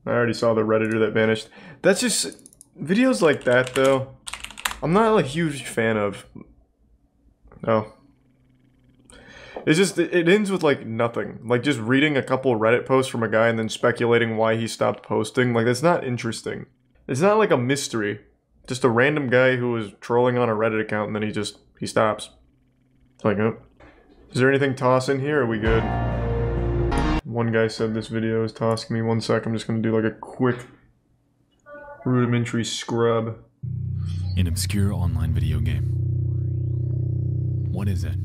I already saw the Redditor that vanished. That's just... Videos like that, though, I'm not a huge fan of. No. It's just, it ends with, like, nothing. Like, just reading a couple Reddit posts from a guy and then speculating why he stopped posting. Like, that's not interesting. It's not like a mystery. Just a random guy who was trolling on a Reddit account and then he stops. It's like, oh. Is there anything toss in here? Are we good? One guy said this video is tossing me. 1 sec, I'm just gonna do like a quick rudimentary scrub. An obscure online video game. What is it?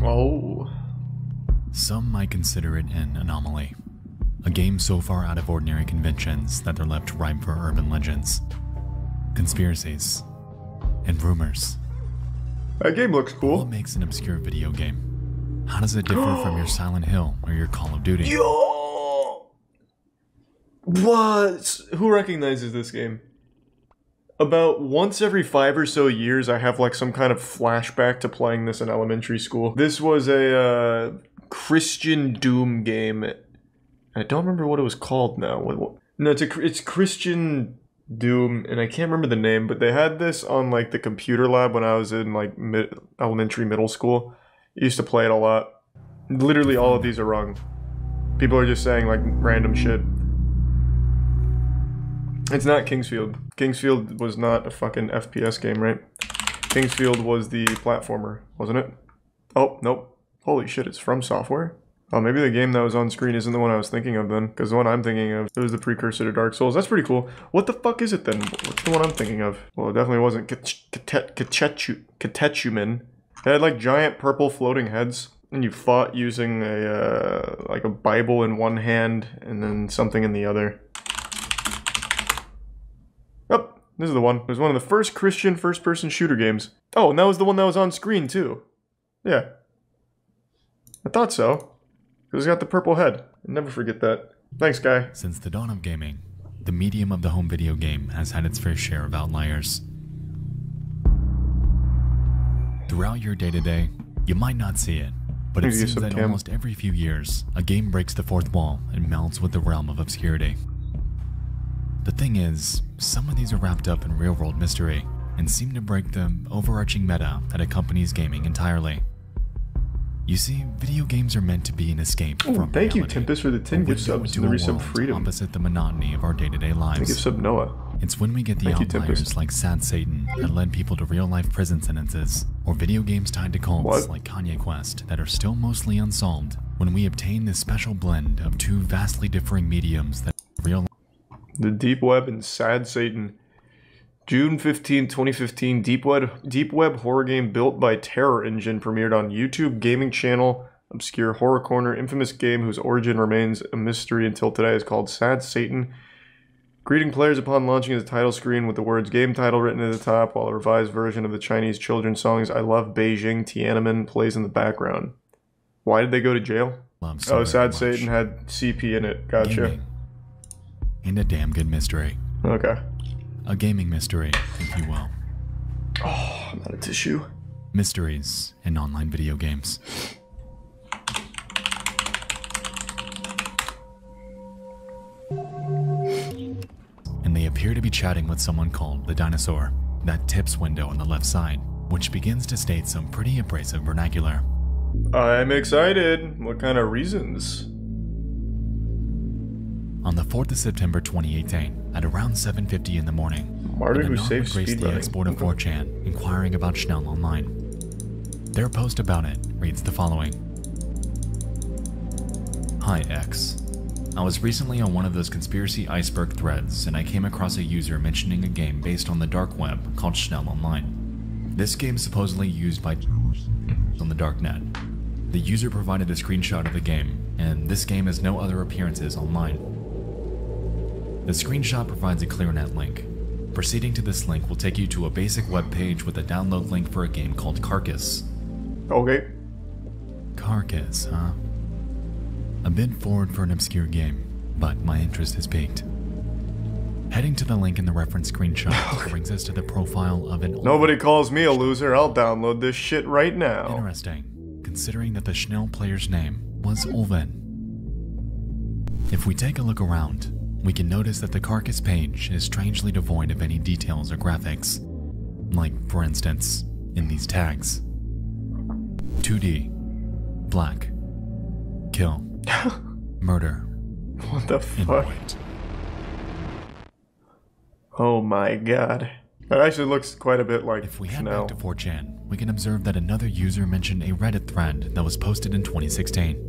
Oh. Some might consider it an anomaly. A game so far out of ordinary conventions that they're left ripe for urban legends, conspiracies, and rumors. That game looks cool. What makes an obscure video game? How does it differ from your Silent Hill or your Call of Duty? Yo! What? Who recognizes this game? About once every 5 or so years, I have like some kind of flashback to playing this in elementary school. This was a Christian Doom game. I don't remember what it was called now. No, it's Christian Doom, and I can't remember the name, but they had this on like the computer lab when I was in like elementary, middle school. I used to play it a lot. Literally all of these are wrong. People are just saying like random shit. It's not Kingsfield. Kingsfield was not a fucking FPS game, right? Kingsfield was the platformer, wasn't it? Oh, nope. Holy shit, it's from Software? Oh, maybe the game that was on screen isn't the one I was thinking of then, because the one I'm thinking of, it was the precursor to Dark Souls. That's pretty cool. What the fuck is it then? What's the one I'm thinking of? Well, it definitely wasn't Katechumen. They had like giant purple floating heads, and you fought using a, like a Bible in one hand, and then something in the other. Oh, this is the one. It was one of the first Christian first-person shooter games. Oh, and that was the one that was on screen too. Yeah. I thought so. Because it's got the purple head. I'll never forget that. Thanks, guy. Since the dawn of gaming, the medium of the home video game has had its fair share of outliers. Throughout your day-to-day, you might not see it, but it seems that almost every few years, a game breaks the fourth wall and melts with the realm of obscurity. The thing is, some of these are wrapped up in real-world mystery and seem to break the overarching meta that accompanies gaming entirely. You see, video games are meant to be an escape from reality. Thank you, Tempest, for the 10 gift subs and the resub freedom. Opposite the monotony of our day-to-day lives. Thank you, sub Noah. It's when we get the outliers like Sad Satan that led people to real-life prison sentences, or video games tied to cults like Kanye Quest that are still mostly unsolved, when we obtain this special blend of two vastly differing mediums that real. The Deep Web and Sad Satan. June 15, 2015, Deep Web horror game built by Terror Engine premiered on YouTube gaming channel. Obscure Horror Corner, infamous game whose origin remains a mystery until today, is called Sad Satan. Greeting players upon launching the title screen with the words game title written at the top, while a revised version of the Chinese children's songs I Love Beijing Tiananmen plays in the background. Why did they go to jail? Oh, Sad Satan had CP in it. Gotcha. Gaming. And a damn good mystery. Okay. A gaming mystery, if you will. Oh, I'm out of tissue. Mysteries in online video games. And they appear to be chatting with someone called the Dinosaur, that tips window on the left side, which begins to state some pretty abrasive vernacular. I'm excited. What kind of reasons? On the 4th of September 2018, at around 7:50 in the morning, Martin who saved graced the export of 4chan, inquiring about Schnell online. Their post about it reads the following. Hi X. I was recently on one of those conspiracy iceberg threads and I came across a user mentioning a game based on the dark web called Schnell Online. This game is supposedly used by on the darknet. The user provided a screenshot of the game, and this game has no other appearances online. The screenshot provides a ClearNet link. Proceeding to this link will take you to a basic web page with a download link for a game called Carcass. Okay. Carcass, huh? A bit forward for an obscure game, but my interest has piqued. Heading to the link in the reference screenshot brings us to the profile of an Nobody calls me a loser, I'll download this shit right now. Interesting, considering that the Schnell player's name was Ulven. If we take a look around, we can notice that the carcass page is strangely devoid of any details or graphics. Like, for instance, in these tags. 2D, black, kill, murder, What the and fuck? white. Oh my god. That actually looks quite a bit like If we head Chanel. back to 4chan, we can observe that another user mentioned a Reddit thread that was posted in 2016.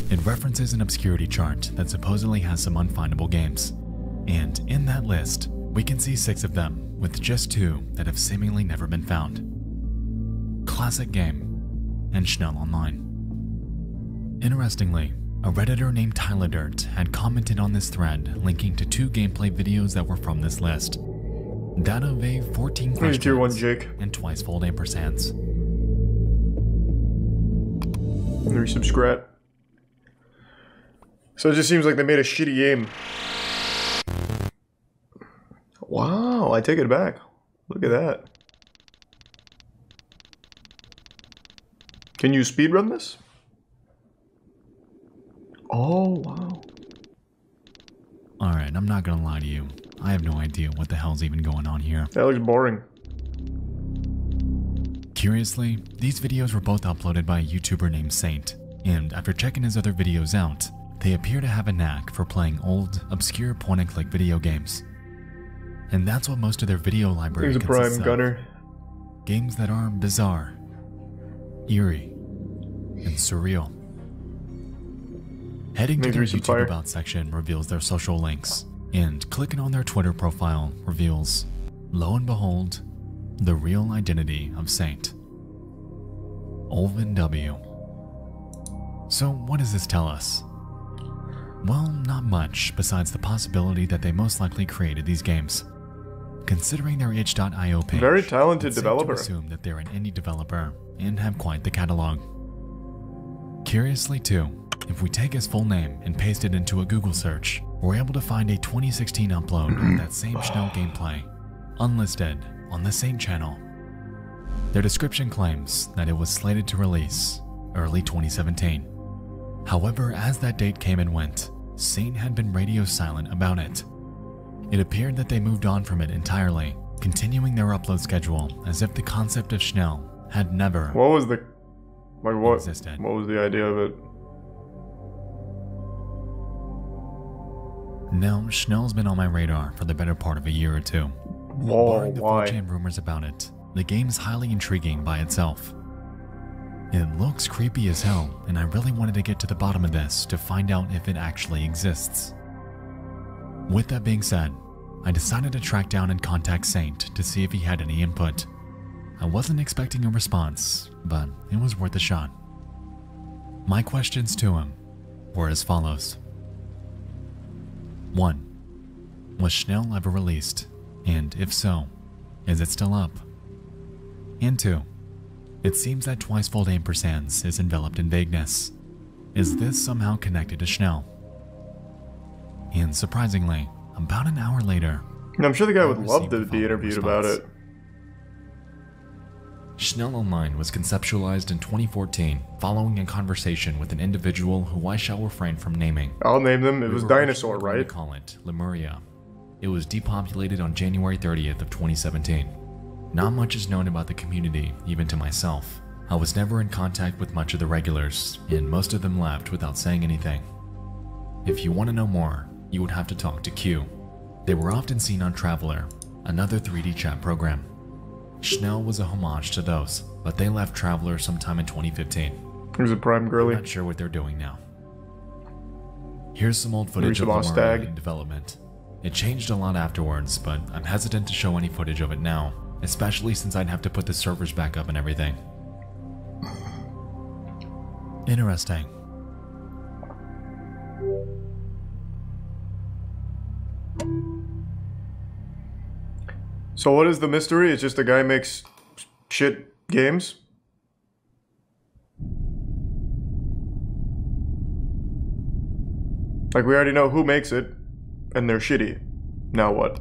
It references an obscurity chart that supposedly has some unfindable games. And in that list, we can see 6 of them, with just 2 that have seemingly never been found. Classic Game and Schnell Online. Interestingly, a Redditor named Tyler Dirt had commented on this thread linking to 2 gameplay videos that were from this list. That of a 14 Here's tier 1 questions Jake. and twice-fold ampersands. Resubscribe. So it just seems like they made a shitty game. Wow, I take it back. Look at that. Can you speedrun this? Oh, wow. Alright, I'm not gonna lie to you. I have no idea what the hell's even going on here. That looks boring. Curiously, these videos were both uploaded by a YouTuber named Saint, and after checking his other videos out, they appear to have a knack for playing old, obscure point-and-click video games. And that's what most of their video library Here's a consists prime of. gunner. Games that are bizarre, eerie, and surreal. Heading to Maybe their some YouTube fire. About section reveals their social links, and clicking on their Twitter profile reveals, lo and behold, the real identity of Saint. Olvin W. So what does this tell us? Well, not much besides the possibility that they most likely created these games. Considering their itch.io page, Very talented it's safe developer. to assume that they're an indie developer and have quite the catalog. Curiously too, if we take his full name and paste it into a Google search, we're able to find a 2016 upload of that same Schnell gameplay, unlisted on the Saint channel. Their description claims that it was slated to release early 2017. However, as that date came and went, Saint had been radio silent about it. It appeared that they moved on from it entirely, continuing their upload schedule as if the concept of Schnell had never What was the... Like what? existed. What was the idea of it? Now, Schnell's been on my radar for the better part of a year or two. Whoa, Barring the why? 4chan rumors about it, the game's highly intriguing by itself. It looks creepy as hell, and I really wanted to get to the bottom of this to find out if it actually exists. With that being said, I decided to track down and contact Saint to see if he had any input. I wasn't expecting a response, but it was worth a shot. My questions to him were as follows. 1. Was Schnell ever released? And if so, is it still up? And 2. It seems that twice-fold ampersands is enveloped in vagueness. Is this somehow connected to Schnell? And surprisingly, about an hour later, I'm sure the guy would I love received to the be following interviewed about response. it. Schnell Online was conceptualized in 2014 following a conversation with an individual who I shall refrain from naming. I'll name them. It We was were Dinosaur, originally going right? to call it Lemuria. It was depopulated on January 30th of 2017. Not much is known about the community, even to myself. I was never in contact with much of the regulars, and most of them left without saying anything. If you want to know more, you would have to talk to Q. They were often seen on Traveler, another 3D chat program. Schnell was a homage to those, but they left Traveler sometime in 2015. Here's a prime I'm girly. not sure what they're doing now. Here's some old footage of Lost Lemuria Stag. in development. It changed a lot afterwards, but I'm hesitant to show any footage of it now, especially since I'd have to put the servers back up and everything. Interesting. So what is the mystery? It's just a guy makes shit games? Like, we already know who makes it, and they're shitty. Now what?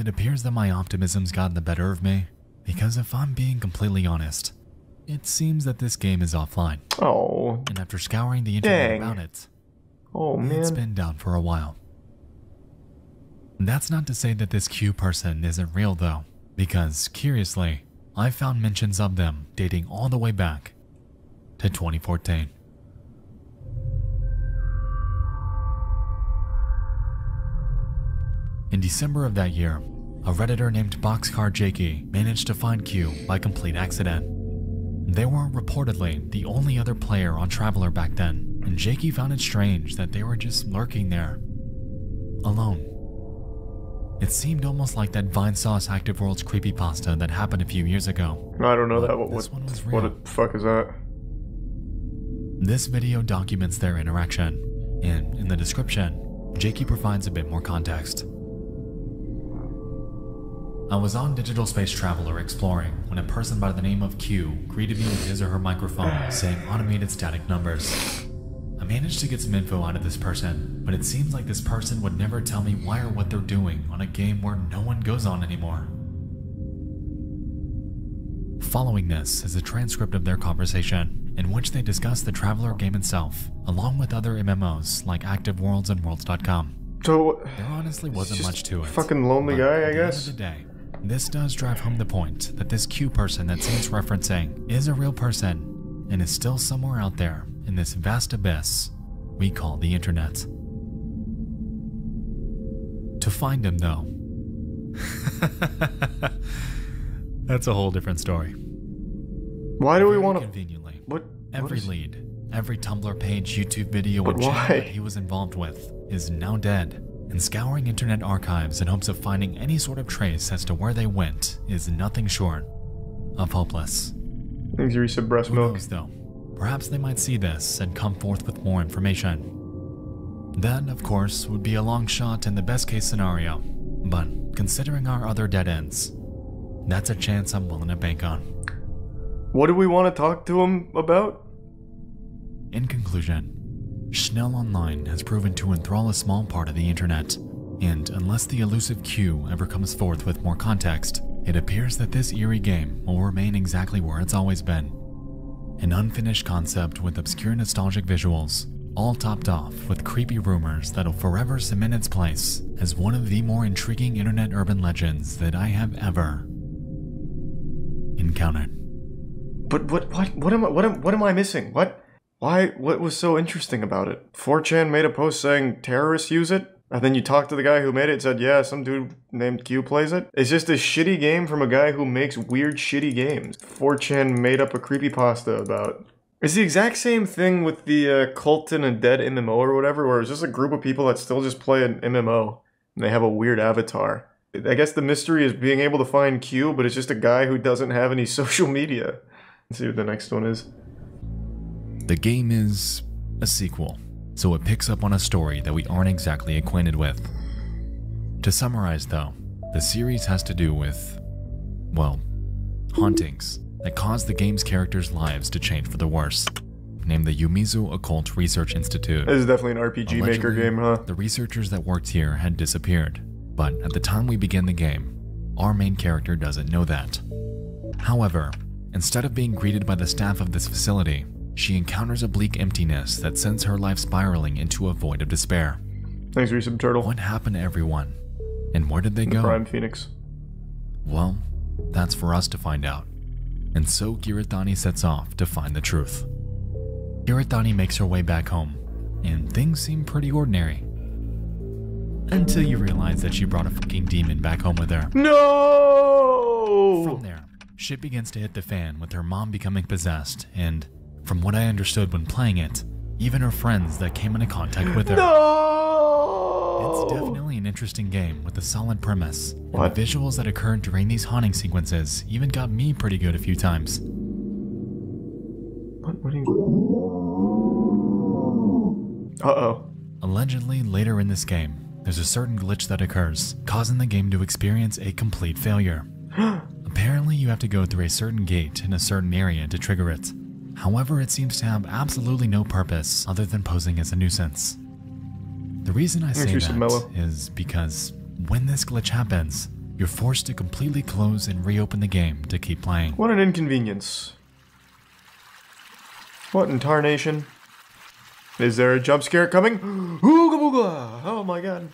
it appears that my optimism's gotten the better of me, because if I'm being completely honest, it seems that this game is offline. Oh. And after scouring the internet Dang. about it, Oh, man. it's been down for a while. That's not to say that this Q person isn't real though, because, curiously, I found mentions of them dating all the way back to 2014. In December of that year, a Redditor named Boxcar Jakey managed to find Q by complete accident. They were reportedly the only other player on Traveler back then, and Jakey found it strange that they were just lurking there, alone. It seemed almost like that Vine Sauce Active Worlds creepypasta that happened a few years ago. I don't know But that. this one was real. What the fuck is that? This video documents their interaction, and in the description, Jakey provides a bit more context. I was on Digital Space Traveler exploring when a person by the name of Q greeted me with his or her microphone saying automated static numbers. I managed to get some info out of this person, but it seems like this person would never tell me why or what they're doing on a game where no one goes on anymore. Following this is a transcript of their conversation, in which they discuss the Traveler game itself, along with other MMOs like Active Worlds and Worlds.com. So, There honestly wasn't just much to it. fucking lonely But guy, I at guess? the end of the day, this does drive home the point that this Q person that Saint's referencing is a real person and is still somewhere out there in this vast abyss we call the internet. To find him, though, that's a whole different story. why do we Very want to... conveniently, What? every is- lead, every Tumblr page, YouTube video, But and channel why? that he was involved with is now dead, and scouring internet archives in hopes of finding any sort of trace as to where they went is nothing short of hopeless. Things you reset breast Who milk. knows though? Perhaps they might see this and come forth with more information. That, of course, would be a long shot in the best case scenario, but considering our other dead ends, that's a chance I'm willing to bank on. What do we want to talk to him about? In conclusion, Schnell Online has proven to enthrall a small part of the internet, and unless the elusive Q ever comes forth with more context, it appears that this eerie game will remain exactly where it's always been. An unfinished concept with obscure nostalgic visuals, all topped off with creepy rumors that'll forever cement its place as one of the more intriguing internet urban legends that I have ever encountered. But what am I missing? What was so interesting about it? 4chan made a post saying terrorists use it, and then you talked to the guy who made it and said, yeah, some dude named Q plays it. It's just a shitty game from a guy who makes weird shitty games. 4chan made up a creepypasta about. It's the exact same thing with the Cult in a Dead MMO or whatever, where it's just a group of people that still just play an MMO, and they have a weird avatar. I guess the mystery is being able to find Q, but it's just a guy who doesn't have any social media. Let's see what the next one is. The game is a sequel, so it picks up on a story that we aren't exactly acquainted with. To summarize though, the series has to do with, well, hauntings that cause the game's characters' lives to change for the worse. Named the Yumizu Occult Research Institute. This is definitely an RPG Maker Allegedly, game, huh? The researchers that worked here had disappeared, but at the time we begin the game, our main character doesn't know that. However, instead of being greeted by the staff of this facility, she encounters a bleak emptiness that sends her life spiraling into a void of despair. Thanks, Resub Turtle. What happened to everyone? And where did they go? Prime Phoenix. Well, that's for us to find out. And so Giratani sets off to find the truth. Giratani makes her way back home, and things seem pretty ordinary. Until you realize that she brought a fucking demon back home with her. No! From there, shit begins to hit the fan with her mom becoming possessed, and from what I understood when playing it, even her friends that came into contact with her. No! It's definitely an interesting game with a solid premise. What? And the visuals that occurred during these haunting sequences even got me pretty good a few times. What do you... Uh-oh. Allegedly, later in this game, there's a certain glitch that occurs, causing the game to experience a complete failure. Apparently, you have to go through a certain gate in a certain area to trigger it. However, it seems to have absolutely no purpose other than posing as a nuisance. The reason I say that is because when this glitch happens, you're forced to completely close and reopen the game to keep playing. What an inconvenience. What in tarnation? Is there a jump scare coming? Ooga booga! Oh my god.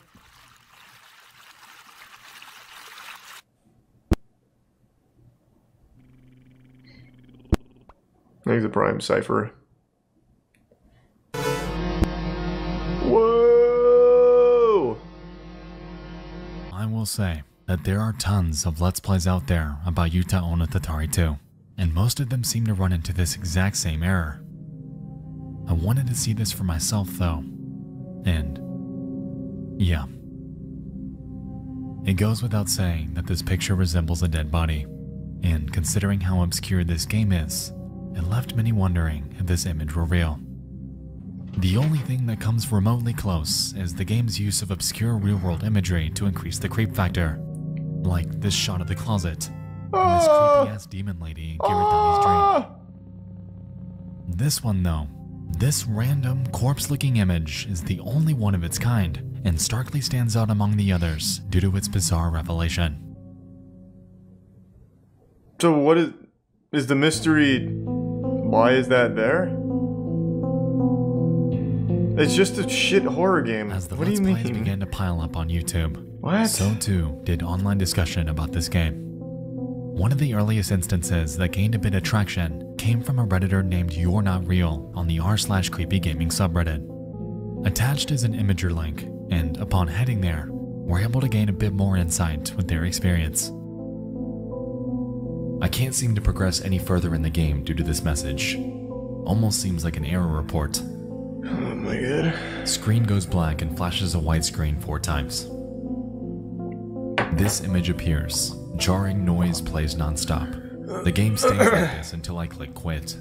I think the prime cipher. Whoa! I will say that there are tons of Let's Plays out there about toThe 2, and most of them seem to run into this exact same error. I wanted to see this for myself though, and yeah. It goes without saying that this picture resembles a dead body, and considering how obscure this game is, it left many wondering if this image were real. The only thing that comes remotely close is the game's use of obscure real-world imagery to increase the creep factor, like this shot of the closet, and this creepy-ass demon lady in Giritani's dream. This one though, this random corpse-looking image is the only one of its kind, and starkly stands out among the others due to its bizarre revelation. So what is the mystery? Why is that there? It's just a shit horror game. As the What do Let's you Plays mean? began to pile up on YouTube, What? so too did online discussion about this game. One of the earliest instances that gained a bit of traction came from a Redditor named You're Not Real on the r/creepygaming subreddit. Attached is an imager link, and upon heading there, we're able to gain a bit more insight with their experience. I can't seem to progress any further in the game due to this message. Almost seems like an error report. Oh my god. Screen goes black and flashes a white screen 4 times. This image appears. Jarring noise plays non-stop. The game stays like this until I click quit.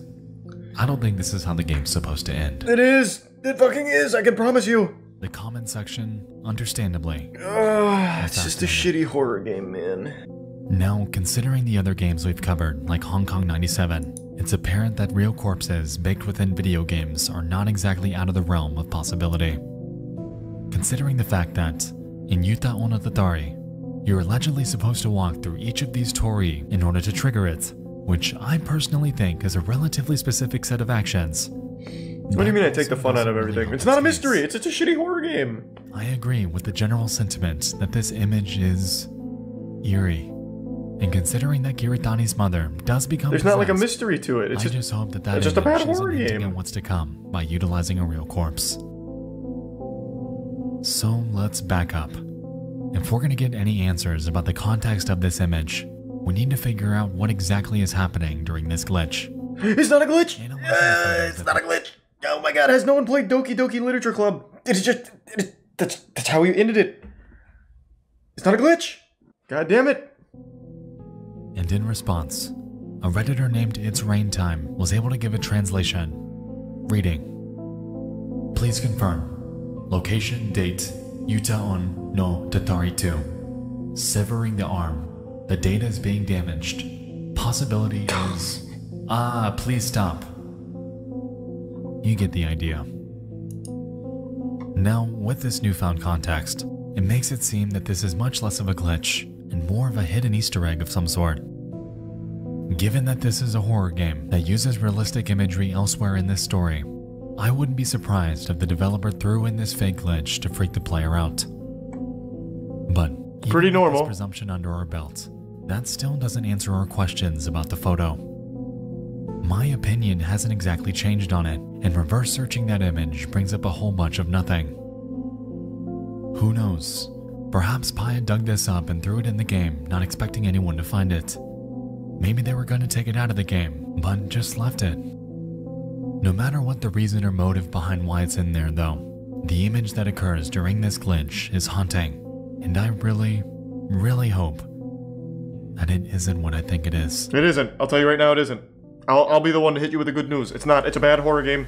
I don't think this is how the game's supposed to end. It is! It fucking is, I can promise you! The comment section, understandably. It's just a shitty horror game, man. Now, considering the other games we've covered, like Hong Kong 97, it's apparent that real corpses baked within video games are not exactly out of the realm of possibility. Considering the fact that, in toThe, you're allegedly supposed to walk through each of these torii in order to trigger it, which I personally think is a relatively specific set of actions. What do you mean I take the fun out of everything? It's not a mystery, it's a shitty horror game! I agree with the general sentiment that this image is eerie. And considering that Giritani's mother does become There's not like a mystery to it. I just hope that it's just a bad image horror isn't hinting game. at what's to come by utilizing a real corpse. So let's back up. If we're going to get any answers about the context of this image, we need to figure out what exactly is happening during this glitch. It's not a glitch! It's not a glitch! Oh my god, has no one played Doki Doki Literature Club? That's how we ended it. It's not a glitch! God damn it! And in response, a Redditor named It's Rain Time was able to give a translation. Reading. Please confirm. Location, date, Yuta-on no Tatari 2. Severing the arm. The data is being damaged. Possibility is... please stop. You get the idea. Now, with this newfound context, it makes it seem that this is much less of a glitch and more of a hidden Easter egg of some sort. Given that this is a horror game that uses realistic imagery elsewhere in this story, I wouldn't be surprised if the developer threw in this fake glitch to freak the player out. But even pretty normal. with this presumption under our belt, that still doesn't answer our questions about the photo. My opinion hasn't exactly changed on it, and reverse searching that image brings up a whole bunch of nothing. Who knows? Perhaps Paya dug this up and threw it in the game, not expecting anyone to find it. Maybe they were going to take it out of the game, but just left it. No matter what the reason or motive behind why it's in there though, the image that occurs during this glitch is haunting, and I really, really hope that it isn't what I think it is. It isn't. I'll tell you right now it isn't. I'll be the one to hit you with the good news. It's not. It's a bad horror game.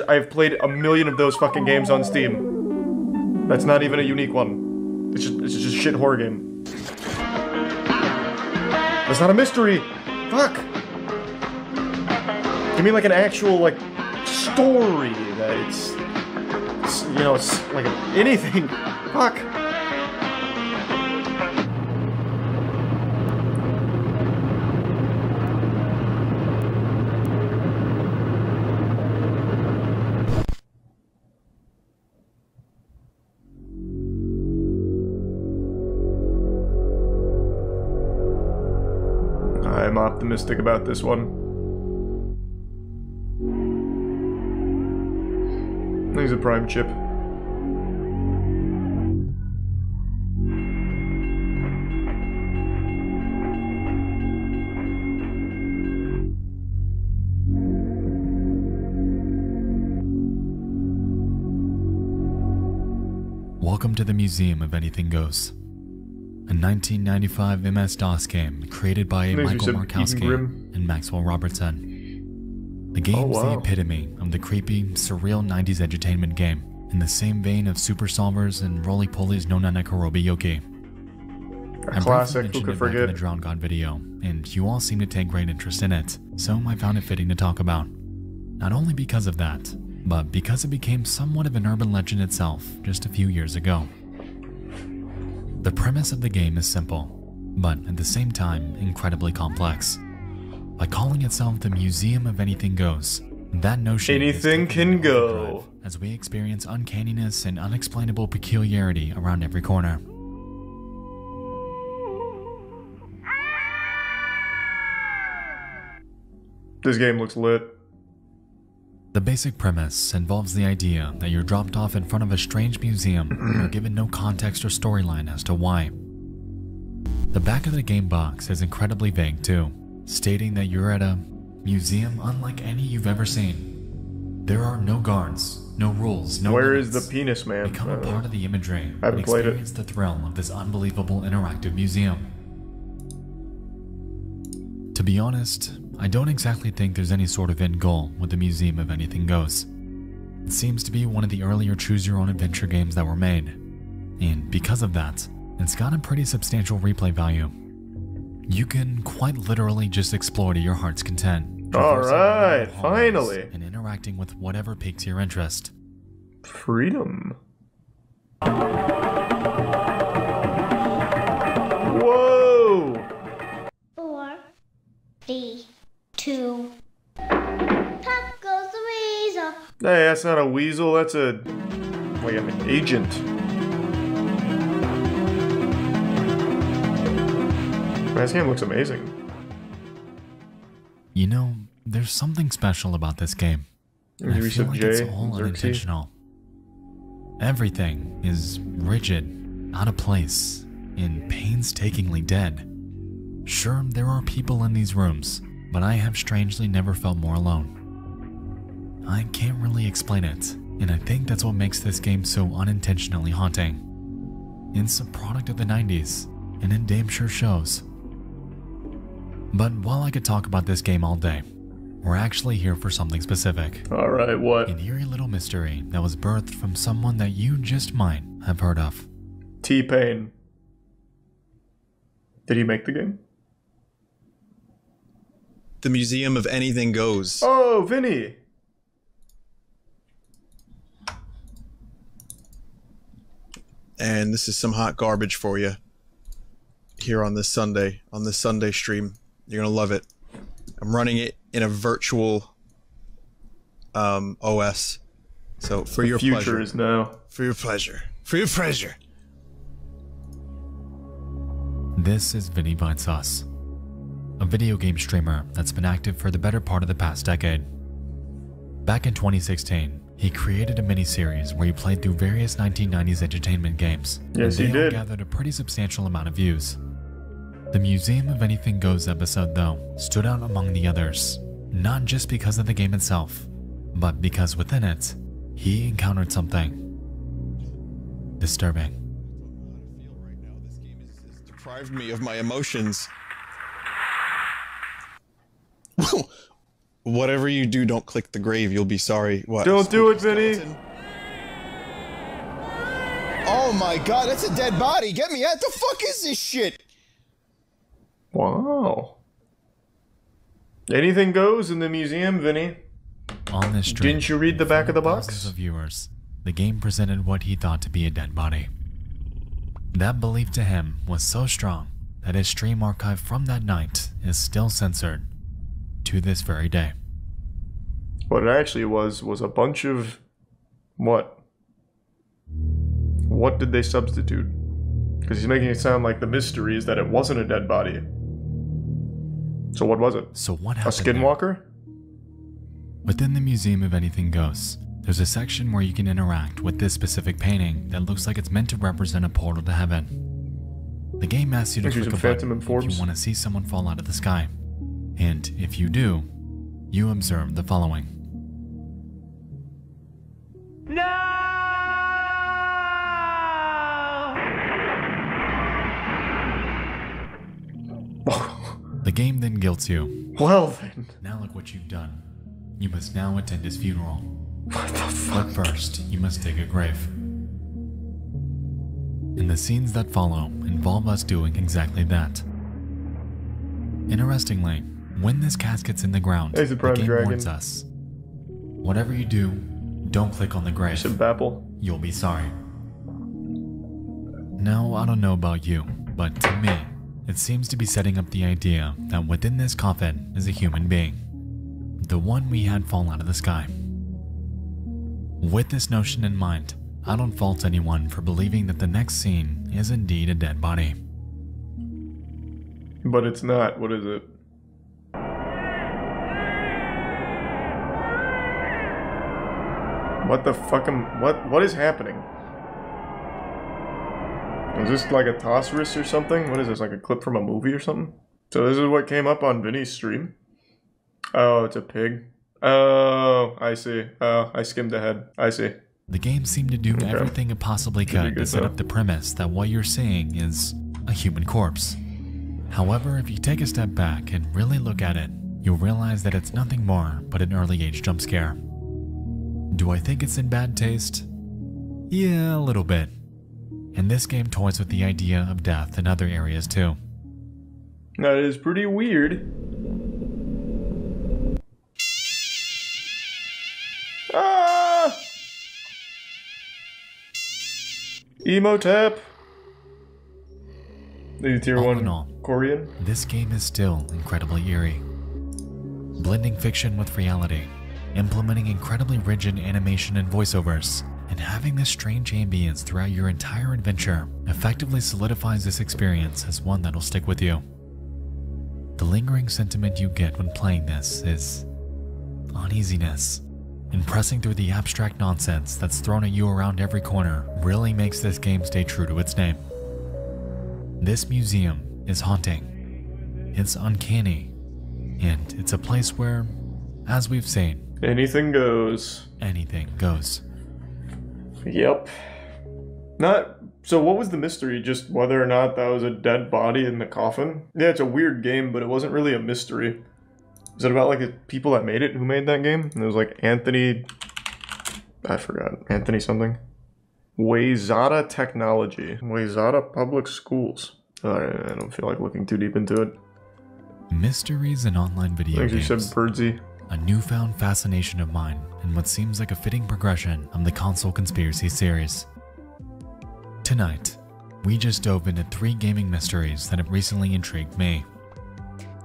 I've played a million of those fucking games on Steam. That's not even a unique one. It's just a shit horror game. It's not a mystery. Fuck. Give me like an actual like story that it's you know, it's like anything. Fuck. optimistic about this one. He's a prime chip. Welcome to the Museum of Anything Goes, a 1995 MS-DOS game created by Michael Markowski and Maxwell Robertson. The game's the epitome of the creepy, surreal 90s edutainment game, in the same vein of Super Solvers and Roly-Poly's no Nanakorobi Yoki. A classic, who could forget? In the Drowned God video, and you all seem to take great interest in it, so I found it fitting to talk about. Not only because of that, but because it became somewhat of an urban legend itself just a few years ago. The premise of the game is simple, but at the same time incredibly complex. By calling itself the Museum of Anything Goes, that notion anything can go, as we experience uncanniness and unexplainable peculiarity around every corner. This game looks lit. The basic premise involves the idea that you're dropped off in front of a strange museum and are given no context or storyline as to why. The back of the game box is incredibly vague too, stating that you're at a museum unlike any you've ever seen. There are no guards, no rules, no Where limits. is the penis man? Become a part of the imagery I haven't and played it. experience the thrill of this unbelievable interactive museum. To be honest, I don't exactly think there's any sort of end goal with the Museum of Anything Goes. It seems to be one of the earlier choose-your-own-adventure games that were made, and because of that, it's got a pretty substantial replay value. You can quite literally just explore to your heart's content. Alright, finally! And interacting with whatever piques your interest. Freedom. Whoa! 4, 3, 2. Pop goes the weasel. Hey, that's not a weasel, that's like an agent. This game looks amazing. You know, there's something special about this game. And I feel like it's all unintentional. Everything is rigid, out of place, and painstakingly dead. Sure, there are people in these rooms, but I have strangely never felt more alone. I can't really explain it, and I think that's what makes this game so unintentionally haunting. It's a product of the 90s, and it damn sure shows. But while I could talk about this game all day, we're actually here for something specific. Alright, what? An eerie little mystery that was birthed from someone that you just might have heard of. T-Pain. Did he make the game? The Museum of Anything Goes. Oh, Vinny! And this is some hot garbage for you here on this Sunday stream. You're gonna love it. I'm running it in a virtual OS. So for your pleasure. Future is now. For your pleasure. For your pleasure. This is Vinny Vinesauce, a video game streamer that's been active for the better part of the past decade. Back in 2016, he created a mini-series where he played through various 1990s entertainment games. Yes, and he they all did. gathered a pretty substantial amount of views. The Museum of Anything Goes episode, though, stood out among the others, not just because of the game itself, but because within it, he encountered something disturbing. I feel right now. This game has deprived me of my emotions. Whatever you do, don't click the grave. You'll be sorry. What? Don't do it, Vinny! Skeleton? Oh my god, that's a dead body! Get me out! The fuck is this shit? Wow. Anything goes in the museum, Vinny. On this stream, Didn't you read the back of the box? thousands of viewers, the game presented what he thought to be a dead body. That belief to him was so strong that his stream archive from that night is still censored to this very day. What it actually was a bunch of... what? What did they substitute? Because he's making it sound like the mystery is that it wasn't a dead body. So what was it? So what A happened there? skinwalker? Within the Museum of Anything Ghosts, there's a section where you can interact with this specific painting that looks like it's meant to represent a portal to heaven. The game asks you to Pictures click a of Phantom button and Forbes. if you want to see someone fall out of the sky. And if you do, you observe the following. The game then guilts you. Well then. Now look what you've done. You must now attend his funeral. What the fuck? But first, you must dig a grave. And the scenes that follow involve us doing exactly that. Interestingly, when this casket's in the ground, Hey, the the Prime game Dragon. warns us. Whatever you do, don't click on the grave. Should babble. You'll be sorry. Now, I don't know about you, but to me, it seems to be setting up the idea that within this coffin is a human being. The one we had fall out of the sky. With this notion in mind, I don't fault anyone for believing that the next scene is indeed a dead body. But it's not. What is it? What the fuck what is happening? Is this like a Tosserus or something? What is this, like a clip from a movie or something? So this is what came up on Vinny's stream? Oh, it's a pig. Oh, I see. Oh, I skimmed ahead. I see. The game seemed to do Okay. everything it possibly Should be could to good, set though. up the premise that what you're seeing is a human corpse. However, if you take a step back and really look at it, you'll realize that it's nothing more but an early age jump scare. Do I think it's in bad taste? Yeah, a little bit. And this game toys with the idea of death in other areas too. That is pretty weird. Ah! Emo tap. The tier All in 1 all, Korean. This game is still incredibly eerie. Blending fiction with reality, implementing incredibly rigid animation and voiceovers, and having this strange ambience throughout your entire adventure effectively solidifies this experience as one that'll stick with you. The lingering sentiment you get when playing this is uneasiness, and pressing through the abstract nonsense that's thrown at you around every corner really makes this game stay true to its name. This museum is haunting, it's uncanny, and it's a place where, as we've seen, Anything goes. anything goes. Yep. So what was the mystery? Just whether or not that was a dead body in the coffin? Yeah, it's a weird game, but it wasn't really a mystery. Is it about like the people that made it who made that game? And it was like Anthony... I forgot. Anthony something? Wayzata Technology. Wayzata Public Schools. I don't feel like looking too deep into it. Mysteries in online video Thanks, you games. said Birdsey. A newfound fascination of mine, and what seems like a fitting progression of the console conspiracy series. Tonight, we just dove into 3 gaming mysteries that have recently intrigued me.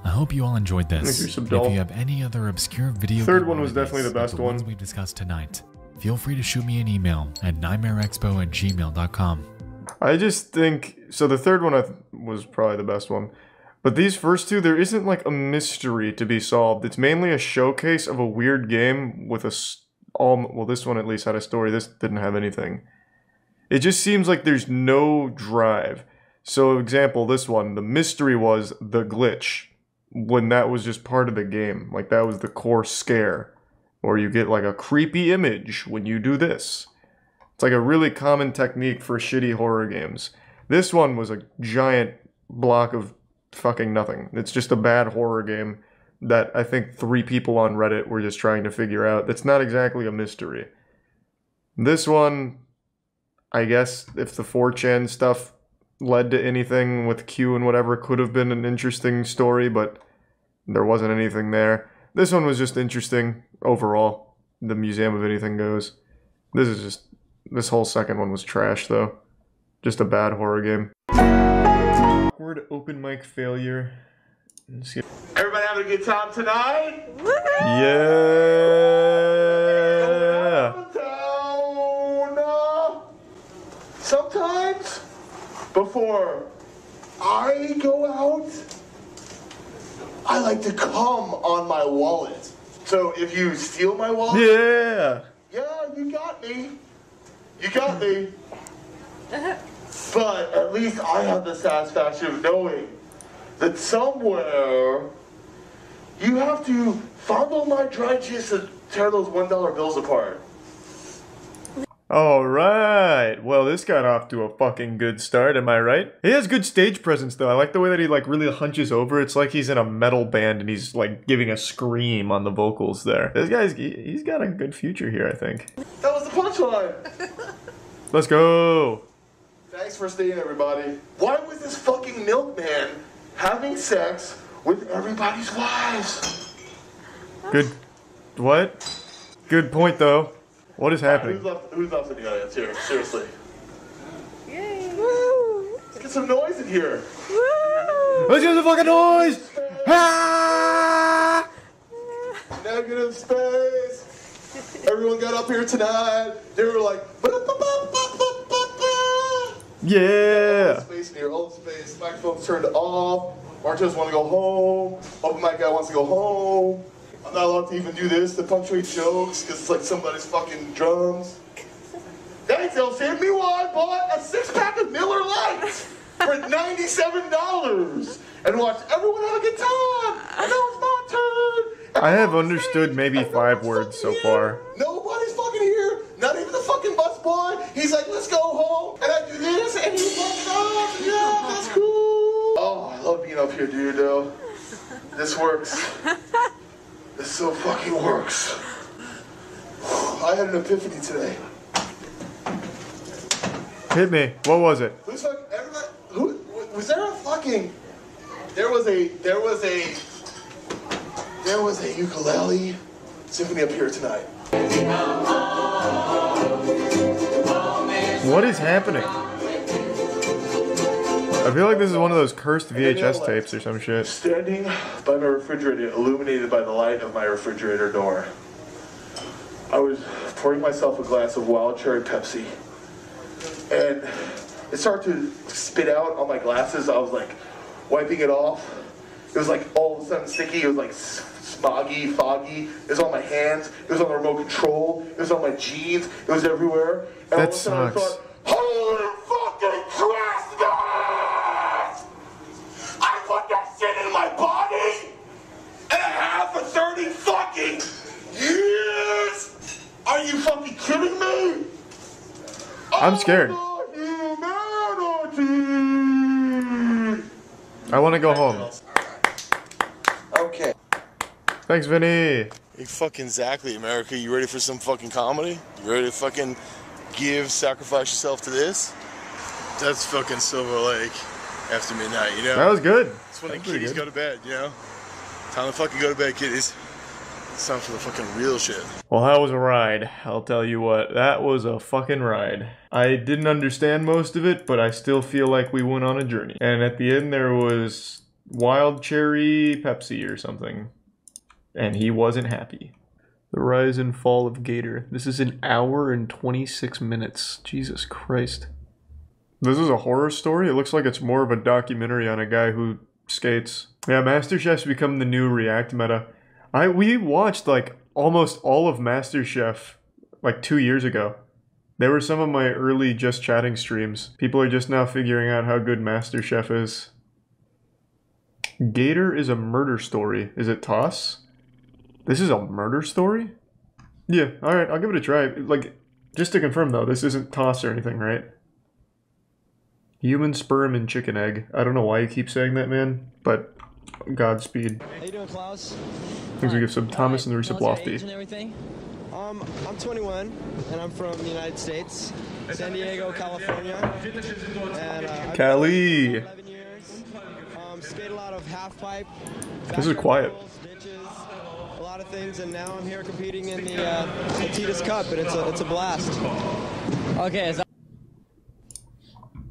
I hope you all enjoyed this. Thank you, If Subdol. you have any other obscure video Third game one was oddities definitely the like best ones one. we've discussed tonight, feel free to shoot me an email at nightmareexpo@gmail.com. I just think... So the third one was probably the best one. But these first 2, there isn't like a mystery to be solved. It's mainly a showcase of a weird game with well, this one at least had a story. This didn't have anything. It just seems like there's no drive. So example, this one, the mystery was the glitch. When that was just part of the game. Like that was the core scare. Or you get like a creepy image when you do this. It's like a really common technique for shitty horror games. This one was a giant block of fucking nothing. It's just a bad horror game that I think 3 people on Reddit were just trying to figure out. That's not exactly a mystery. This one, I guess if the 4chan stuff led to anything with Q and whatever, could have been an interesting story, but there wasn't anything there. This one was just interesting overall. The Museum of Anything Goes. This whole second one was trash though. Just a bad horror game. Awkward open mic failure. Everybody having a good time tonight? Yeah. Sometimes, before I go out, I like to come on my wallet. So if you steal my wallet, Yeah. yeah, you got me. You got me. But at least I have the satisfaction of knowing that somewhere you have to fondle my dry juice and tear those $1 bills apart. Alright, well this got off to a fucking good start, am I right? He has good stage presence though, I like the way that he like really hunches over, it's like he's in a metal band and he's like giving a scream on the vocals there. This guy's, he's got a good future here, I think. That was the punchline. Let's go! Thanks for staying, everybody. Why was this fucking milkman having sex with everybody's wives? Good, what? Good point though. What is happening? Who's left in the audience here? Seriously. Yay! Woo! Let's get some noise in here. Woo! Let's get some fucking noise! Ah! Negative space. Everyone got up here tonight. They were like, yeah! All the space in here, all the space. Microphone's turned off. Marchers want to go home. Open mic guy wants to go home. I'm not allowed to even do this to punctuate jokes because it's like somebody's fucking drums. Thanks, they'll save me while I bought a 6-pack of Miller Lights for $97 and watched everyone have a good time. And now it's my turn. I have understood maybe 5 words so far. Nobody's fucking here. Not even the fucking bus boy. He's like, let's go home. And I do this and he fucks off. Yeah, that's cool. Oh, I love being up here, dude, though. This works. This so fucking works. I had an epiphany today. Hit me. What was it? Who's fucking, everybody, who, was there a fucking, there was a ukulele symphony up here tonight. What is happening? I feel like this is one of those cursed VHS tapes or some shit. Standing by my refrigerator, illuminated by the light of my refrigerator door, I was pouring myself a glass of wild cherry Pepsi, and it started to spit out on my glasses. I was like wiping it off. It was like all of a sudden sticky. It was like smoggy, foggy. It was on my hands. It was on the remote control. It was on my jeans. It was everywhere. And That all of a sudden sucks. I thought, holy fucking Christmas! I put that shit in my body, and I have for 30 fucking years. Are you fucking kidding me? I'm scared. I want to go home. Okay. Thanks, Vinny. Hey, fucking exactly, America. You ready for some fucking comedy? You ready to fucking sacrifice yourself to this? That's fucking Silver Lake after midnight, you know? That was good. It's when the That's pretty kiddies good. go to bed, you know? Time to fucking go to bed, kiddies. It's time for the fucking real shit. Well, that was a ride. I'll tell you what. That was a fucking ride. I didn't understand most of it, but I still feel like we went on a journey. And at the end, there was wild cherry Pepsi or something. And he wasn't happy. The rise and fall of Gator. This is an hour and 26 minutes. Jesus Christ. This is a horror story? It looks like it's more of a documentary on a guy who skates. Yeah, MasterChef's become the new React meta. We watched like almost all of MasterChef like 2 years ago. They were some of my early Just Chatting streams. People are just now figuring out how good MasterChef is. Gator is a murder story. Is it toss? This is a murder story? Yeah, alright, I'll give it a try. Like, just to confirm though, this isn't toss or anything, right? Human sperm and chicken egg. I don't know why you keep saying that, man, but Godspeed. How you doing, Klaus? Things we give some Thomas and the Tell us your age Lofty. and everything. I'm 21, and I'm from the United States, San Diego, California. And I've Cali. been 11 years. Skate a lot of half pipe. This is quiet. Ditches, a lot of things, and now I'm here competing in the toThe Cup, and it's a blast. Okay.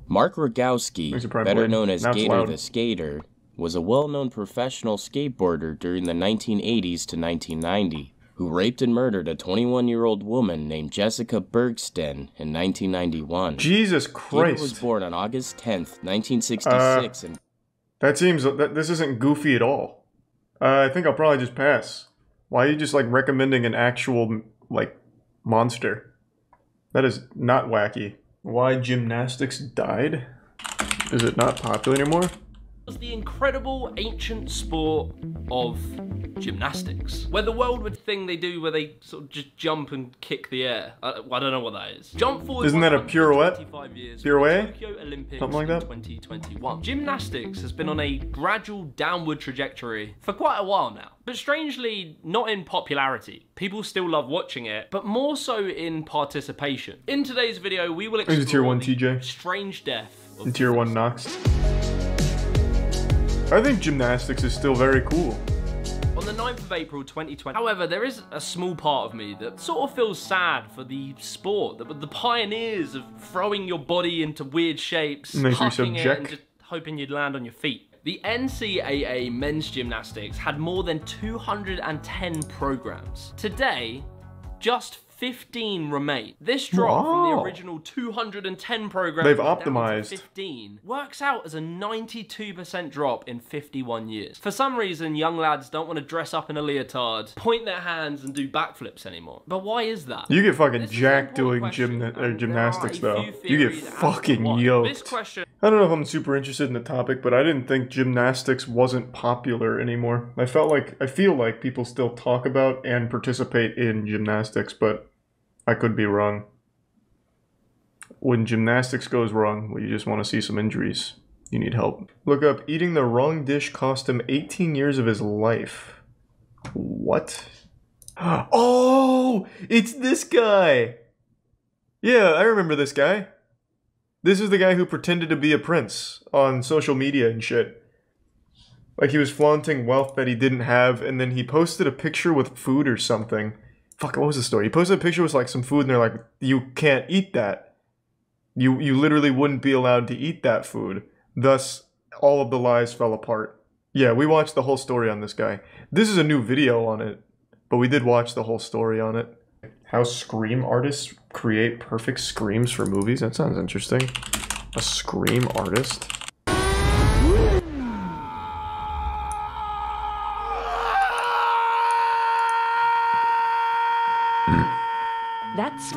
Mark Rogowski, Thanks for Prime better Blade. known as Now it's Gator loud. the Skater, was a well-known professional skateboarder during the 1980s to 1990, who raped and murdered a 21-year-old woman named Jessica Bergsten in 1991. Jesus Gator Christ. was born on August 10th, 1966, and That seems, this isn't goofy at all. I think I'll probably just pass. Why are you just like recommending an actual like monster? That is not wacky. Why gymnastics died? Is it not popular anymore? Was the incredible ancient sport of gymnastics, where the world would thing they do where they sort of just jump and kick the air. I don't know what that is. Jump forward. Isn't that a pirouette? Pirouette? Tokyo Olympics Something like that? 2021. Gymnastics has been on a gradual downward trajectory for quite a while now, but strangely not in popularity. People still love watching it, but more so in participation. In today's video, we will explore Tier 1 the TJ. strange death of Tier 1 Nox. I think gymnastics is still very cool. On the 9th of April 2020, however, there is a small part of me that sort of feels sad for the sport, the pioneers of throwing your body into weird shapes, hucking it and just hoping you'd land on your feet. The NCAA men's gymnastics had more than 210 programs. Today, just 15 remain. This drop from the original 210 programs they've optimized. down to 15 works out as a 92% drop in 51 years. For some reason, young lads don't want to dress up in a leotard, point their hands and do backflips anymore. But why is that? You get fucking jacked doing gymnastics though. You get fucking yoked. This question, I don't know if I'm super interested in the topic, but I didn't think gymnastics wasn't popular anymore. I feel like people still talk about and participate in gymnastics, but I could be wrong. When gymnastics goes wrong, well, you just want to see some injuries. You need help. Look up, eating the wrong dish cost him 18 years of his life. What? Oh, it's this guy. Yeah, I remember this guy. This is the guy who pretended to be a prince on social media and shit. Like he was flaunting wealth that he didn't have, and then he posted a picture with food or something. Fuck, what was the story? He posted a picture with like some food and they're like, you can't eat that. You literally wouldn't be allowed to eat that food. Thus, all of the lies fell apart. Yeah, we watched the whole story on this guy. This is a new video on it, but we did watch the whole story on it. How scream artists create perfect screams for movies? That sounds interesting. A scream artist?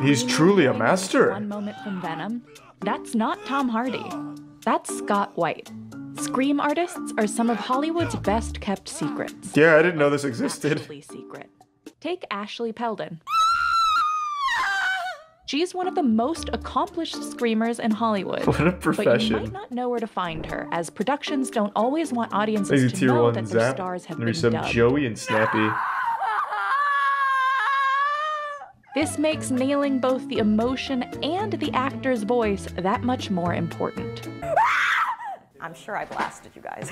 He's truly a master. One moment from Venom. That's not Tom Hardy. That's Scott White. Scream artists are some of Hollywood's best kept secrets. Yeah, I didn't know this existed. Actually secret. Take Ashley Peldon. She's one of the most accomplished screamers in Hollywood. What a profession. But you might not know where to find her, as productions don't always want audiences to know that their stars have been dubbed. Joey and Snappy. This makes nailing both the emotion and the actor's voice that much more important. I'm sure I blasted you guys.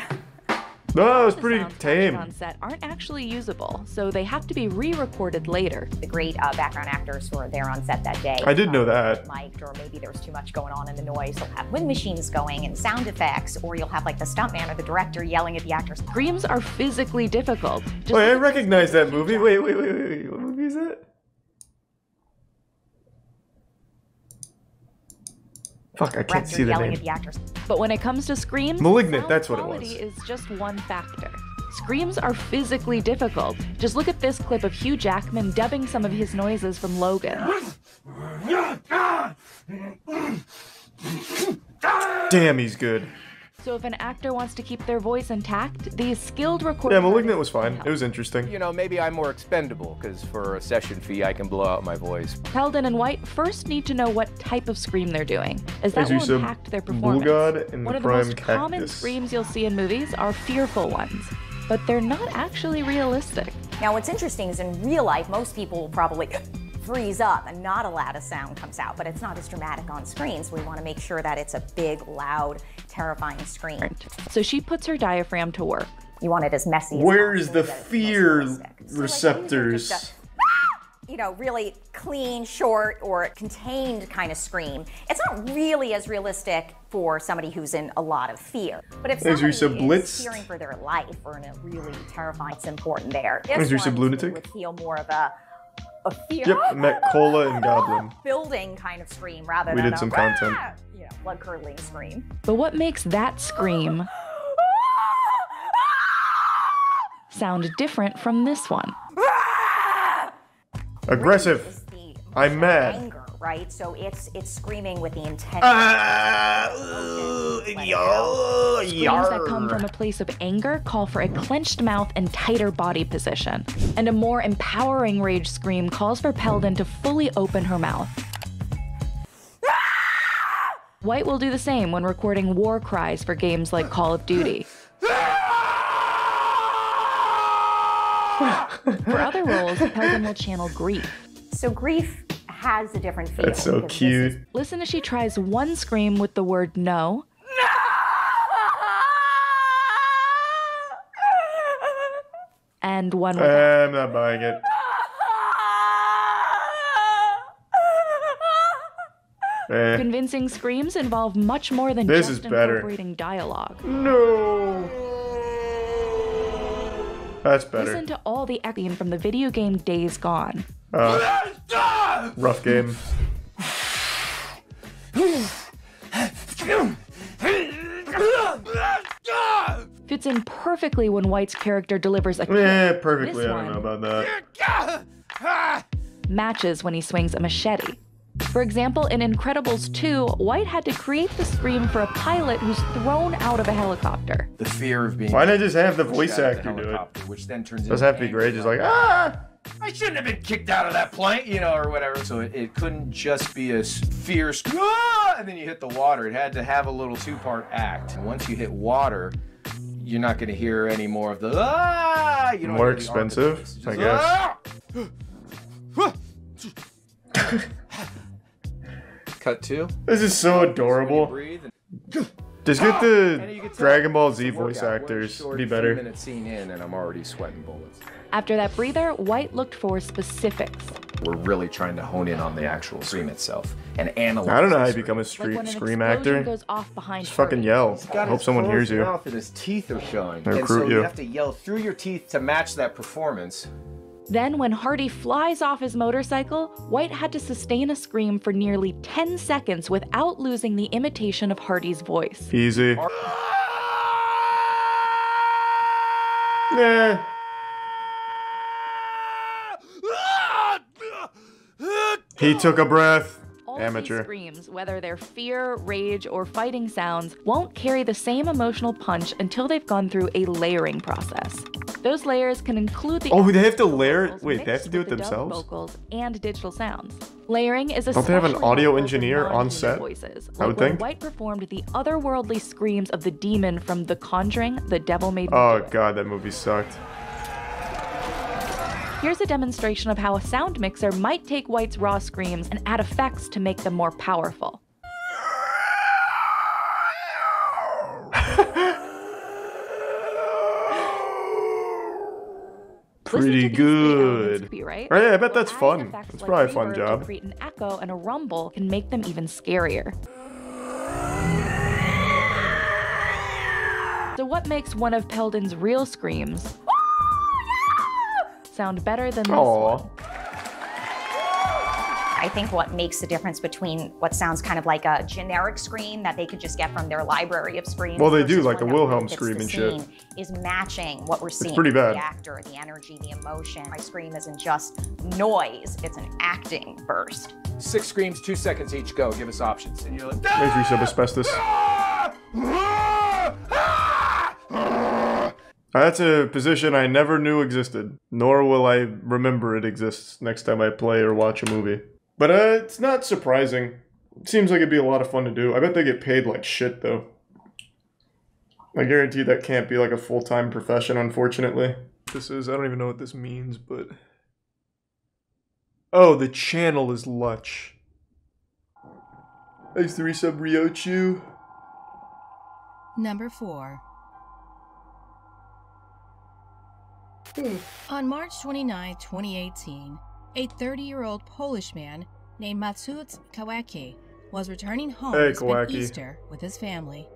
No, it was pretty tame. On set aren't actually usable, so they have to be re-recorded later. The great background actors who are there on set that day. I did know that. Mic'd, or maybe there was too much going on in the noise. They'll have wind machines going and sound effects, or you'll have like the stuntman or the director yelling at the actors. Screams are physically difficult. Wait, I recognize that movie. Wait. What movie is that? Fuck, I can't see the name. But when it comes to screams, Malignant, that's what it was. Quality is just one factor. Screams are physically difficult. Just look at this clip of Hugh Jackman dubbing some of his noises from Logan. Damn, he's good. So if an actor wants to keep their voice intact, these skilled recording... Yeah, Malignant was fine. It was interesting. You know, maybe I'm more expendable, because for a session fee, I can blow out my voice. Peldon and White first need to know what type of scream they're doing, as that will impact their performance. One of the most common screams you'll see in movies are fearful ones, but they're not actually realistic. Now, what's interesting is in real life, most people will probably freeze up and not allow a sound comes out, but it's not as dramatic on screen, so we want to make sure that it's a big, loud, terrifying scream. So she puts her diaphragm to work. You want it as messy as Where is the fear receptors? So, like, you know, really clean, short, or contained kind of scream. It's not really as realistic for somebody who's in a lot of fear. But if somebody is fearing for their life or in a really terrifying, it's important there. This one would feel more of a fear. Yep, met Cola and Goblin. Building kind of scream rather than we did some content. You know, blood-curdling scream. But what makes that scream sound different from this one. Aggressive. I'm mad. Anger, right? So it's screaming with the intent. Screams that come from a place of anger call for a clenched mouth and tighter body position. And a more empowering rage scream calls for Peldon to fully open her mouth. White will do the same when recording war cries for games like Call of Duty. For other roles, Peldon will channel grief. So grief has a different feel. That's so cute. Listen as she tries one scream with the word no. And one without. I'm not buying it. Convincing screams involve much more than this just is better. Incorporating dialogue. No. That's better. Listen to all the acting from the video game Days Gone. Rough game. Fits in perfectly when White's character delivers a kick. Perfectly. This I don't know about that. Matches when he swings a machete. For example, in Incredibles 2, White had to create the scream for a pilot who's thrown out of a helicopter. The fear of being... Why not just have the voice actor do it? Which then turns doesn't have to be great, just like, ah! I shouldn't have been kicked out of that plane, you know, or whatever. So it couldn't just be a fierce, ah! And then you hit the water. It had to have a little two-part act. And once you hit water, you're not going to hear any more of the, ah! You don't more expensive, I guess. Cut 2. This is so adorable. Just get the Dragon Ball Z voice actors. Be better. 3-minute scene in and I'm already sweating bullets. After that breather, White looked for specifics. We're really trying to hone in on the actual scream itself and analyze. I don't know how you become a scream actor. Goes off behind just fucking yell. I hope someone hears you. Mouth and his teeth are showing. They and so recruit you have to yell through your teeth to match that performance. Then, when Hardy flies off his motorcycle, White had to sustain a scream for nearly 10 seconds without losing the imitation of Hardy's voice. Easy. Yeah. He took a breath. All Amateur. these screams, whether they're fear, rage, or fighting sounds, won't carry the same emotional punch until they've gone through a layering process. Those layers can include the they have to layer it? Wait, they have to do it the themselves? vocals and digital sounds. Layering is Don't they have an audio especially engineer on non-human set? Voices, I would like when think. White performed the otherworldly screams of the demon from The Conjuring, The Devil Made Me Oh Do It. god, that movie sucked. Here's a demonstration of how a sound mixer might take White's raw screams and add effects to make them more powerful. Pretty good. Right? Oh, yeah, I bet that's fun. It's Like probably a fun reverb job. to create an echo and a rumble can make them even scarier. So what makes one of Peldon's real screams sound better than this one? I think what makes the difference between what sounds kind of like a generic scream that they could just get from their library of screams. Well, they do, versus like the one that Wilhelm really fits scream the and shit. scene is matching what we're seeing. pretty bad. The actor, the energy, the emotion. My scream isn't just noise, it's an acting burst. 6 screams, 2 seconds each, go. Give us options. And you're like, Makes me so asbestos. That's a position I never knew existed, nor will I remember it exists next time I play or watch a movie. But it's not surprising. It seems like it'd be a lot of fun to do. I bet they get paid like shit, though. I guarantee that can't be like a full-time profession, unfortunately. This is, I don't even know what this means, but... Oh, the channel is Lutch. Thanks, 3-sub Ryochu. Number 4. On March 29, 2018, a 30-year-old Polish man named Mateusz Kawacki was returning home to spend Easter with his family.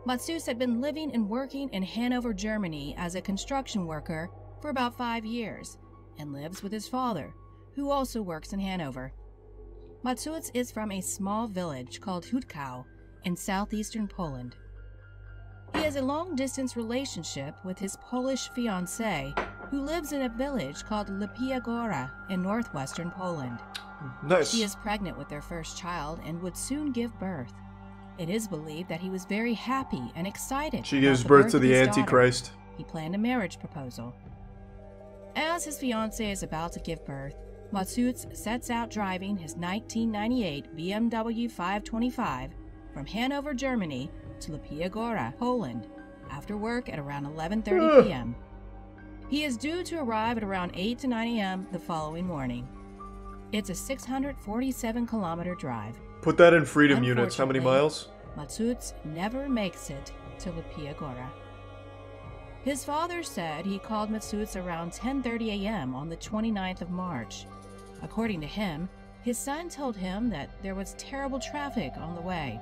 Mateusz had been living and working in Hanover, Germany as a construction worker for about 5 years and lives with his father, who also works in Hanover. Mateusz is from a small village called Hutkau in southeastern Poland. He has a long-distance relationship with his Polish fiancée, who lives in a village called Lepia Góra in northwestern Poland. Nice. She is pregnant with their first child and would soon give birth. It is believed that he was very happy and excited. She gives birth to the Antichrist. He planned a marriage proposal. As his fiancée is about to give birth, Matsuts sets out driving his 1998 BMW 525 from Hanover, Germany to Lepia Góra, Poland, after work at around 11:30 p.m. He is due to arrive at around 8 to 9 a.m. the following morning. It's a 647-kilometer drive. Put that in freedom units. How many miles? Matsuts never makes it to Lepia Góra. His father said he called Matsuts around 10:30 a.m. on the 29th of March. According to him, his son told him that there was terrible traffic on the way.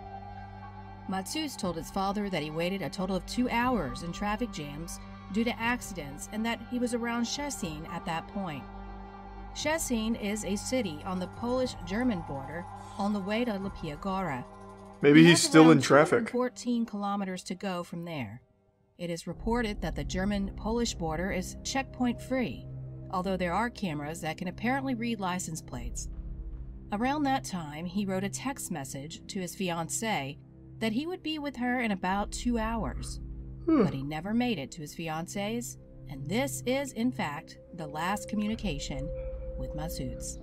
Matsuts told his father that he waited a total of 2 hours in traffic jams due to accidents and that he was around Szczecin at that point. Szczecin is a city on the Polish-German border on the way to Lepia Góra. Maybe he's still in traffic. 14 kilometers to go from there. It is reported that the German-Polish border is checkpoint-free, although there are cameras that can apparently read license plates. Around that time, he wrote a text message to his fiancée that he would be with her in about 2 hours. But he never made it to his fiancée's, and this is, in fact, the last communication with Matsuts.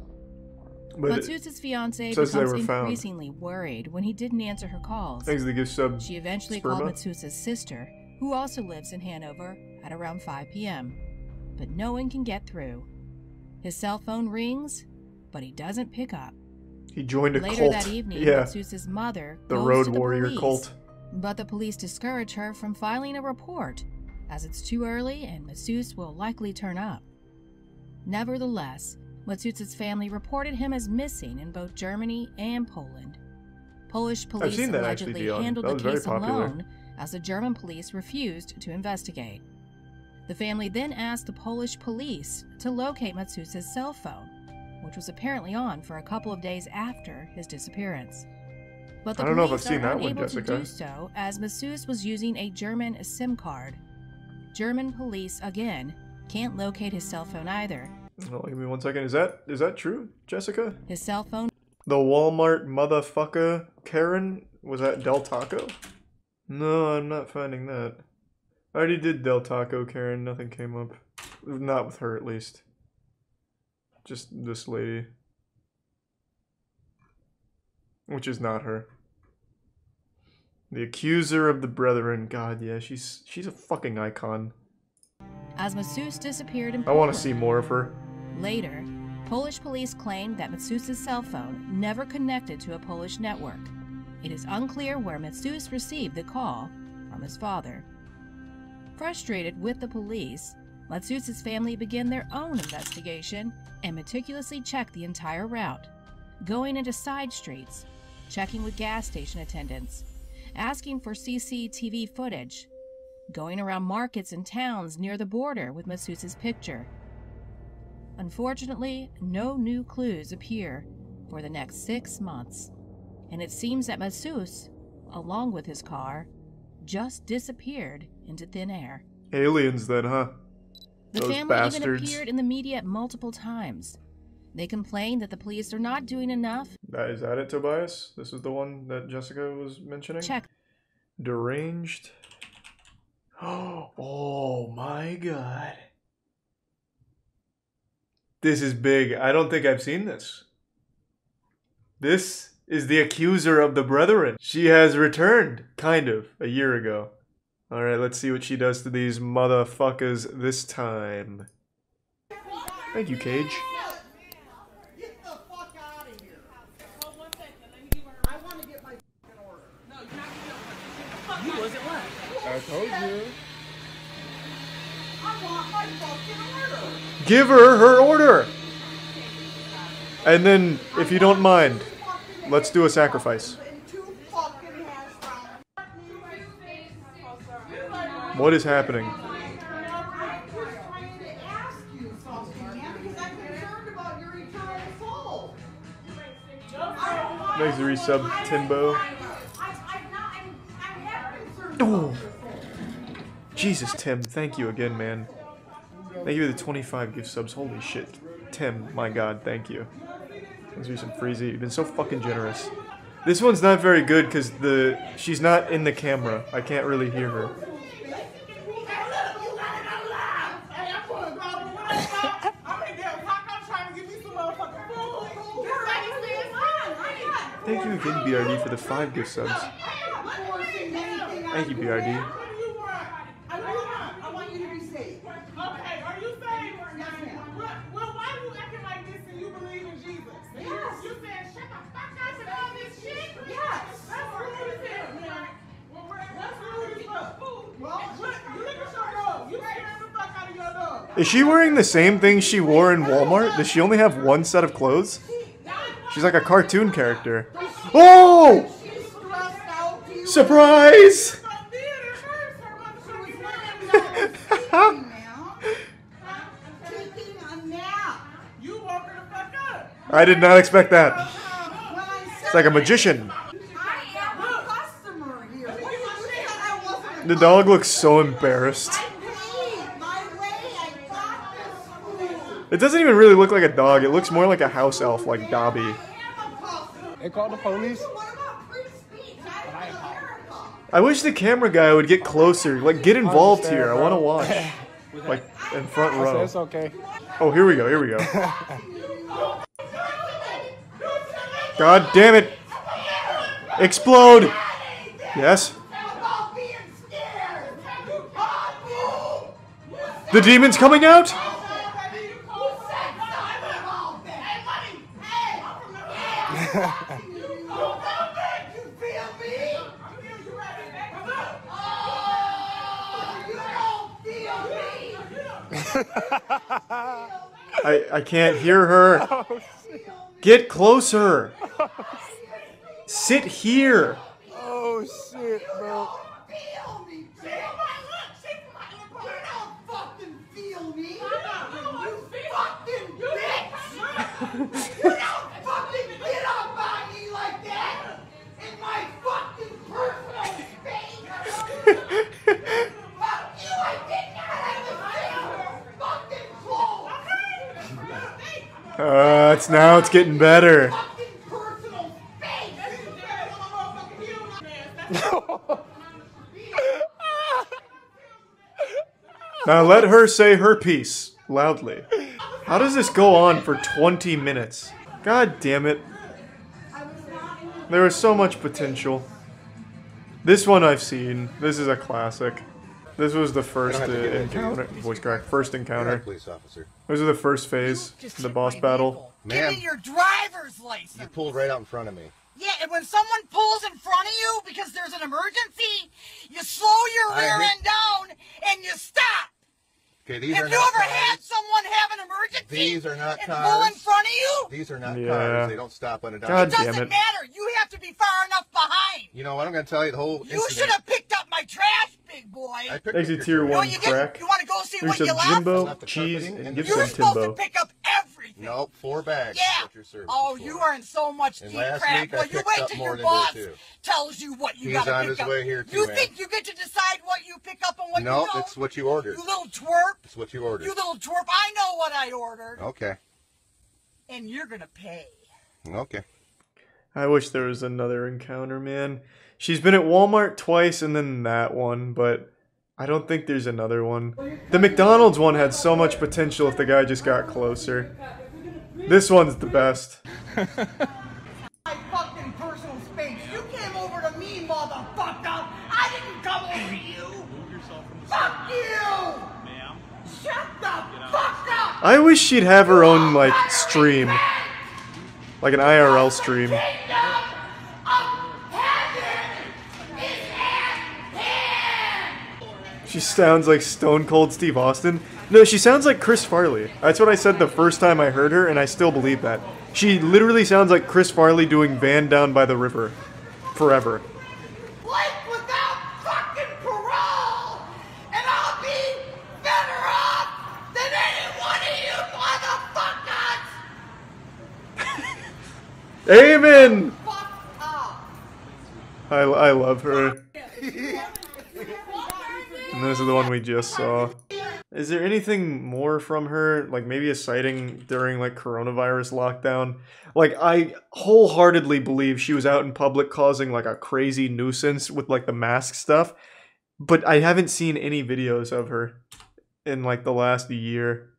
Matsuts' fiancée becomes increasingly worried when he didn't answer her calls. She eventually called Matsuts' sister, who also lives in Hanover, at around 5 p.m. But no one can get through. His cell phone rings, but he doesn't pick up. He joined a cult. Later that evening, Matsuts' mother goes Road to the Warrior police, cult. but the police discourage her from filing a report, as it's too early and Matsuts will likely turn up. Nevertheless, Matsuts' family reported him as missing in both Germany and Poland. Polish police allegedly handled the case alone, as the German police refused to investigate. The family then asked the Polish police to locate Matsuts' cell phone, which was apparently on for a couple of days after his disappearance. But the police are unable to do so, as Matsuts was using a German SIM card. German police, again, can't locate his cell phone either. Oh, give me 1 second. Is that true, Jessica? His cell phone. The Walmart motherfucker Karen? Was that Del Taco? No, I'm not finding that. I already did Del Taco Karen. Nothing came up. Not with her, at least. Just this lady. Which is not her. The accuser of the brethren. God, yeah, she's a fucking icon. As Matsuts disappeared in Poland, I want to see more of her. Later, Polish police claimed that Matsuts' cell phone never connected to a Polish network. It is unclear where Matsuts received the call from his father. Frustrated with the police, Matsuts' family began their own investigation and meticulously checked the entire route, going into side streets, checking with gas station attendants, asking for CCTV footage, going around markets and towns near the border with Matsuts' picture. Unfortunately, no new clues appear for the next 6 months, and it seems that Matsuts, along with his car, just disappeared into thin air. Aliens then, huh? The family even appeared in the media multiple times. They complained that the police are not doing enough. Is that it, Tobias? This is the one that Jessica was mentioning? Check. Deranged. Oh my god. This is big. I don't think I've seen this. This is the accuser of the brethren. She has returned, kind of, a year ago. Alright, let's see what she does to these motherfuckers this time. Thank you, Cage. Get the fuck out of here. Hold 1 second. Let me give her. I want to get my order. No, you're not going to get my. You wasn't left. I told you. I want my fucking order. Give her order. And then, if you don't mind, let's do a sacrifice. What is happening? Thanks to resub Timbo. Oh. Jesus, Tim, thank you again, man. Thank you for the 25 gift subs. Holy shit. Tim, my god, thank you. Thanks for some Freezy. You've been so fucking generous. This one's not very good because she's not in the camera. I can't really hear her. Thank you again, BRD, for the 5 gift subs. Thank you, BRD. Is she wearing the same thing she wore in Walmart? Does she only have one set of clothes? She's like a cartoon character. Oh! Surprise! I did not expect that. It's like a magician. The dog looks so embarrassed. It doesn't even really look like a dog. It looks more like a house elf, like Dobby. They called the police. I wish the camera guy would get closer. Like, get involved here. I want to watch. Like, in front row. It's okay. Oh, here we go. Here we go. God damn it. Explode. Yes. The demon's coming out? I can't hear her. Get closer. Sit here. Oh shit, bro. It's getting better. Now let her say her piece loudly. How does this go on for 20 minutes? God damn it. There is so much potential. This one I've seen. This is a classic. This was the first encounter. Voice crack. First encounter. Police officer. This was the first phase. The boss battle. Give me your driver's license. You pulled right out in front of me. Yeah, and when someone pulls in front of you because there's an emergency, you slow your rear end down and you stop. Okay, these have are you not ever cars. had someone have an emergency? These are not and cars. pull in front of you? These are not cars. They don't stop on a dime. God it doesn't matter. You have to be far enough behind. You know what? I'm going to tell you the whole You should have picked up my trash, big boy. I picked Thanks up to tier 1 crack. You want to go see Here's what you some left? Jimbo, cheese, and give You're some supposed Timbo. to pick up everything. Nope, 4 bags. Yeah. What you're serving Oh, for. you are in so much And deep last crap. week I Well, you picked wait up till more your than boss this, too. tells you what you He's got to on pick his up. way here, too, You man. think you get to decide what you pick up and what Nope, you don't? it's what you ordered. You little twerp. It's what you ordered. You little twerp. I know what I ordered. Okay. And you're going to pay. Okay. I wish there was another encounter, man. She's been at Walmart twice and then that one, but I don't think there's another one. The McDonald's one had so much potential if the guy just got closer. This one's the best. My fucking personal space. You came over to me, motherfucker. I didn't come over to you. Fuck you. Ma'am. Shut the fuck up. I wish she'd have her own, like, stream. Like an IRL stream. She sounds like Stone Cold Steve Austin. No, she sounds like Chris Farley. That's what I said the first time I heard her, and I still believe that. She literally sounds like Chris Farley doing Van Down by the River. Forever. Life without fucking parole, and I'll be better off than any one of you motherfuckers. Amen! I love her. And this is the one we just saw. Is there anything more from her? Like maybe a sighting during like coronavirus lockdown? Like I wholeheartedly believe she was out in public causing like a crazy nuisance with like the mask stuff. But I haven't seen any videos of her in like the last year.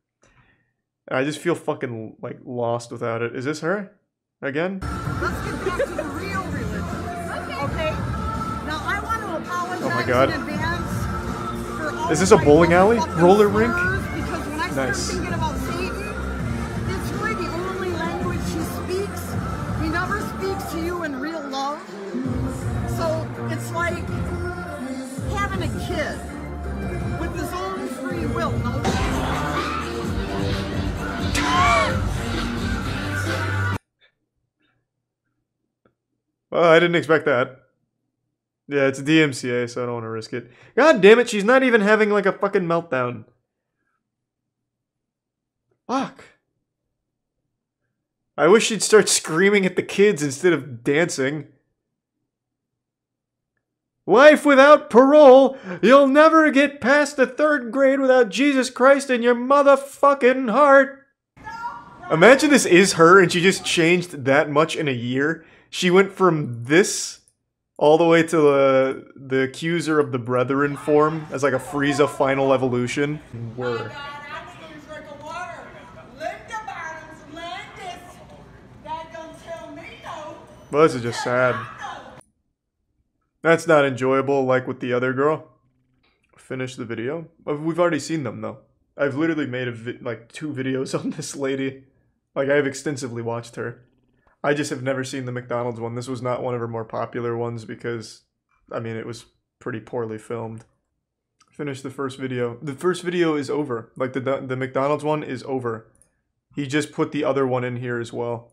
I just feel fucking like lost without it. Is this her? Again? Let's get back to the real religion. Okay. Now I want to apologize Oh my God. in advance for all Is this a bowling alley? Roller rink? because when I start thinking about Satan, it's really the only language he speaks. He never speaks to you in real love. So it's like having a kid with his own free will. No. Well, I didn't expect that. Yeah, it's a DMCA, so I don't want to risk it. God damn it, she's not even having like a fucking meltdown. Fuck. I wish she'd start screaming at the kids instead of dancing. Life without parole. You'll never get past the 3rd grade without Jesus Christ in your motherfucking heart. Imagine this is her and she just changed that much in a year. She went from this all the way to the accuser of the brethren form as like a Frieza final evolution. Word. Well, this is just sad. That's not enjoyable like with the other girl. Finish the video. We've already seen them though. I've literally made like 2 videos on this lady. Like I've extensively watched her. I just have never seen the McDonald's one. This was not one of her more popular ones because, I mean, it was pretty poorly filmed. Finish the first video. The first video is over. Like the McDonald's one is over. He just put the other one in here as well,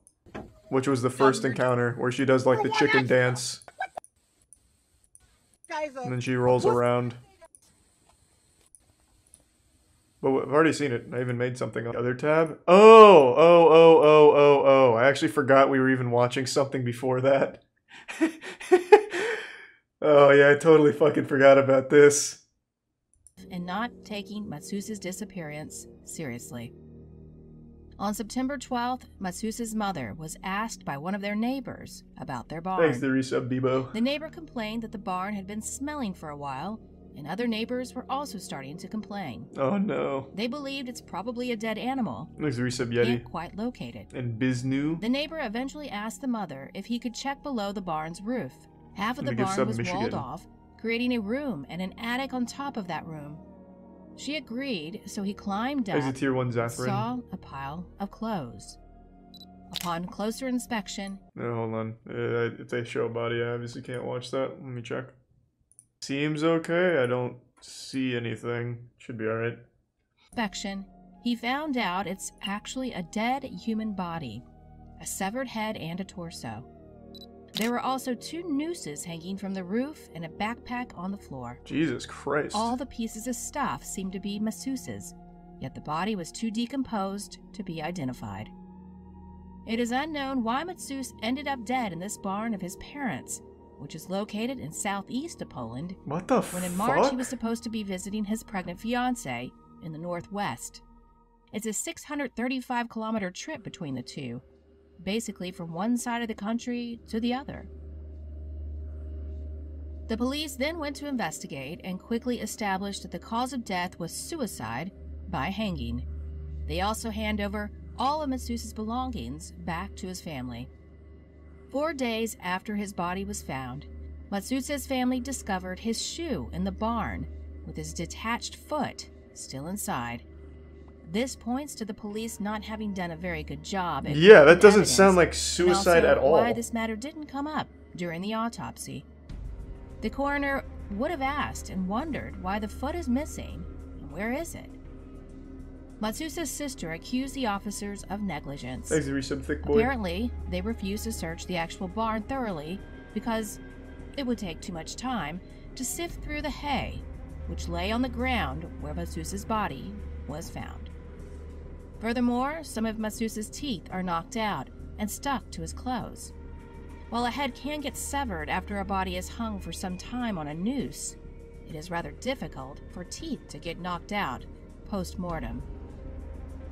which was the first encounter where she does like the chicken dance. And then she rolls around. But I've already seen it. I even made something on the other tab. Oh. I actually forgot we were even watching something before that. Oh yeah, I totally fucking forgot about this. And not taking Matsusa's disappearance seriously. On September 12th, Matsusa's mother was asked by one of their neighbors about their barn. Thanks, the resub, Bebo. The neighbor complained that the barn had been smelling for a while, and other neighbors were also starting to complain. Oh no. They believed it's probably a dead animal. Thanks, the resub, Yeti. Can't quite locate it. And Biznu. The neighbor eventually asked the mother if he could check below the barn's roof. Half of the barn was walled off, creating a room and an attic on top of that room. She agreed, so he climbed up and saw a pile of clothes. Upon closer inspection... No, hold on. If they show a body, I obviously can't watch that. Let me check. Seems okay. I don't see anything. Should be alright. Inspection. He found out it's actually a dead human body. A severed head and a torso. There were also 2 nooses hanging from the roof and a backpack on the floor. Jesus Christ. All the pieces of stuff seemed to be Matsusa's, yet the body was too decomposed to be identified. It is unknown why Matsus ended up dead in this barn of his parents, which is located in southeast of Poland. What the fuck? When in March he was supposed to be visiting his pregnant fiancée in the northwest. It's a 635-kilometer trip between the two, basically from one side of the country to the other. The police then went to investigate and quickly established that the cause of death was suicide by hanging. They also hand over all of Matsusa's belongings back to his family. 4 days after his body was found, Matsusa's family discovered his shoe in the barn with his detached foot still inside. This points to the police not having done a very good job at yeah, that doesn't sound like suicide at all. Why this matter didn't come up during the autopsy. The coroner would have asked and wondered why the foot is missing and where is it. Matsusa's sister accused the officers of negligence. Apparently, they refused to search the actual barn thoroughly because it would take too much time to sift through the hay, which lay on the ground where Matsusa's body was found. Furthermore, some of Matsusa's teeth are knocked out and stuck to his clothes. While a head can get severed after a body is hung for some time on a noose, it is rather difficult for teeth to get knocked out post-mortem.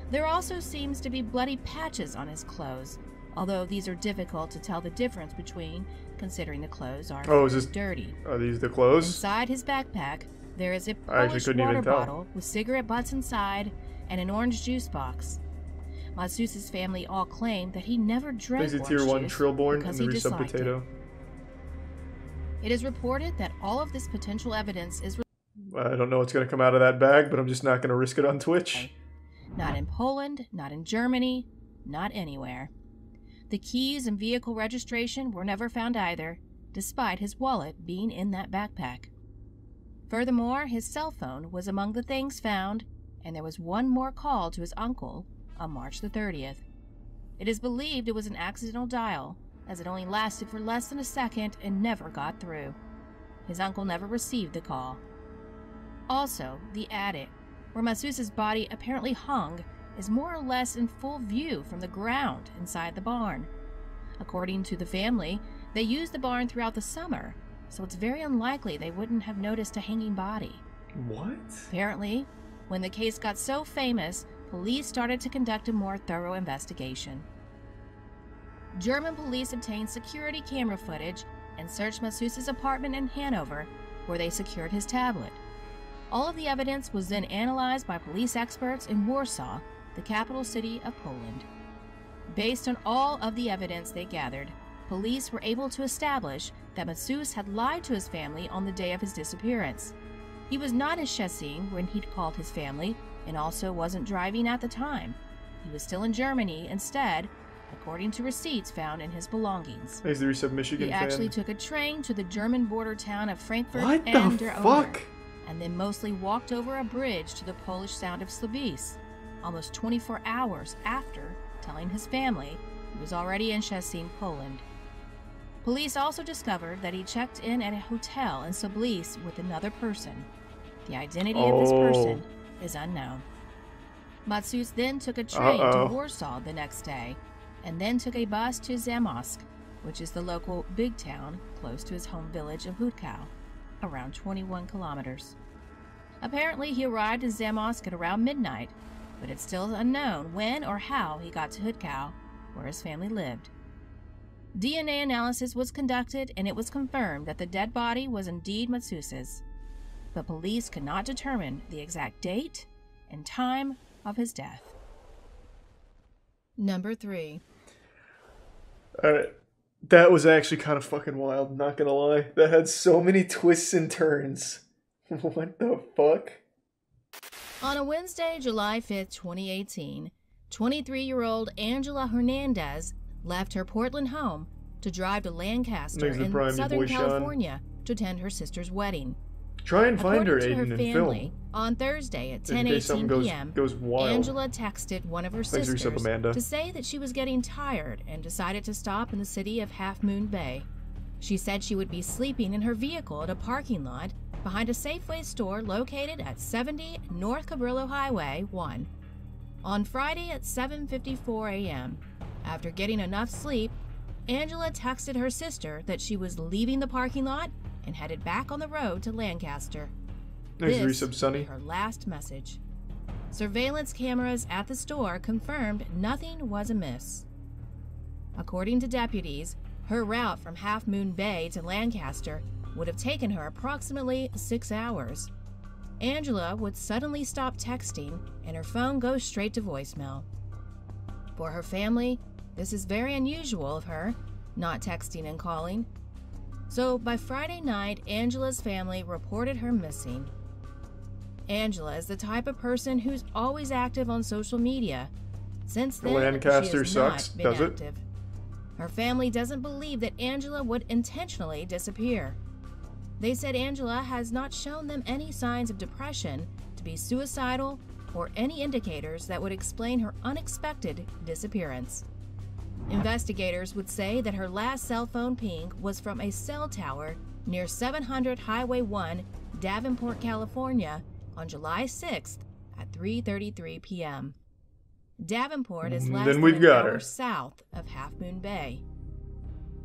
There also seems to be bloody patches on his clothes, although these are difficult to tell the difference between, considering the clothes are dirty. Are these the clothes? Inside his backpack, there is a polished water bottle with cigarette butts inside and an orange juice box. Matsus's family all claim that he never drank orange Tier 1 juice Trillborn because and he the disliked potato. It is reported that all of this potential evidence is I don't know what's going to come out of that bag, but I'm just not going to risk it on Twitch. Not in Poland, not in Germany, not anywhere. The keys and vehicle registration were never found either, despite his wallet being in that backpack. Furthermore, his cell phone was among the things found, and there was one more call to his uncle on March the 30th. It is believed it was an accidental dial, as it only lasted for less than a second and never got through. His uncle never received the call. Also, the attic, where Matsus's body apparently hung, is more or less in full view from the ground inside the barn. According to the family, they used the barn throughout the summer, so it's very unlikely they wouldn't have noticed a hanging body. What? Apparently, when the case got so famous, police started to conduct a more thorough investigation. German police obtained security camera footage and searched Matsus's apartment in Hanover, where they secured his tablet. All of the evidence was then analyzed by police experts in Warsaw, the capital city of Poland. Based on all of the evidence they gathered, police were able to establish that Matsus had lied to his family on the day of his disappearance. He was not in Szczecin when he'd called his family, and also wasn't driving at the time. He was still in Germany instead, according to receipts found in his belongings. He's the Reset Michigan He actually took a train to the German border town of Frankfurt what and the Der fuck? and then mostly walked over a bridge to the Polish sound of Slavice, almost 24 hours after telling his family he was already in Szczecin, Poland. Police also discovered that he checked in at a hotel in Slavice with another person. The identity of this person is unknown. Matsus then took a train to Warsaw the next day, and then took a bus to Zamość, which is the local big town close to his home village of Hutkow, around 21 kilometers. Apparently, he arrived in Zamość at around midnight, but it's still unknown when or how he got to Hutkow, where his family lived. DNA analysis was conducted, and it was confirmed that the dead body was indeed Matsus's, but police could not determine the exact date and time of his death. Number 3. Alright. That was actually kind of fucking wild, not gonna lie. That had so many twists and turns. What the fuck? On a Wednesday, July 5th, 2018, 23-year-old Angela Hernandez left her Portland home to drive to Lancaster in Southern California to attend her sister's wedding. Try and find her, Aiden, in film. On Thursday at 10:18 p.m., Angela texted one of her sisters to say that she was getting tired and decided to stop in the city of Half Moon Bay. She said she would be sleeping in her vehicle at a parking lot behind a Safeway store located at 70 North Cabrillo Highway 1. On Friday at 7:54 a.m., after getting enough sleep, Angela texted her sister that she was leaving the parking lot and headed back on the road to Lancaster. This was her last message. Surveillance cameras at the store confirmed nothing was amiss. According to deputies, her route from Half Moon Bay to Lancaster would have taken her approximately 6 hours. Angela would suddenly stop texting and her phone goes straight to voicemail. For her family, this is very unusual of her, not texting and calling. So by Friday night, Angela's family reported her missing. Angela is the type of person who's always active on social media. Since then, Lancaster she has sucks, not been does it? active. Her family doesn't believe that Angela would intentionally disappear. They said Angela has not shown them any signs of depression, to be suicidal, or any indicators that would explain her unexpected disappearance. Investigators would say that her last cell phone ping was from a cell tower near 700 Highway 1, Davenport, California, on July 6th at 3:33 p.m. Davenport is less than an hour south of Half Moon Bay.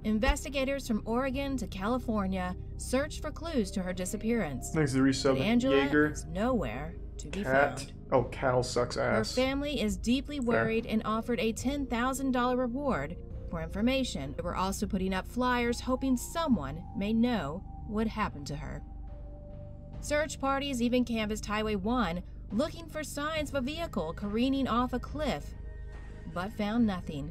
Investigators from Oregon to California searched for clues to her disappearance. Next to the resub, Angela Jaeger. is nowhere to be found. Oh, Cal sucks ass. Her family is deeply worried and offered a $10,000 reward for information. They were also putting up flyers hoping someone may know what happened to her. Search parties even canvassed Highway 1 looking for signs of a vehicle careening off a cliff, but found nothing.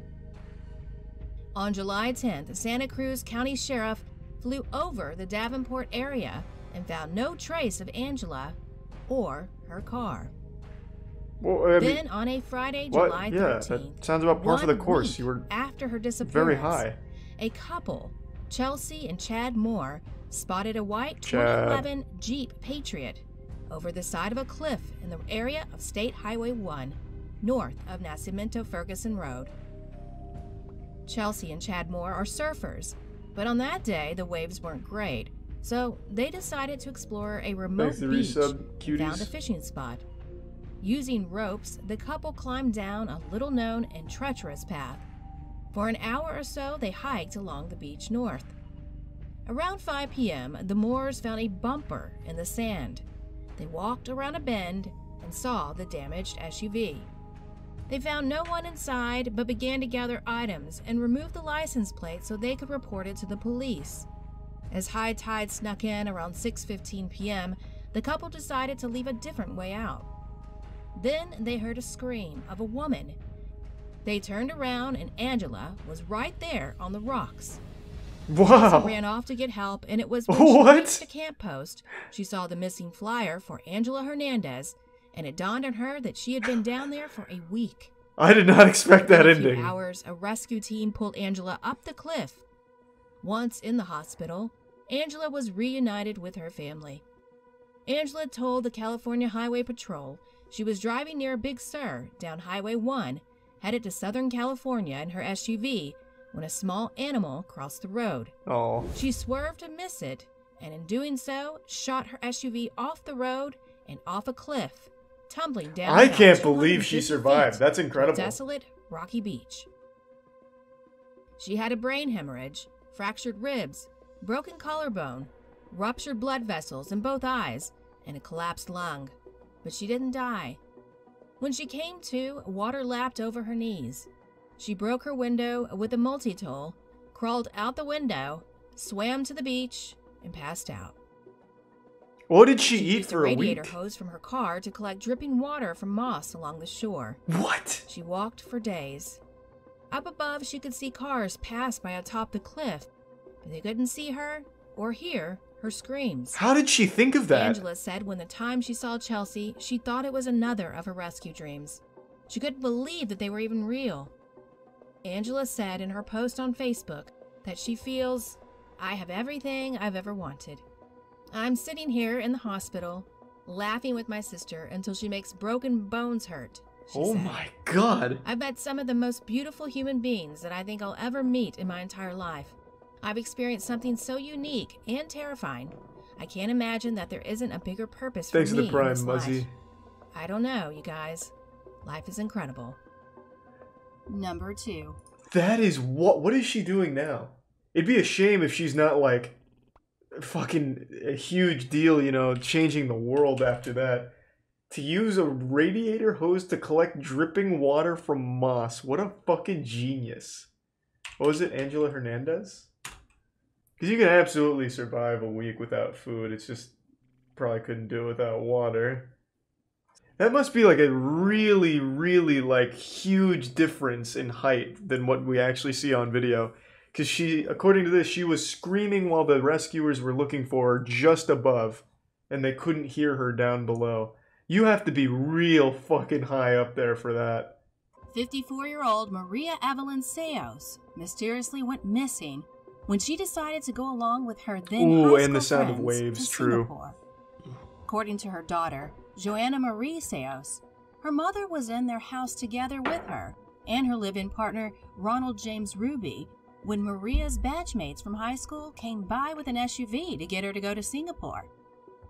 On July 10th, the Santa Cruz County Sheriff flew over the Davenport area and found no trace of Angela or her car. Well, then on a Friday, July 13th, that sounds about par for the course. You were after her disappearance, very high. A couple, Chelsea and Chad Moore, spotted a white 2011 Jeep Patriot over the side of a cliff in the area of State Highway 1, north of Nacimiento Ferguson Road. Chelsea and Chad Moore are surfers, but on that day the waves weren't great, so they decided to explore a remote beach and found a fishing spot. Using ropes, the couple climbed down a little-known and treacherous path. For an hour or so, they hiked along the beach north. Around 5 p.m., the Moores found a bumper in the sand. They walked around a bend and saw the damaged SUV. They found no one inside, but began to gather items and remove the license plate so they could report it to the police. As high tide snuck in around 6:15 p.m., the couple decided to leave a different way out. Then they heard a scream of a woman. They turned around and Angela was right there on the rocks. Wow. She ran off to get help, and it was when she reached the camp post she saw the missing flyer for Angela Hernandez, and it dawned on her that she had been down there for a week. I did not expect that ending. In a few hours, a rescue team pulled Angela up the cliff. Once in the hospital, Angela was reunited with her family. Angela told the California Highway Patrol she was driving near Big Sur down Highway 1, headed to Southern California in her SUV, when a small animal crossed the road. Oh. She swerved to miss it, and in doing so, shot her SUV off the road and off a cliff, tumbling down. I can't believe she survived. That's incredible. Desolate, rocky beach. She had a brain hemorrhage, fractured ribs, broken collarbone, ruptured blood vessels in both eyes, and a collapsed lung. But she didn't die. When she came to, water lapped over her knees. She broke her window with a multi-tool, crawled out the window, swam to the beach, and passed out. What did she eat for a week? She used a radiator hose from her car to collect dripping water from moss along the shore. What? She walked for days. Up above, she could see cars pass by atop the cliff, but they couldn't see her or hear her screams. How did she think of that? Angela said when the time she saw Chelsea, she thought it was another of her rescue dreams. She couldn't believe that they were even real. Angela said in her post on Facebook that she feels, "I have everything I've ever wanted. I'm sitting here in the hospital, laughing with my sister until she makes broken bones hurt." Oh my God. I've met some of the most beautiful human beings that I think I'll ever meet in my entire life. I've experienced something so unique and terrifying. I can't imagine that there isn't a bigger purpose for me in this life. Thanks for the Prime, Muzzy. I don't know, you guys. Life is incredible. Number 2. That is what is she doing now? It'd be a shame if she's not like fucking a huge deal, you know, changing the world after that. To use a radiator hose to collect dripping water from moss. What a fucking genius. What was it, Angela Hernandez? Because you can absolutely survive a week without food. It's just probably couldn't do it without water. That must be like a really, really like huge difference in height than what we actually see on video. Because she, according to this, she was screaming while the rescuers were looking for her just above. And they couldn't hear her down below. You have to be real fucking high up there for that. 54-year-old Maria Evelyn Seos mysteriously went missing when she decided to go along with her then high school and the sound of friends waves, to true. Singapore. According to her daughter, Joanna Marie Seos, her mother was in their house together with her and her live-in partner, Ronald James Ruby, when Maria's batchmates from high school came by with an SUV to get her to go to Singapore.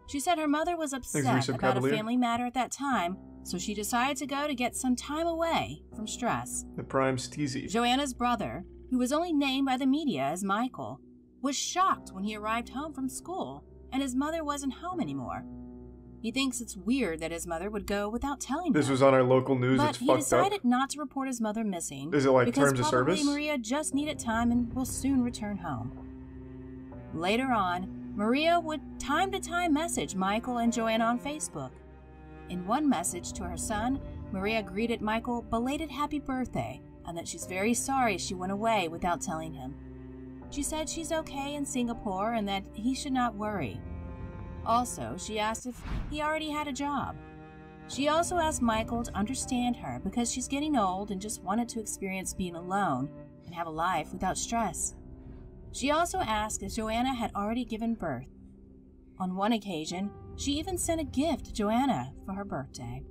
She said her mother was upset about a family matter at that time, so she decided to go to get some time away from stress. The Prime Steezy. Joanna's brother, who was only named by the media as Michael, was shocked when he arrived home from school and his mother wasn't home anymore. He thinks it's weird that his mother would go without telling him. This was on our local news. But it's he fucked decided up. not to report his mother missing. Is it like because terms of service? probably Maria just needed time and will soon return home. Later on, Maria would time to time message Michael and Joanna on Facebook. In one message to her son, Maria greeted Michael belated happy birthday and that she's very sorry she went away without telling him. She said she's okay in Singapore and that he should not worry. Also, she asked if he already had a job. She also asked Michael to understand her because she's getting old and just wanted to experience being alone and have a life without stress. She also asked if Joanna had already given birth. On one occasion, she even sent a gift to Joanna for her birthday.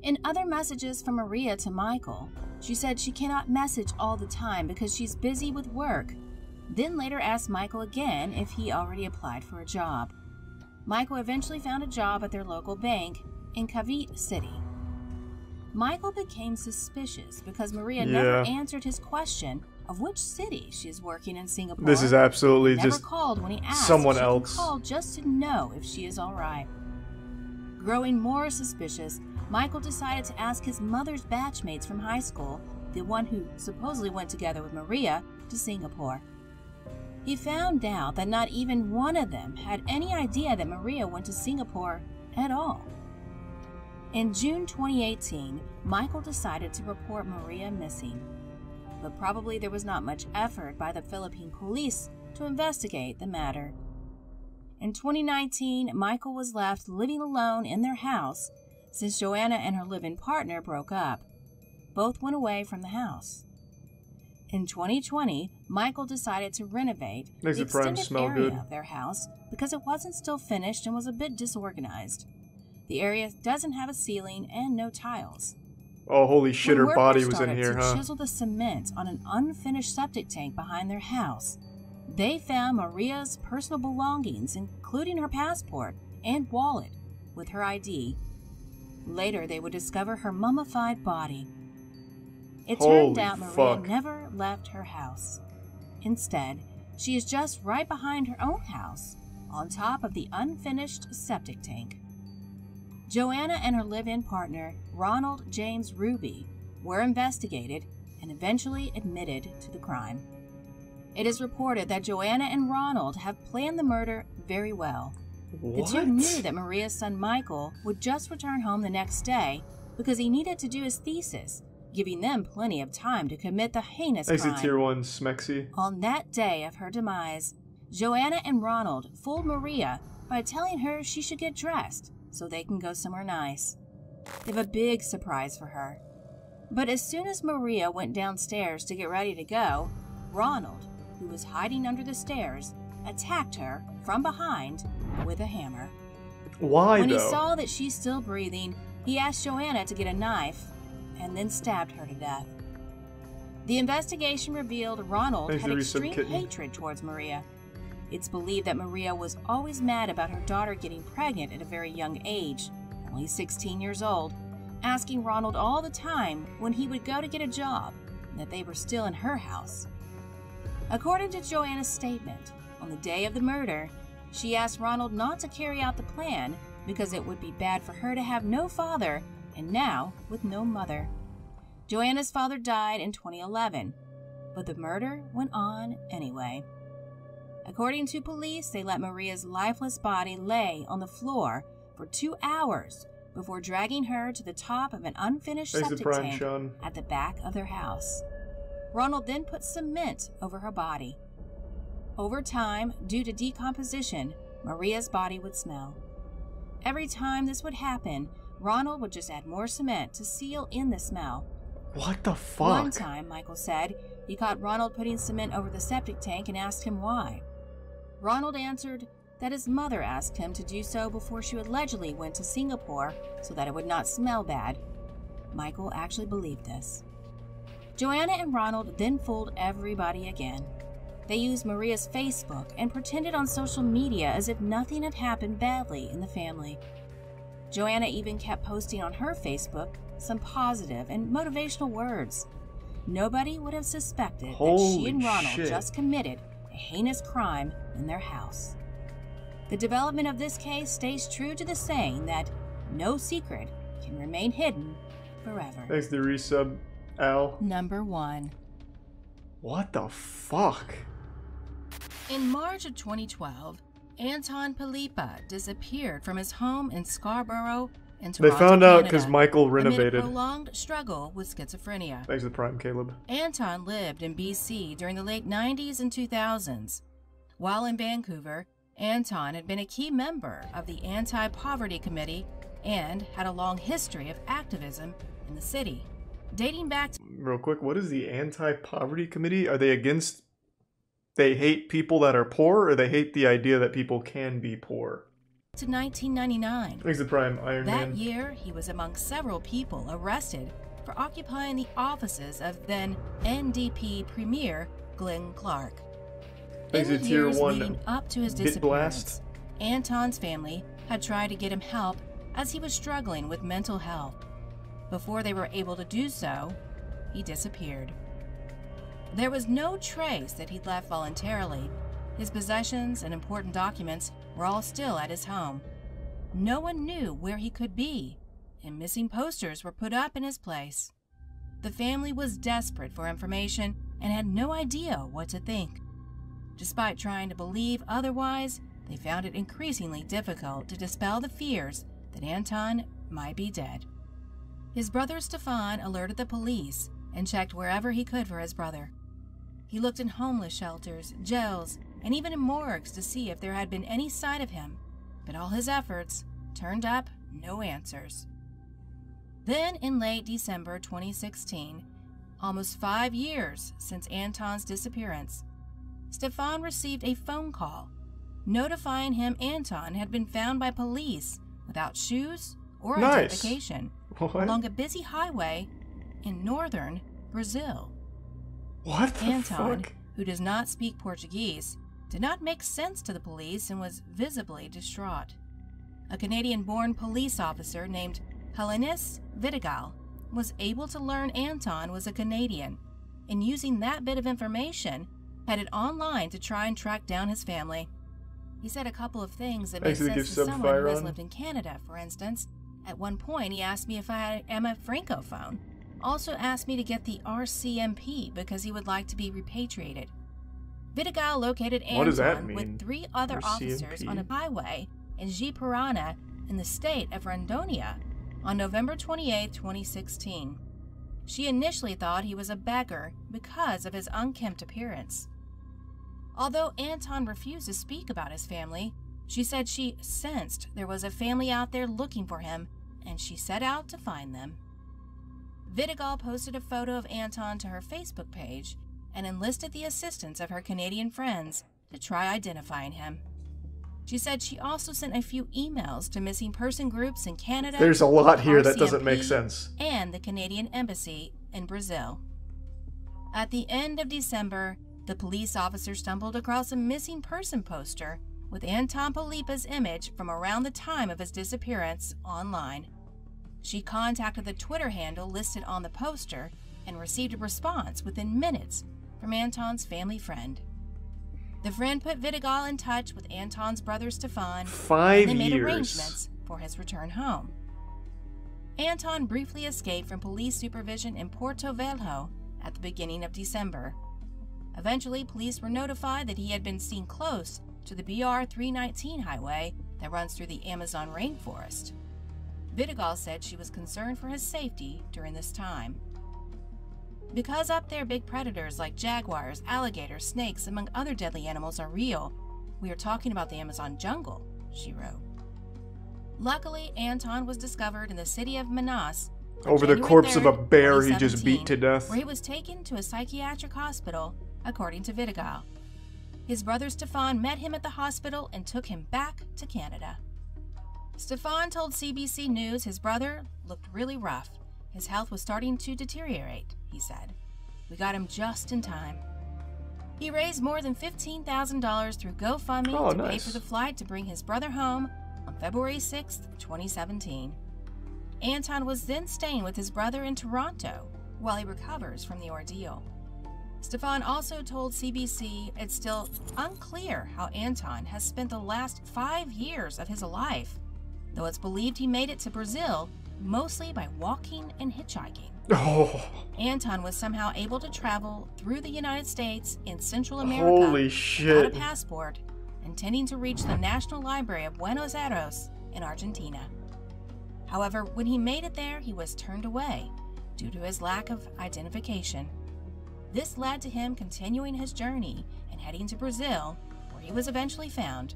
In other messages from Maria to Michael, she said she cannot message all the time because she's busy with work, then later asked Michael again if he already applied for a job. Michael eventually found a job at their local bank in Cavite City. Michael became suspicious because Maria never answered his question of which city she is working in Singapore. This is absolutely never just called when he asked someone if she else. can call just to know if she is all right. Growing more suspicious, Michael decided to ask his mother's batchmates from high school, the one who supposedly went together with Maria, to Singapore. He found out that not even one of them had any idea that Maria went to Singapore at all. In June 2018, Michael decided to report Maria missing, but probably there was not much effort by the Philippine police to investigate the matter. In 2019, Michael was left living alone in their house since Joanna and her live-in partner broke up. Both went away from the house. In 2020, Michael decided to renovate the extended area of their house because it wasn't still finished and was a bit disorganized. The area doesn't have a ceiling and no tiles. Oh, holy shit, her body was in here, huh? When workers started to chisel the cement on an unfinished septic tank behind their house, they found Maria's personal belongings, including her passport and wallet, with her ID. Later, they would discover her mummified body. It turned out Maria never left her house. Instead, she is just right behind her own house, on top of the unfinished septic tank. Joanna and her live-in partner, Ronald James Ruby, were investigated and eventually admitted to the crime. It is reported that Joanna and Ronald have planned the murder very well. What? The two knew that Maria's son Michael would just return home the next day because he needed to do his thesis, giving them plenty of time to commit the heinous crime. Tier 1 Smexy. On that day of her demise, Joanna and Ronald fooled Maria by telling her she should get dressed so they can go somewhere nice. They have a big surprise for her. But as soon as Maria went downstairs to get ready to go, Ronald, who was hiding under the stairs, attacked her from behind with a hammer. Why, When he saw that she's still breathing, he asked Joanna to get a knife and then stabbed her to death. The investigation revealed Ronald had extreme hatred towards Maria. It's believed that Maria was always mad about her daughter getting pregnant at a very young age, only 16 years old, asking Ronald all the time when he would go to get a job, and that they were still in her house. According to Joanna's statement, on the day of the murder, she asked Ronald not to carry out the plan because it would be bad for her to have no father and now with no mother. Joanna's father died in 2011, but the murder went on anyway. According to police, they let Maria's lifeless body lay on the floor for 2 hours before dragging her to the top of an unfinished septic tank at the back of their house. Ronald then put cement over her body. Over time, due to decomposition, Maria's body would smell. Every time this would happen, Ronald would just add more cement to seal in the smell. What the fuck? One time, Michael said, he caught Ronald putting cement over the septic tank and asked him why. Ronald answered that his mother asked him to do so before she allegedly went to Singapore so that it would not smell bad. Michael actually believed this. Joanna and Ronald then fooled everybody again. They used Maria's Facebook and pretended on social media as if nothing had happened badly in the family. Joanna even kept posting on her Facebook some positive and motivational words. nobody would have suspected that she and Ronald just committed a heinous crime in their house. The development of this case stays true to the saying that no secret can remain hidden forever. Thanks to resub, Al. Number 1. What the fuck? In March of 2012, Anton Palipa disappeared from his home in Scarborough in Toronto, They found out Canada, because Michael renovated. amid a prolonged struggle with schizophrenia. Thanks to the Prime, Caleb. Anton lived in BC during the late 90s and 2000s. While in Vancouver, Anton had been a key member of the Anti-Poverty Committee and had a long history of activism in the city, dating back to... Real quick, what is the Anti-Poverty Committee? Are they against... They hate people that are poor, or they hate the idea that people can be poor? To 1999. Thanks to Prime, Iron Man. That year, he was among several people arrested for occupying the offices of then NDP Premier Glenn Clark. Thanks In to the Tier years 1 leading up to his disappearance, Anton's family had tried to get him help as he was struggling with mental health. Before they were able to do so, he disappeared. There was no trace that he'd left voluntarily. His possessions and important documents were all still at his home. No one knew where he could be, and missing posters were put up in his place. The family was desperate for information and had no idea what to think. Despite trying to believe otherwise, they found it increasingly difficult to dispel the fears that Anton might be dead. His brother Stefan alerted the police and checked wherever he could for his brother. He looked in homeless shelters, jails, and even in morgues to see if there had been any sign of him, but all his efforts turned up no answers. Then, in late December 2016, almost 5 years since Anton's disappearance, Stefan received a phone call notifying him Anton had been found by police without shoes or identification along a busy highway in northern Brazil. What the Anton, fuck? who does not speak Portuguese, did not make sense to the police and was visibly distraught. A Canadian-born police officer named Helenis Vidigal was able to learn Anton was a Canadian, and using that bit of information, headed online to try and track down his family. He said a couple of things that made sense to someone who has lived in Canada, for instance. At one point, he asked me if I am a francophone. Also asked me to get the RCMP because he would like to be repatriated. Vidigal located Anton with 3 other officers on a highway in Ji-Parana in the state of Rondônia on November 28, 2016. She initially thought he was a beggar because of his unkempt appearance. Although Anton refused to speak about his family, she said she sensed there was a family out there looking for him, and she set out to find them. Vidigal posted a photo of Anton to her Facebook page and enlisted the assistance of her Canadian friends to try identifying him. She said she also sent a few emails to missing person groups in Canada. There's a lot here RCMP, that doesn't make sense. And the Canadian Embassy in Brazil. At the end of December, the police officer stumbled across a missing person poster with Anton Palipa's image from around the time of his disappearance online. She contacted the Twitter handle listed on the poster and received a response within minutes from Anton's family friend. The friend put Vidigal in touch with Anton's brother Stefan, 5 and they made years. arrangements for his return home. Anton briefly escaped from police supervision in Porto Velho at the beginning of December. Eventually, police were notified that he had been seen close to the BR-319 highway that runs through the Amazon rainforest. Vidigal said she was concerned for his safety during this time. Because up there big predators like jaguars, alligators, snakes, among other deadly animals are real, we are talking about the Amazon jungle, she wrote. Luckily, Anton was discovered in the city of Manaus over the corpse of a bear he just beat to death, where he was taken to a psychiatric hospital, according to Vidigal. His brother Stefan met him at the hospital and took him back to Canada. Stefan told CBC News his brother looked really rough. His health was starting to deteriorate, he said. We got him just in time. He raised more than $15,000 through GoFundMe to pay for the flight to bring his brother home on February 6, 2017. Anton was then staying with his brother in Toronto, while he recovers from the ordeal. Stefan also told CBC it's still unclear how Anton has spent the last 5 years of his life, though it's believed he made it to Brazil mostly by walking and hitchhiking. Oh. Anton was somehow able to travel through the United States and Central America Holy shit. without a passport, intending to reach the National Library of Buenos Aires in Argentina. However, when he made it there, he was turned away due to his lack of identification. This led to him continuing his journey and heading to Brazil, where he was eventually found.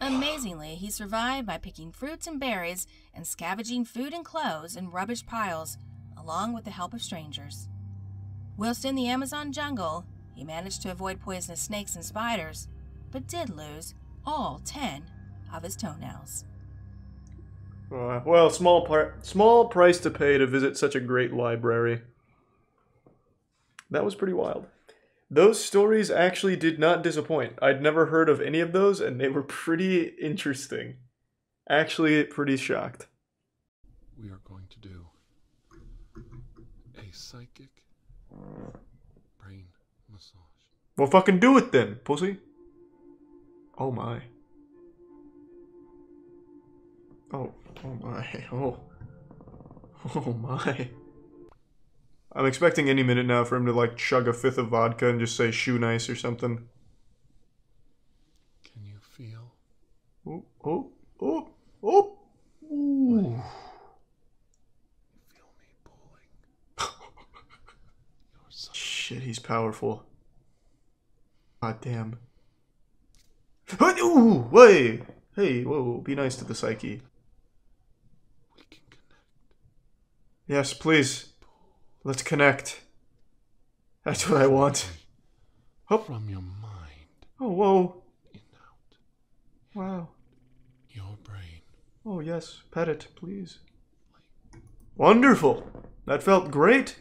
Amazingly, he survived by picking fruits and berries and scavenging food and clothes in rubbish piles, along with the help of strangers. Whilst in the Amazon jungle, he managed to avoid poisonous snakes and spiders, but did lose all 10 of his toenails. Well, small price to pay to visit such a great library. That was pretty wild. Those stories actually did not disappoint. I'd never heard of any of those, and they were pretty interesting. Actually, pretty shocked. We are going to do a psychic brain massage. Well, fucking do it then, pussy. Oh my. Oh my. Oh my. I'm expecting any minute now for him to like chug a 5th of vodka and just say shoe nice or something. Can you feel? Oh, oh, oh, oh. Ooh. Feel me pulling. Shit, he's powerful. God damn. Ooh, wait. Hey, whoa, be nice to the psyche. We can connect. Yes, please. Let's connect. That's what I want. Hop. From your mind. Oh, whoa. In out. Wow. Your brain. Oh, yes. Pet it, please. Wonderful. That felt great.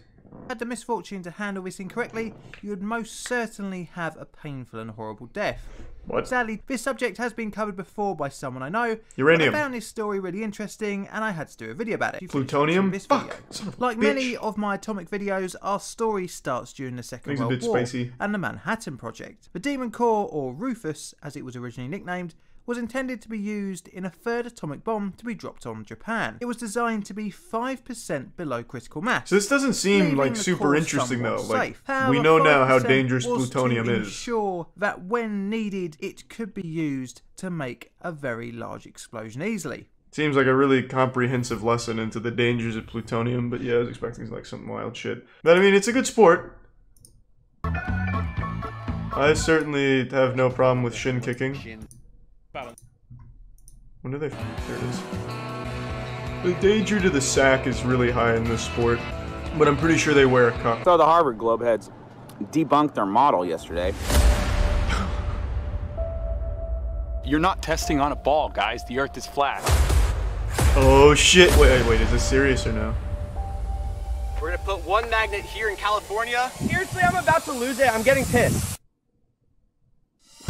Had the misfortune to handle this incorrectly, you would most certainly have a painful and horrible death. What? Sadly, this subject has been covered before by someone I know. Uranium. I found this story really interesting and I had to do a video about it. Plutonium? This Fuck! video. Like many of my atomic videos, our story starts during the Second World War and the Manhattan Project. The Demon Core, or Rufus as it was originally nicknamed, was intended to be used in a third atomic bomb to be dropped on Japan. It was designed to be 5% below critical mass. So this doesn't seem like super interesting though. Like, we know now how dangerous plutonium is. Ensure that when needed, it could be used to make a very large explosion easily. Seems like a really comprehensive lesson into the dangers of plutonium, but yeah, I was expecting like some wild shit. But I mean, it's a good sport. I certainly have no problem with shin kicking. When do they... There it is. The danger to the sack is really high in this sport, but I'm pretty sure they wear a cup. So the Harvard Globeheads debunked their model yesterday. You're not testing on a ball, guys. The Earth is flat. Oh shit! Wait, is this serious or no? We're gonna put one magnet here in California. Seriously, I'm about to lose it. I'm getting pissed.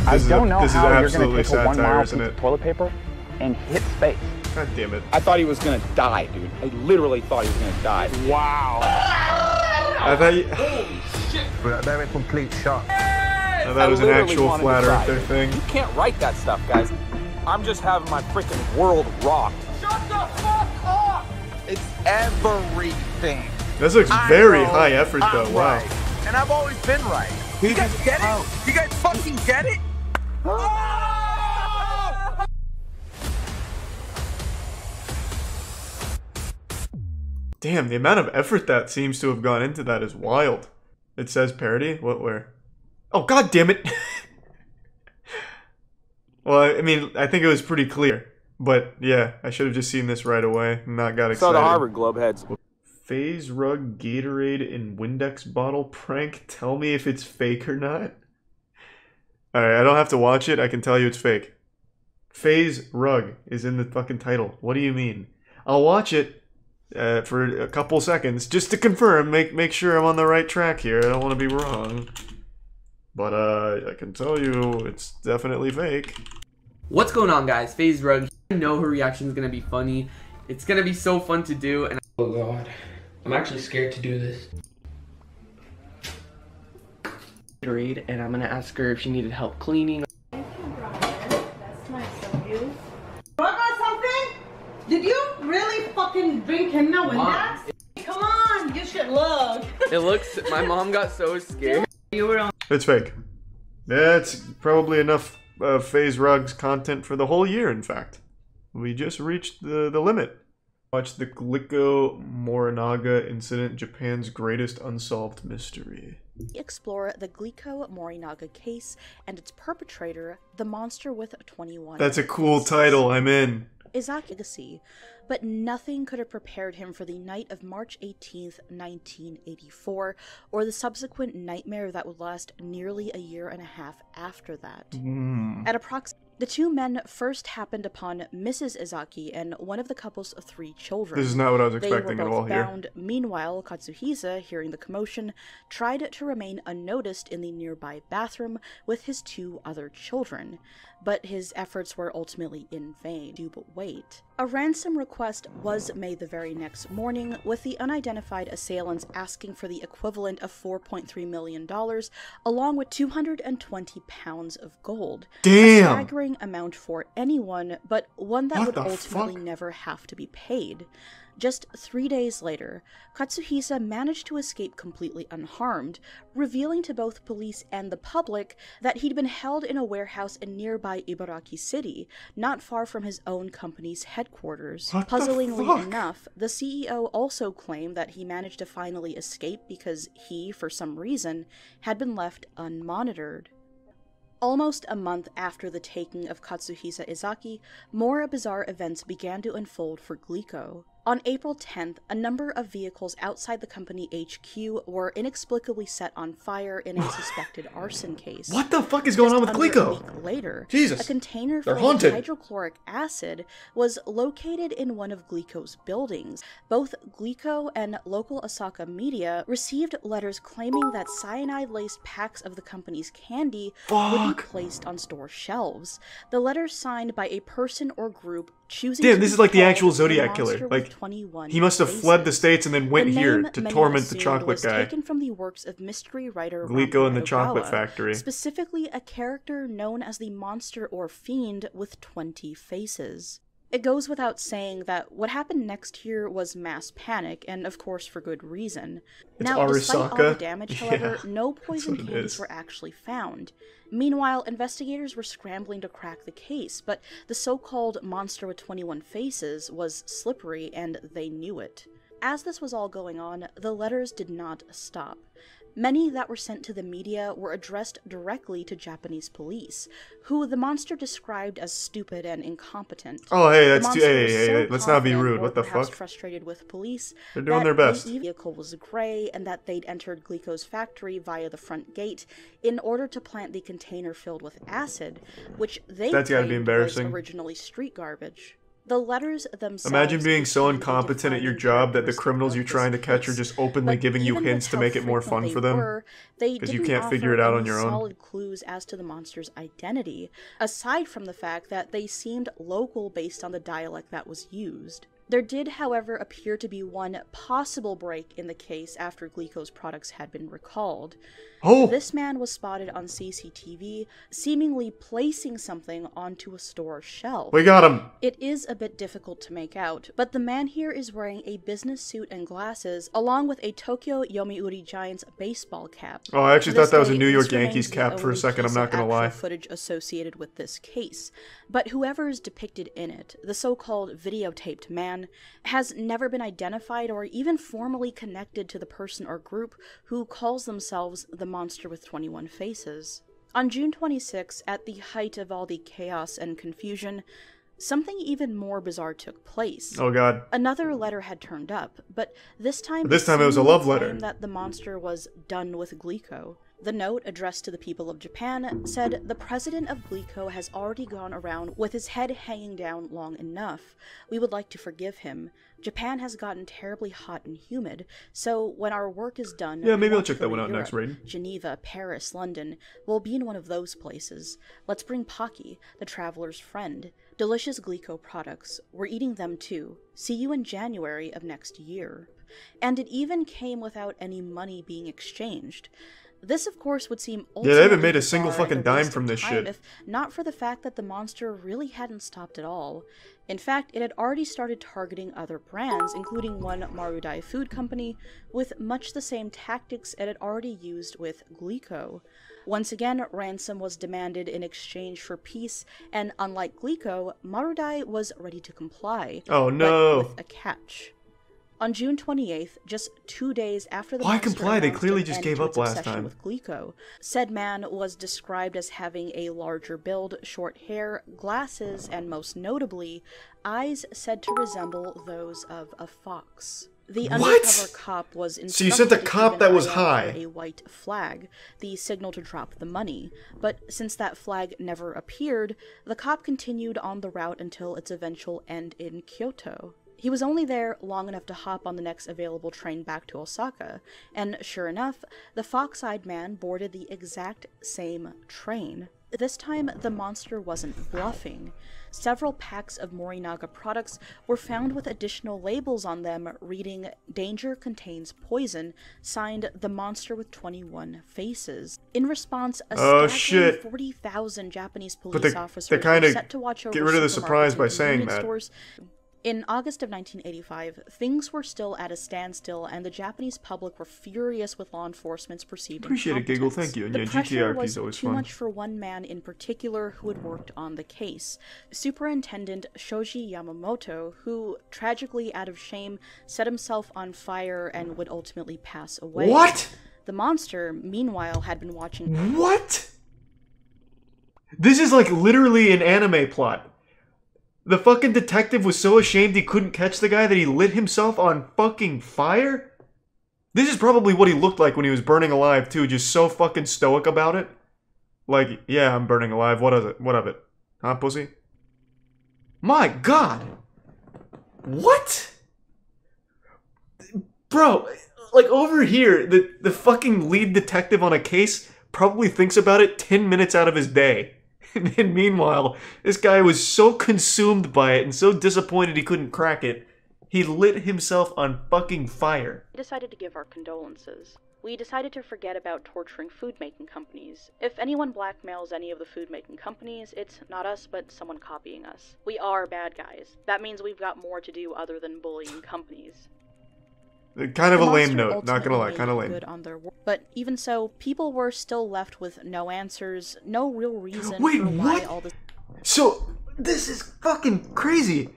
I don't know how you're going to take a 1 mile piece of toilet paper and hit space. God damn it. I thought he was going to die, dude. I literally thought he was going to die. Wow. I thought you... Holy shit. They're a complete shock. I thought it was an actual flat earther thing. You can't write that stuff, guys. I'm just having my freaking world rocked. Shut the fuck up! It's everything. This looks very high effort though, wow. Right. And I've always been right. You guys get it? You guys fucking get it? Damn, the amount of effort that seems to have gone into that is wild. It says parody? What, where? Oh, god damn it! Well, I mean, I think it was pretty clear. But, yeah, I should have just seen this right away and not got excited. So the Harvard Globeheads. Phase Rug Gatorade in Windex bottle prank? Tell me if it's fake or not. Alright, I don't have to watch it. I can tell you it's fake. Phase Rug is in the fucking title. What do you mean? I'll watch it for a couple seconds just to confirm, make sure I'm on the right track here. I don't want to be wrong. But I can tell you it's definitely fake. What's going on, guys? Phase Rug. I know her reaction is going to be funny. It's going to be so fun to do. And oh god. I'm actually scared to do this. And I'm gonna ask her if she needed help cleaning. That's nice of you. Got something? Did you really fucking drink him now and that? Come on, you should look. It looks, my mom got so scared. You were on. It's fake. That's probably enough FaZe Rugs content for the whole year, in fact. We just reached the limit. Watch the Glico-Morinaga Incident, Japan's greatest unsolved mystery. Explore the Glico-Morinaga case and its perpetrator, the monster with 21. That's a cool title, I'm in. Izaki legacy, but nothing could have prepared him for the night of March 18th, 1984, or the subsequent nightmare that would last nearly a year and a half after that. At approximately the two men first happened upon Mrs. Izaki and one of the couple's 3 children. This is not what I was expecting at all. They were both bound. Meanwhile, Katsuhisa, hearing the commotion, tried to remain unnoticed in the nearby bathroom with his 2 other children, but his efforts were ultimately in vain. Do but wait. A ransom request was made the very next morning, with the unidentified assailants asking for the equivalent of $4.3 million, along with 220 pounds of gold. Damn! A staggering amount for anyone, but one that would ultimately never have to be paid. Just 3 days later, Katsuhisa managed to escape completely unharmed, revealing to both police and the public that he'd been held in a warehouse in nearby Ibaraki City, not far from his own company's headquarters. Puzzlingly enough, the CEO also claimed that he managed to finally escape because he, for some reason, had been left unmonitored. Almost a month after the taking of Katsuhisa Izaki, more bizarre events began to unfold for Glico. On April 10th, a number of vehicles outside the company HQ were inexplicably set on fire in a suspected arson case. What the fuck is going on with Glico? A week later, Jesus, a container they're full of haunted. hydrochloric acid was located in one of Glico's buildings. Both Glico and local Osaka media received letters claiming that cyanide-laced packs of the company's candy would be placed on store shelves. The letters signed by a person or group choosing Damn, to this be is like the called actual the Zodiac killer. Monster Like, with 21 he must have faces. fled the States and then went The here name to many torment the assumed chocolate was guy. taken from the works of mystery writer Glico and the Ramon Chocolate Ogawa, Factory. specifically a character known as the Monster or Fiend with 20 faces. It goes without saying that what happened next here was mass panic, and of course for good reason. Now, despite all the damage, however, no poison candies were actually found. Meanwhile, investigators were scrambling to crack the case, but the so-called monster with 21 faces was slippery, and they knew it. As this was all going on, the letters did not stop. Many that were sent to the media were addressed directly to Japanese police, who the monster described as stupid and incompetent. Oh, hey, that's hey, let's not be rude. What the fuck? Frustrated with police, they're doing their best. The vehicle was gray and that they'd entered Glico's factory via the front gate in order to plant the container filled with acid, which they claimed was originally street garbage. The letters themselves. Imagine being so incompetent at your job that the criminals you're trying to catch are just openly giving you hints to make it more fun for them. Because you can't figure it out on your own. Solid clues as to the monster's identity, aside from the fact that they seemed local based on the dialect that was used. There did, however, appear to be one possible break in the case after Glico's products had been recalled. Oh! This man was spotted on CCTV, seemingly placing something onto a store shelf. We got him! It is a bit difficult to make out, but the man here is wearing a business suit and glasses, along with a Tokyo Yomiuri Giants baseball cap. Oh, I actually thought that was a New York Yankees cap for a second, I'm not gonna lie. Footage associated with this case, but whoever is depicted in it, the so-called videotaped man, has never been identified or even formally connected to the person or group who calls themselves the Monster with 21 Faces. On June 26, at the height of all the chaos and confusion, something even more bizarre took place. Oh god. Another letter had turned up, but this time it was a love letter. That the monster was done with Glico. The note, addressed to the people of Japan, said the president of Glico has already gone around with his head hanging down long enough. We would like to forgive him. Japan has gotten terribly hot and humid, so when our work is done... Yeah, maybe I'll check that one out next, Raiden. Geneva, Paris, London, we'll be in one of those places. Let's bring Pocky, the traveler's friend. Delicious Glico products. We're eating them too. See you in January of next year. And it even came without any money being exchanged. This, of course, would seem yeah, they haven't made a single fucking dime from this shit. If not for the fact that the monster really hadn't stopped at all. In fact, it had already started targeting other brands, including one Marudai food company, with much the same tactics it had already used with Glico. Once again, ransom was demanded in exchange for peace, and unlike Glico, Marudai was ready to comply. Oh no! But with a catch. On June 28th, just 2 days after the Why comply? They clearly just gave up last time. With Glico, said man was described as having a larger build, short hair, glasses, and most notably, eyes said to resemble those of a fox. The undercover cop was instructed so you sent a cop that was high. A white flag, the signal to drop the money. But since that flag never appeared, the cop continued on the route until its eventual end in Kyoto. He was only there long enough to hop on the next available train back to Osaka, and sure enough, the fox-eyed man boarded the exact same train. This time, the monster wasn't bluffing. Several packs of Morinaga products were found with additional labels on them reading, "Danger contains poison," signed "The Monster with 21 Faces." In response, a staggering 40,000 Japanese police officers were set to watch over get rid of the surprise by saying that. Stores. In August of 1985, things were still at a standstill, and the Japanese public were furious with law enforcement's perceived Appreciate it, Giggle. Thank you. And the yeah, pressure GTRP was is always too fun. much for one man in particular who had worked on the case. Superintendent Shoji Yamamoto, who, tragically out of shame, set himself on fire and would ultimately pass away. What? The monster, meanwhile, had been watching... What? This is like literally an anime plot. The fucking detective was so ashamed he couldn't catch the guy that he lit himself on fucking fire? This is probably what he looked like when he was burning alive too, just so fucking stoic about it. Like, yeah, I'm burning alive, what is it? What of it? Huh, pussy? My god! What? Bro, like over here, the fucking lead detective on a case probably thinks about it 10 minutes out of his day. And meanwhile, this guy was so consumed by it and so disappointed he couldn't crack it, he lit himself on fucking fire. We decided to give our condolences. We decided to forget about torturing food-making companies. If anyone blackmails any of the food-making companies, it's not us, but someone copying us. We are bad guys. That means we've got more to do other than bullying companies. Kind of a lame note, not gonna lie, kind of lame. But even so, people were still left with no answers, no real reason for why all this... So, this is fucking crazy.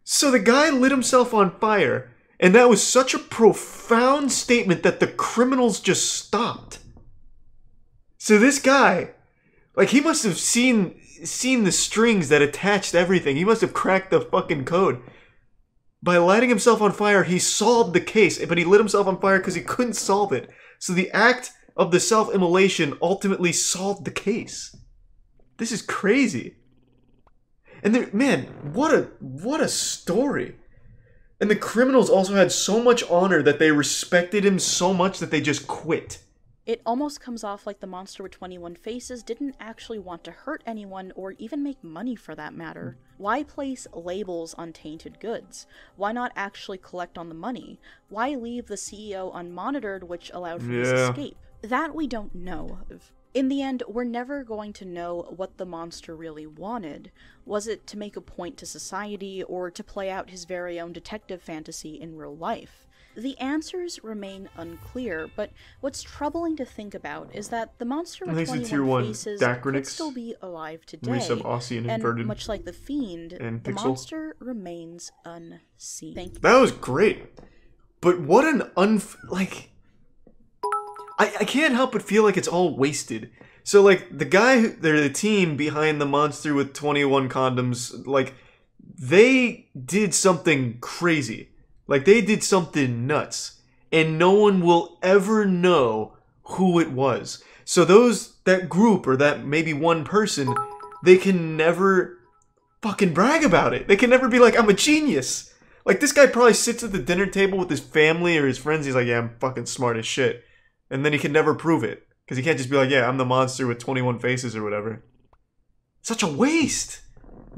So the guy lit himself on fire, and that was such a profound statement that the criminals just stopped. So this guy, like, he must have seen the strings that attached everything. He must have cracked the fucking code. By lighting himself on fire, he solved the case, but he lit himself on fire because he couldn't solve it. So the act of the self-immolation ultimately solved the case. This is crazy. And there, man, what a story. And the criminals also had so much honor that they respected him so much that they just quit. It almost comes off like the monster with 21 faces didn't actually want to hurt anyone or even make money for that matter. Why place labels on tainted goods? Why not actually collect on the money? Why leave the CEO unmonitored, which allowed for his escape? That we don't know. In the end, we're never going to know what the monster really wanted. Was it to make a point to society or to play out his very own detective fantasy in real life? The answers remain unclear, but what's troubling to think about is that the monster with 21 faces could still be alive today, and much like the Fiend, the monster remains unseen. Thank you. That was great, but what an I can't help but feel like it's all wasted. So like the guy, the team behind the monster with 21 condoms, like they did something crazy. Like, they did something nuts, and no one will ever know who it was. So that group, or that maybe one person, they can never fucking brag about it. They can never be like, I'm a genius. Like, this guy probably sits at the dinner table with his family or his friends, he's like, yeah, I'm fucking smart as shit. And then he can never prove it. Because he can't just be like, yeah, I'm the monster with 21 faces or whatever. Such a waste.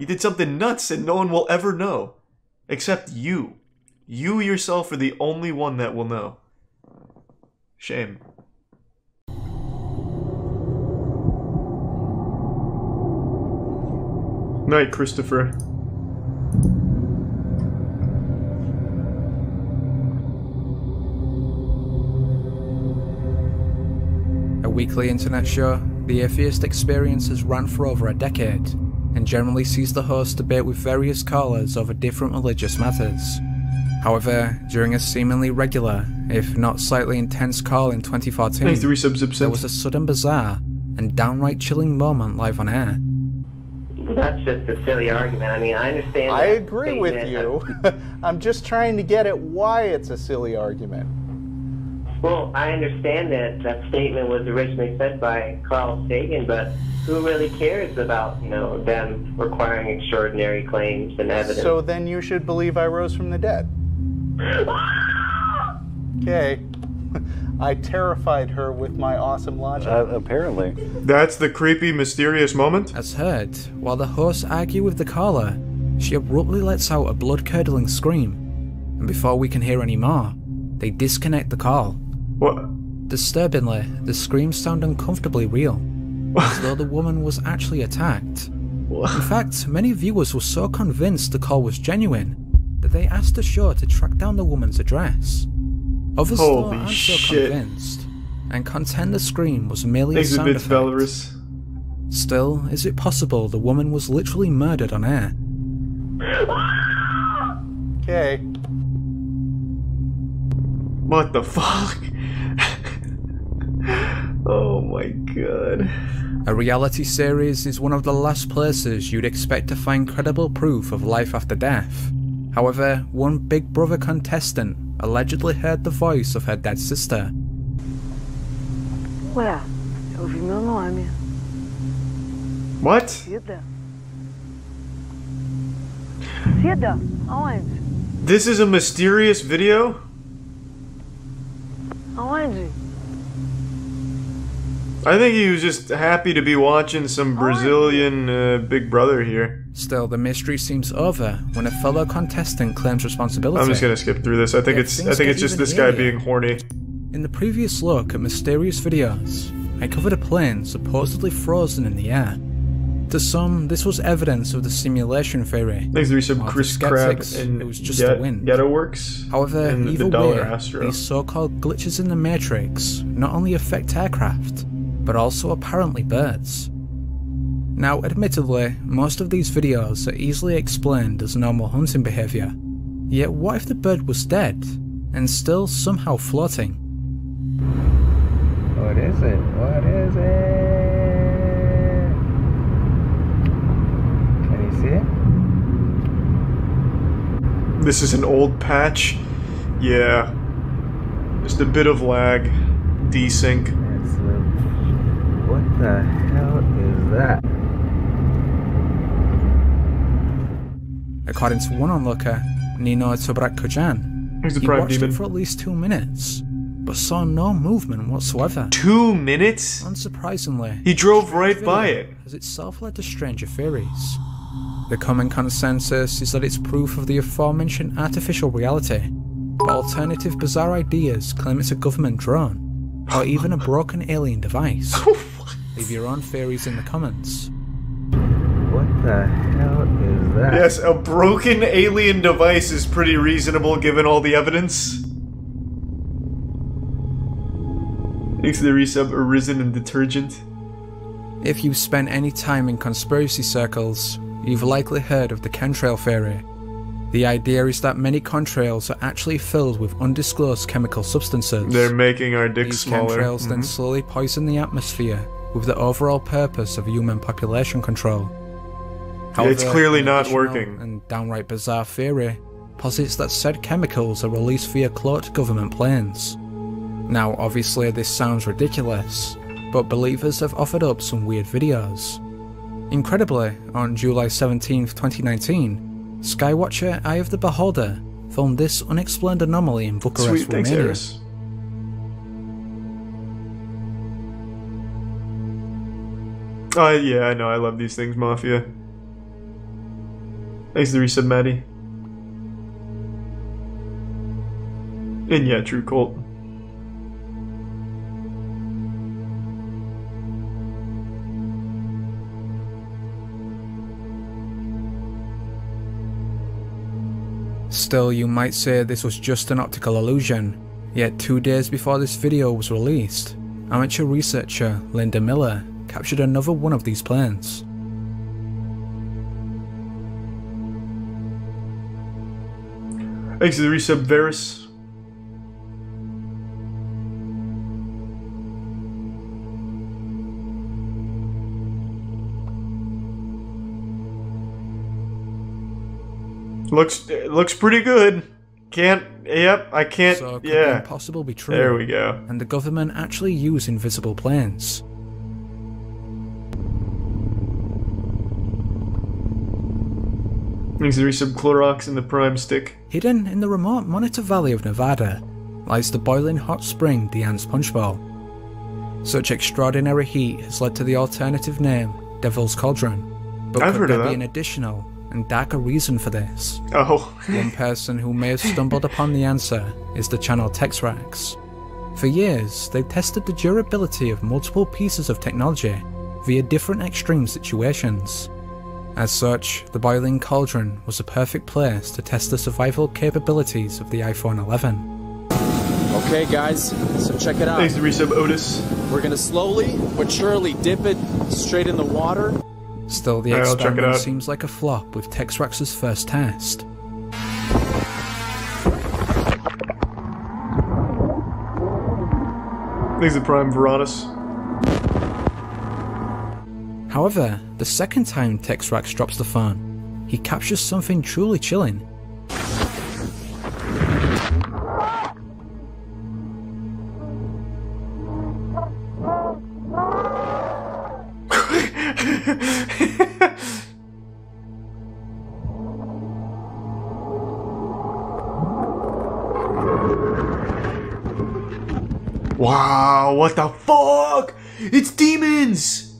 You did something nuts and no one will ever know. Except you. You yourself are the only one that will know. Shame. Night, Christopher. A weekly internet show, the Atheist Experience has run for over a decade, and generally sees the host debate with various callers over different religious matters. However, during a seemingly regular, if not slightly intense call in 2014, there was a sudden bizarre and downright chilling moment live on air. That's just a silly argument. I mean, I understand. I agree with you. I'm just trying to get at why it's a silly argument. Well, I understand that that statement was originally said by Carl Sagan, but who really cares about, them requiring extraordinary claims and evidence? So then you should believe I rose from the dead. Okay. I terrified her with my awesome logic. Apparently. That's the creepy, mysterious moment? As heard, while the hosts argue with the caller, she abruptly lets out a blood-curdling scream, and before we can hear any more, they disconnect the call. What? Disturbingly, the screams sound uncomfortably real, as though the woman was actually attacked. What? In fact, many viewers were so convinced the call was genuine that they asked the show to track down the woman's address. Others though aren't so convinced, and contend the scream was merely a sound effect. Still, is it possible the woman was literally murdered on air? Okay. What the fuck? Oh my god. A reality series is one of the last places you'd expect to find credible proof of life after death. However, one Big Brother contestant allegedly heard the voice of her dead sister. Ué, eu ouvi meu nome. What? Cida? Cida? Aonde? This is a mysterious video? Aonde? I think he was just happy to be watching some Brazilian Big Brother here. Still, the mystery seems over when a fellow contestant claims responsibility. I'm just gonna skip through this. I think it's just this guy being horny. In the previous look at mysterious videos, I covered a plane supposedly frozen in the air. To some, this was evidence of the simulation theory. Thanks to some Chris Crab and it was just the wind. Ghettoworks. However, and either the Dollar way, Astro. these so-called glitches in the Matrix not only affect aircraft, but also apparently birds. Now, admittedly, most of these videos are easily explained as normal hunting behaviour. Yet what if the bird was dead, and still somehow floating? What is it? What is it? Can you see it? This is an old patch. Yeah. Just a bit of lag. Desync. What the hell is that? According to one onlooker, Nino Tobrak-Kojan, he watched it for at least 2 minutes, but saw no movement whatsoever. 2 minutes? Unsurprisingly, he drove right by it. Has itself led to stranger theories. The common consensus is that it's proof of the aforementioned artificial reality, but alternative bizarre ideas claim it's a government drone, or even a broken alien device. Leave your own theories in the comments. What the hell is that? Yes, a broken alien device is pretty reasonable given all the evidence. Thanks to the resub Arisen and Detergent. If you've spent any time in conspiracy circles, you've likely heard of the chemtrail theory. The idea is that many contrails are actually filled with undisclosed chemical substances. They're making our dicks These smaller. chemtrails then slowly poison the atmosphere with the overall purpose of human population control. However, it's clearly not working. And downright bizarre theory posits that said chemicals are released via cloaked government planes. Now, obviously this sounds ridiculous, but believers have offered up some weird videos. Incredibly, on July 17th, 2019, Skywatcher Eye of the Beholder filmed this unexplained anomaly in Bucharest, Thanks, Romania. Eris. Yeah, I know, I love these things, Mafia. Thanks to the resub, Maddie. And yeah, True Colt. Still, you might say this was just an optical illusion, yet 2 days before this video was released, amateur researcher Linda Miller captured another one of these planes. Thanks to the resub, Varus. Looks pretty good. I can't. So could yeah. the impossible be true? There we go. And the government actually use invisible planes. Thanks to the resub, Clorox in the Prime Stick. Hidden in the remote Monitor Valley of Nevada lies the boiling hot spring Diane's Punch Bowl. Such extraordinary heat has led to the alternative name Devil's Cauldron. But I've could heard of there be that. an additional and darker reason for this? Oh. One person who may have stumbled upon the answer is the channel Texrax. For years, they've tested the durability of multiple pieces of technology via different extreme situations. As such, the boiling cauldron was a perfect place to test the survival capabilities of the iPhone 11. Okay guys, so check it out. Thanks to resub, Otis. We're gonna slowly but surely dip it straight in the water. Still, the Alright, I'll check it experiment out. seems like a flop with Texrax's first test. Thanks to Prime Veronis. However, the second time Texrax drops the phone, he captures something truly chilling. Wow, what the fuck? It's demons!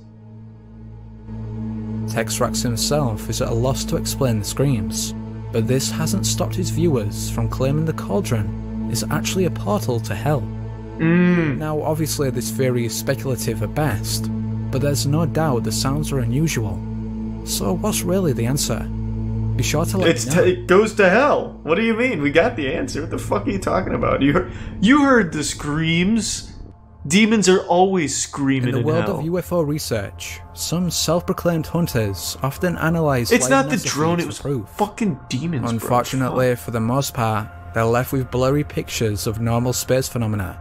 Texrax himself is at a loss to explain the screams, but this hasn't stopped his viewers from claiming the cauldron is actually a portal to hell. Now obviously this theory is speculative at best, but there's no doubt the sounds are unusual. So what's really the answer? Be sure to let me know. It goes to hell. What do you mean? We got the answer. What the fuck are you talking about? You heard the screams. Demons are always screaming in the world hell. of UFO research, some self-proclaimed hunters often analyze. It's not the drone. It was fucking demons. Unfortunately, for the most part, they're left with blurry pictures of normal space phenomena.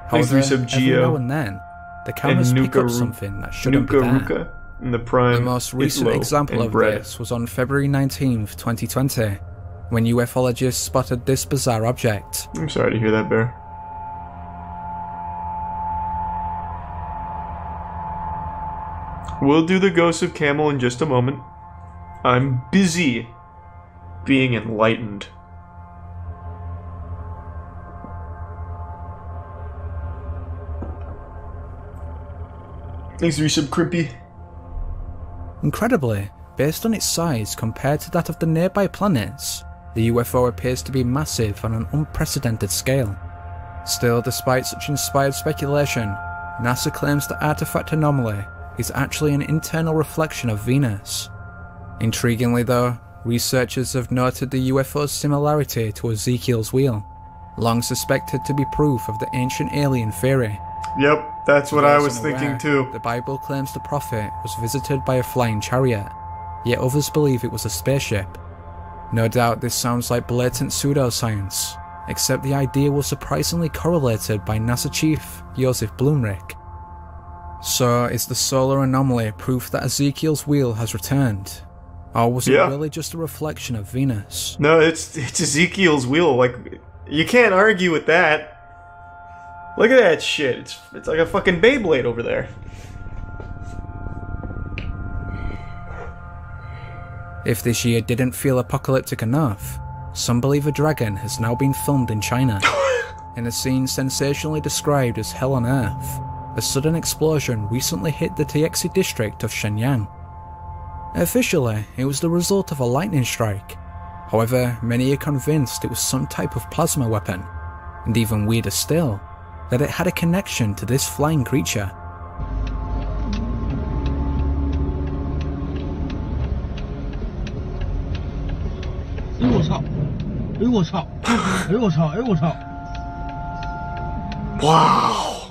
However, every now and then, the cameras pick up something that shouldn't be there. In the Prime, the most recent example of this was on February 19th, 2020, when ufologists spotted this bizarre object. I'm sorry to hear that, Bear. We'll do the Ghost of Camel in just a moment. I'm busy being enlightened. Thanks, resub, Crimpy. Incredibly, based on its size compared to that of the nearby planets, the UFO appears to be massive on an unprecedented scale. Still, despite such inspired speculation, NASA claims the artifact anomaly is actually an internal reflection of Venus. Intriguingly though, researchers have noted the UFO's similarity to Ezekiel's wheel, long suspected to be proof of the ancient alien theory. Yep, that's what I was thinking too. The Bible claims the prophet was visited by a flying chariot, yet others believe it was a spaceship. No doubt this sounds like blatant pseudoscience, except the idea was surprisingly correlated by NASA chief Joseph Blumrich. So is the solar anomaly proof that Ezekiel's wheel has returned? Or was it really just a reflection of Venus? No, it's Ezekiel's wheel. Like, you can't argue with that. Look at that shit. It's like a fucking Beyblade over there. If this year didn't feel apocalyptic enough, some believe a dragon has now been filmed in China. In a scene sensationally described as hell on earth, a sudden explosion recently hit the Tiexi district of Shenyang. Officially, it was the result of a lightning strike. However, many are convinced it was some type of plasma weapon, and even weirder still, that it had a connection to this flying creature. Wow.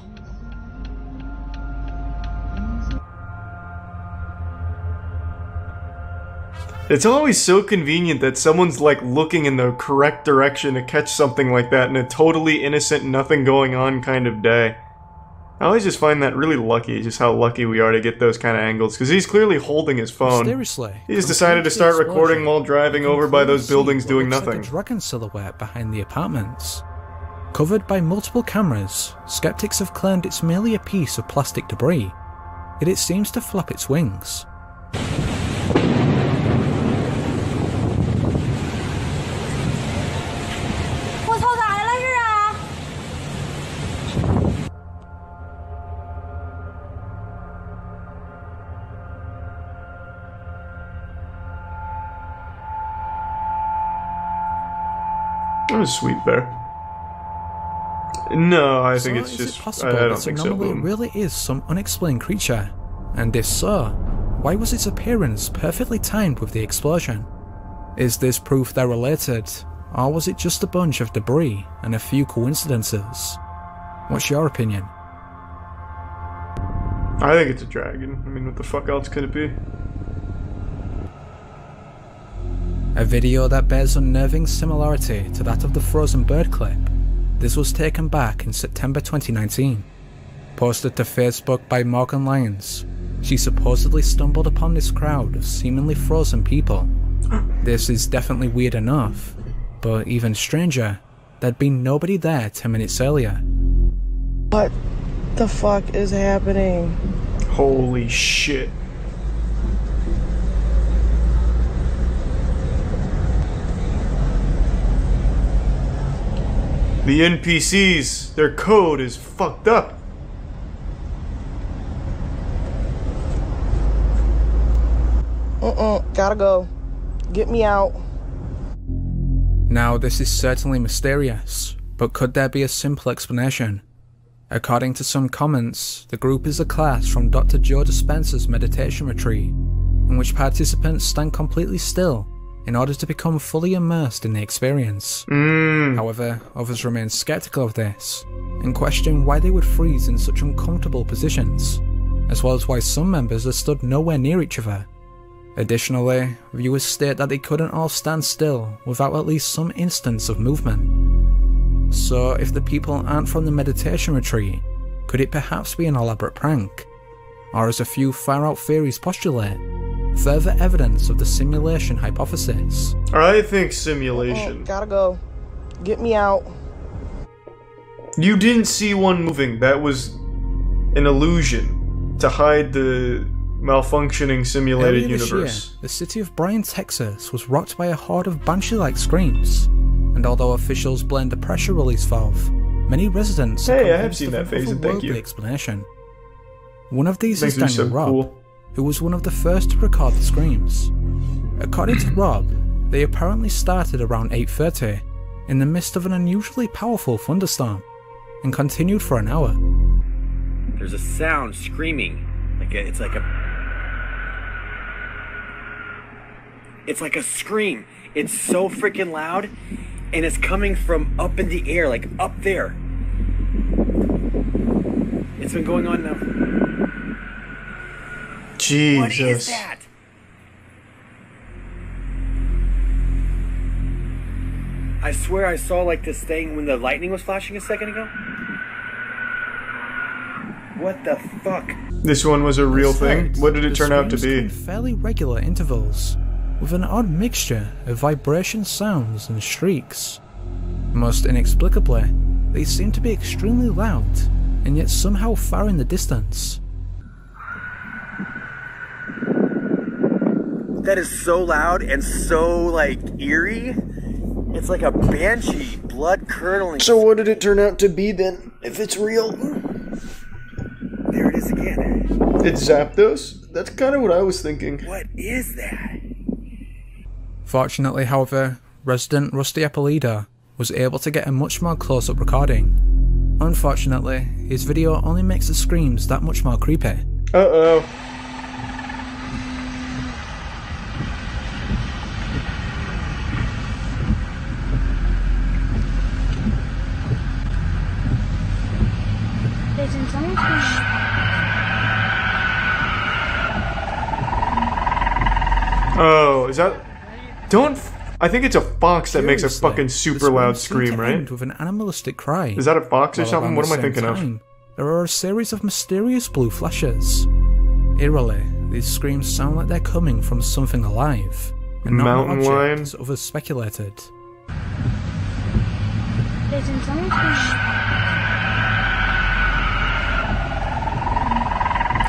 It's always so convenient that someone's like looking in the correct direction to catch something like that in a totally innocent, nothing going on kind of day. I always just find that really lucky, just how lucky we are to get those kind of angles, because he's clearly holding his phone. Seriously, he just decided to start recording while driving over by those buildings doing nothing. Like a dragon silhouette behind the apartments. Covered by multiple cameras, skeptics have claimed it's merely a piece of plastic debris, yet it seems to flap its wings. That was sweet there. No, I think it's is just. It possible I don't that think so. anomaly really is some unexplained creature? And if so, why was its appearance perfectly timed with the explosion? Is this proof they're related, or was it just a bunch of debris and a few coincidences? What's your opinion? I think it's a dragon. I mean, what the fuck else could it be? A video that bears unnerving similarity to that of the frozen bird clip. This was taken back in September 2019. Posted to Facebook by Morgan Lyons, she supposedly stumbled upon this crowd of seemingly frozen people. This is definitely weird enough, but even stranger, there'd been nobody there 10 minutes earlier. What the fuck is happening? Holy shit. The NPCs, their code is fucked up. Gotta go. Get me out. Now this is certainly mysterious, but could there be a simple explanation? According to some comments, the group is a class from Dr. Joe Dispenza's meditation retreat, in which participants stand completely still in order to become fully immersed in the experience. However, others remain skeptical of this, and question why they would freeze in such uncomfortable positions, as well as why some members are stood nowhere near each other. Additionally, viewers state that they couldn't all stand still without at least some instance of movement. So if the people aren't from the meditation retreat, could it perhaps be an elaborate prank? Or as a few far-out theories postulate, further evidence of the simulation hypothesis? I think simulation. Gotta go. Get me out. You didn't see one moving. That was an illusion to hide the malfunctioning simulated Earlier this universe. year, the city of Bryan, Texas was rocked by a horde of banshee-like screams, and although officials blamed the pressure release valve, many residents I have seen that phase, and thank you. Explanation. One of these Thanks, is Daniel so Robb, cool. who was one of the first to record the screams. According to Robb, they apparently started around 8:30 in the midst of an unusually powerful thunderstorm, and continued for an hour. There's a sound screaming, it's like a scream. It's so freaking loud, and it's coming from up in the air, like up there. It's been going on now. Jesus. What is that? I swear I saw like this thing when the lightning was flashing a second ago. What the fuck? This one was a real thing? What did it turn out to be? In fairly regular intervals, with an odd mixture of vibration sounds and shrieks. Most inexplicably, they seem to be extremely loud, and yet somehow far in the distance. That is so loud and so, eerie. It's like a banshee, blood curdling. So what did it turn out to be then, if it's real? There it is again. It's Zapdos? That's kind of what I was thinking. What is that? Fortunately, however, resident Rusty Eppolida was able to get a much more close-up recording. Unfortunately, his video only makes the screams that much more creepy. Uh-oh. Oh, is that... Don't... I think it's a fox that makes a fucking super loud scream, right? With an animalistic cry. Is that a fox or something? What am I thinking of? There are a series of mysterious blue flashes. Eerily, these screams sound like they're coming from something alive, and not an object, as others speculated.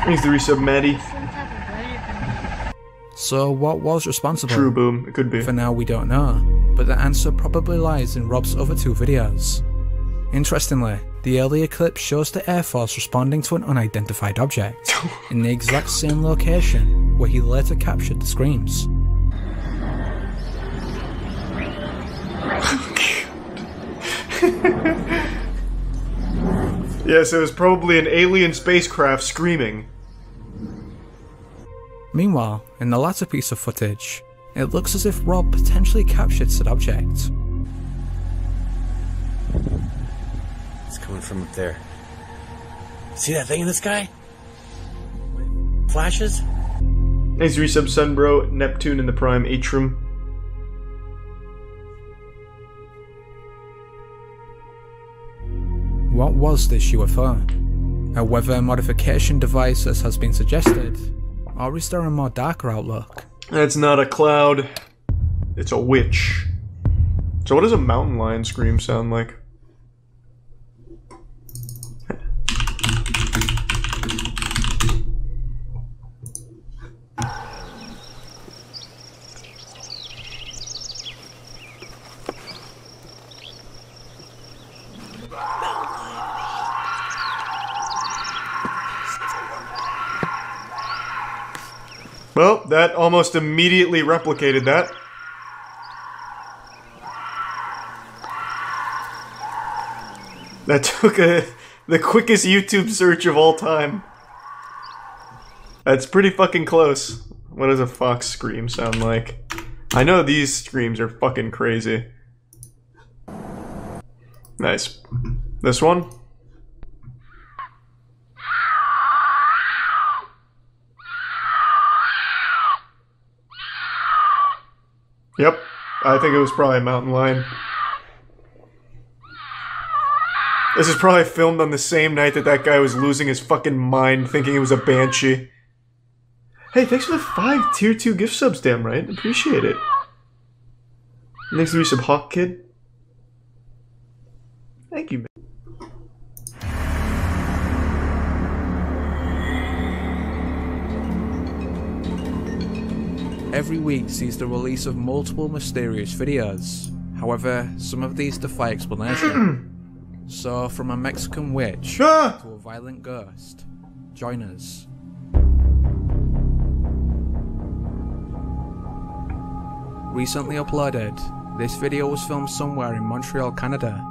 Thanks to resub, Maddie. So what was responsible? True boom, it could be. For now we don't know, but the answer probably lies in Rob's other two videos. Interestingly, the earlier clip shows the Air Force responding to an unidentified object, in the exact same location where he later captured the screams. Yes, it was probably an alien spacecraft screaming. Meanwhile, in the latter piece of footage, it looks as if Rob potentially captured said object. It's coming from up there. See that thing in the sky? Flashes? Thanks, resub, Sunbro, Neptune in the Prime Atrium. What was this UFO? A weather modification device as has been suggested? Or is there a more darker outlook? It's not a cloud. It's a witch. So what does a mountain lion scream sound like? Well, that almost immediately replicated that. That took the quickest YouTube search of all time. That's pretty fucking close. What does a fox scream sound like? I know these screams are fucking crazy. Nice. This one? Yep, I think it was probably a mountain lion. This is probably filmed on the same night that that guy was losing his fucking mind thinking it was a banshee. Hey, thanks for the 5 tier 2 gift subs, damn right. Appreciate it. Thanks to resub, Hawk Kid. Thank you, man. Every week sees the release of multiple mysterious videos. However, some of these defy explanation. So, from a Mexican witch to a violent ghost, join us. Recently uploaded, this video was filmed somewhere in Montreal, Canada.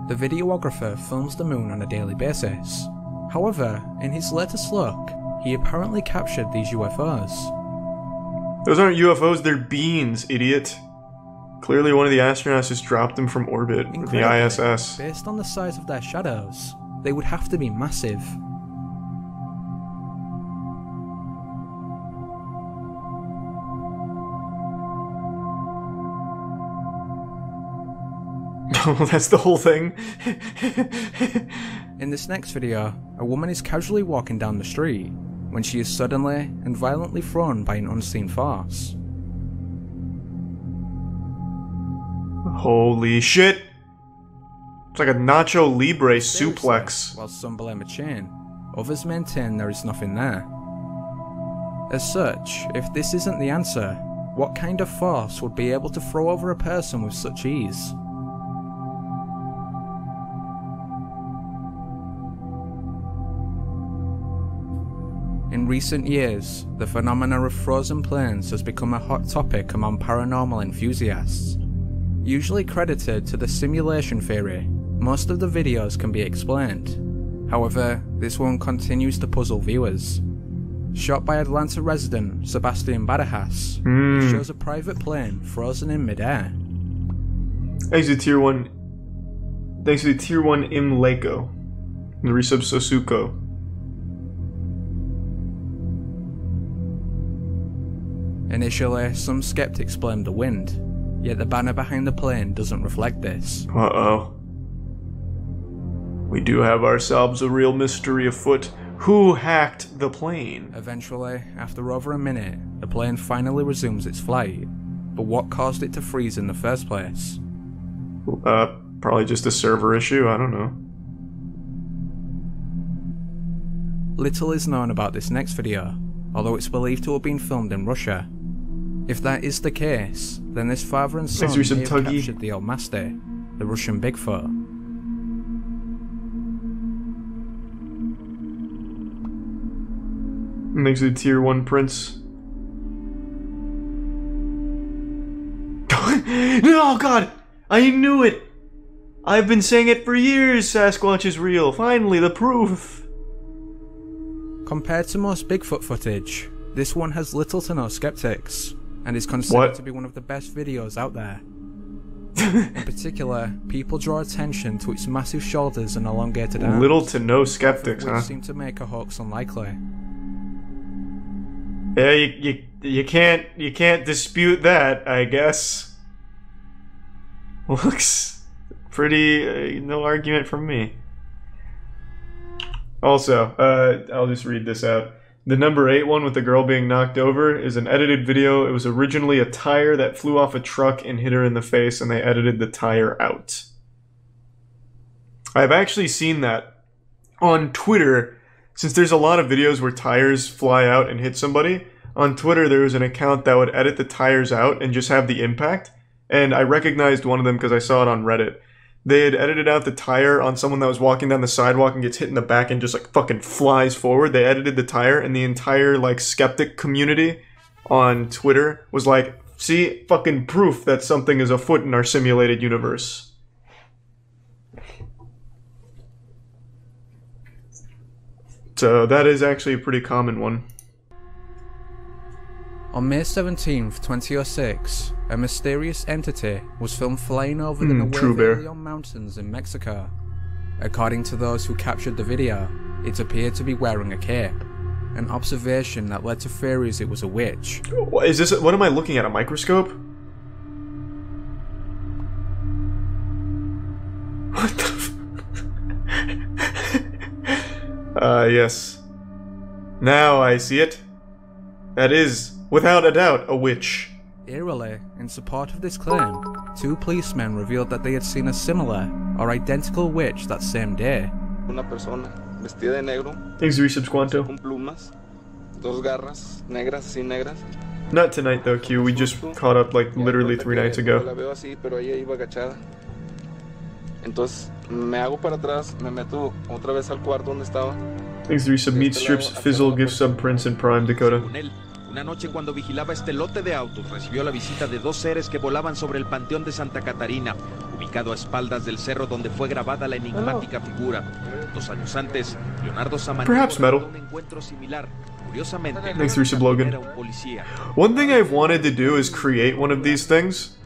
The videographer films the moon on a daily basis. However, in his latest look, he apparently captured these UFOs. Those aren't UFOs, they're beans, idiot. Clearly one of the astronauts just dropped them from orbit, with the ISS. Based on the size of their shadows, they would have to be massive. Oh, that's the whole thing. In this next video, a woman is casually walking down the street when she is suddenly and violently thrown by an unseen force. Holy shit! It's like a Nacho Libre suplex. While some blame a chain, others maintain there is nothing there. As such, if this isn't the answer, what kind of force would be able to throw over a person with such ease? In recent years, the phenomena of frozen planes has become a hot topic among paranormal enthusiasts. Usually credited to the simulation theory, most of the videos can be explained. However, this one continues to puzzle viewers. Shot by Atlanta resident Sebastian Barajas, it shows a private plane frozen in midair. Thanks to Tier 1 Imleko. The resub Sosuko. Initially, some skeptics blamed the wind, yet the banner behind the plane doesn't reflect this. Uh-oh. We do have ourselves a real mystery afoot. Who hacked the plane? Eventually, after over a minute, the plane finally resumes its flight. But what caused it to freeze in the first place? Probably just a server issue, I don't know. Little is known about this next video, although it's believed to have been filmed in Russia. If that is the case, then this father and son may have captured the Almasty, the Russian Bigfoot. Next to the Tier 1 Prince. Oh god! I knew it! I've been saying it for years, Sasquatch is real. Finally, the proof! Compared to most Bigfoot footage, this one has little to no skeptics, and is considered to be one of the best videos out there. In particular, people draw attention to its massive shoulders and elongated arms. Little to no skeptics, which huh? seem to make a hoax unlikely. Yeah, you can't dispute that, I guess. Looks pretty, no argument from me. Also, I'll just read this out. The number 8 one with the girl being knocked over is an edited video. It was originally a tire that flew off a truck and hit her in the face, and they edited the tire out. I've actually seen that on Twitter. Since there's a lot of videos where tires fly out and hit somebody, on Twitter there was an account that would edit the tires out and just have the impact, and I recognized one of them because I saw it on Reddit. They had edited out the tire on someone that was walking down the sidewalk and gets hit in the back and just like fucking flies forward. They edited the tire, and the entire like skeptic community on Twitter was like, see, fucking proof that something is afoot in our simulated universe. So that is actually a pretty common one. On May 17th, 2006, a mysterious entity was filmed flying over the Nuevo Leon Mountains in Mexico. According to those who captured the video, it appeared to be wearing a cape, an observation that led to theories it was a witch. Is this? What am I looking at? A microscope? What the? Yes. Now I see it. That is, without a doubt, a witch. Eerily, in support of this claim, 2 policemen revealed that they had seen a similar or identical witch that same day. Una persona vestida de negro. Thanks, Resubs Quanto. Con plumas, 2 garras negras, así negras. Not tonight though, Q. We just caught up like literally 3 nights ago. La veo así, pero ella iba agachada. Entonces me hago para atrás, me meto otra vez al cuarto donde estaba. Thanks, Resub Meat Strips, Fizzle, Gift Sub Prince, and Prime Dakota. Una noche cuando vigilaba este lote de autos, recibió la visita de 2 seres que volaban sobre el panteón de Santa Catarina, ubicado a espaldas del cerro donde fue grabada la enigmática figura. 2 años antes, Leonardo Samaniego realizó un encuentro similar. Curiosamente, thanks, Resub Logan. era un policía. One thing I've wanted to do is create one of these things.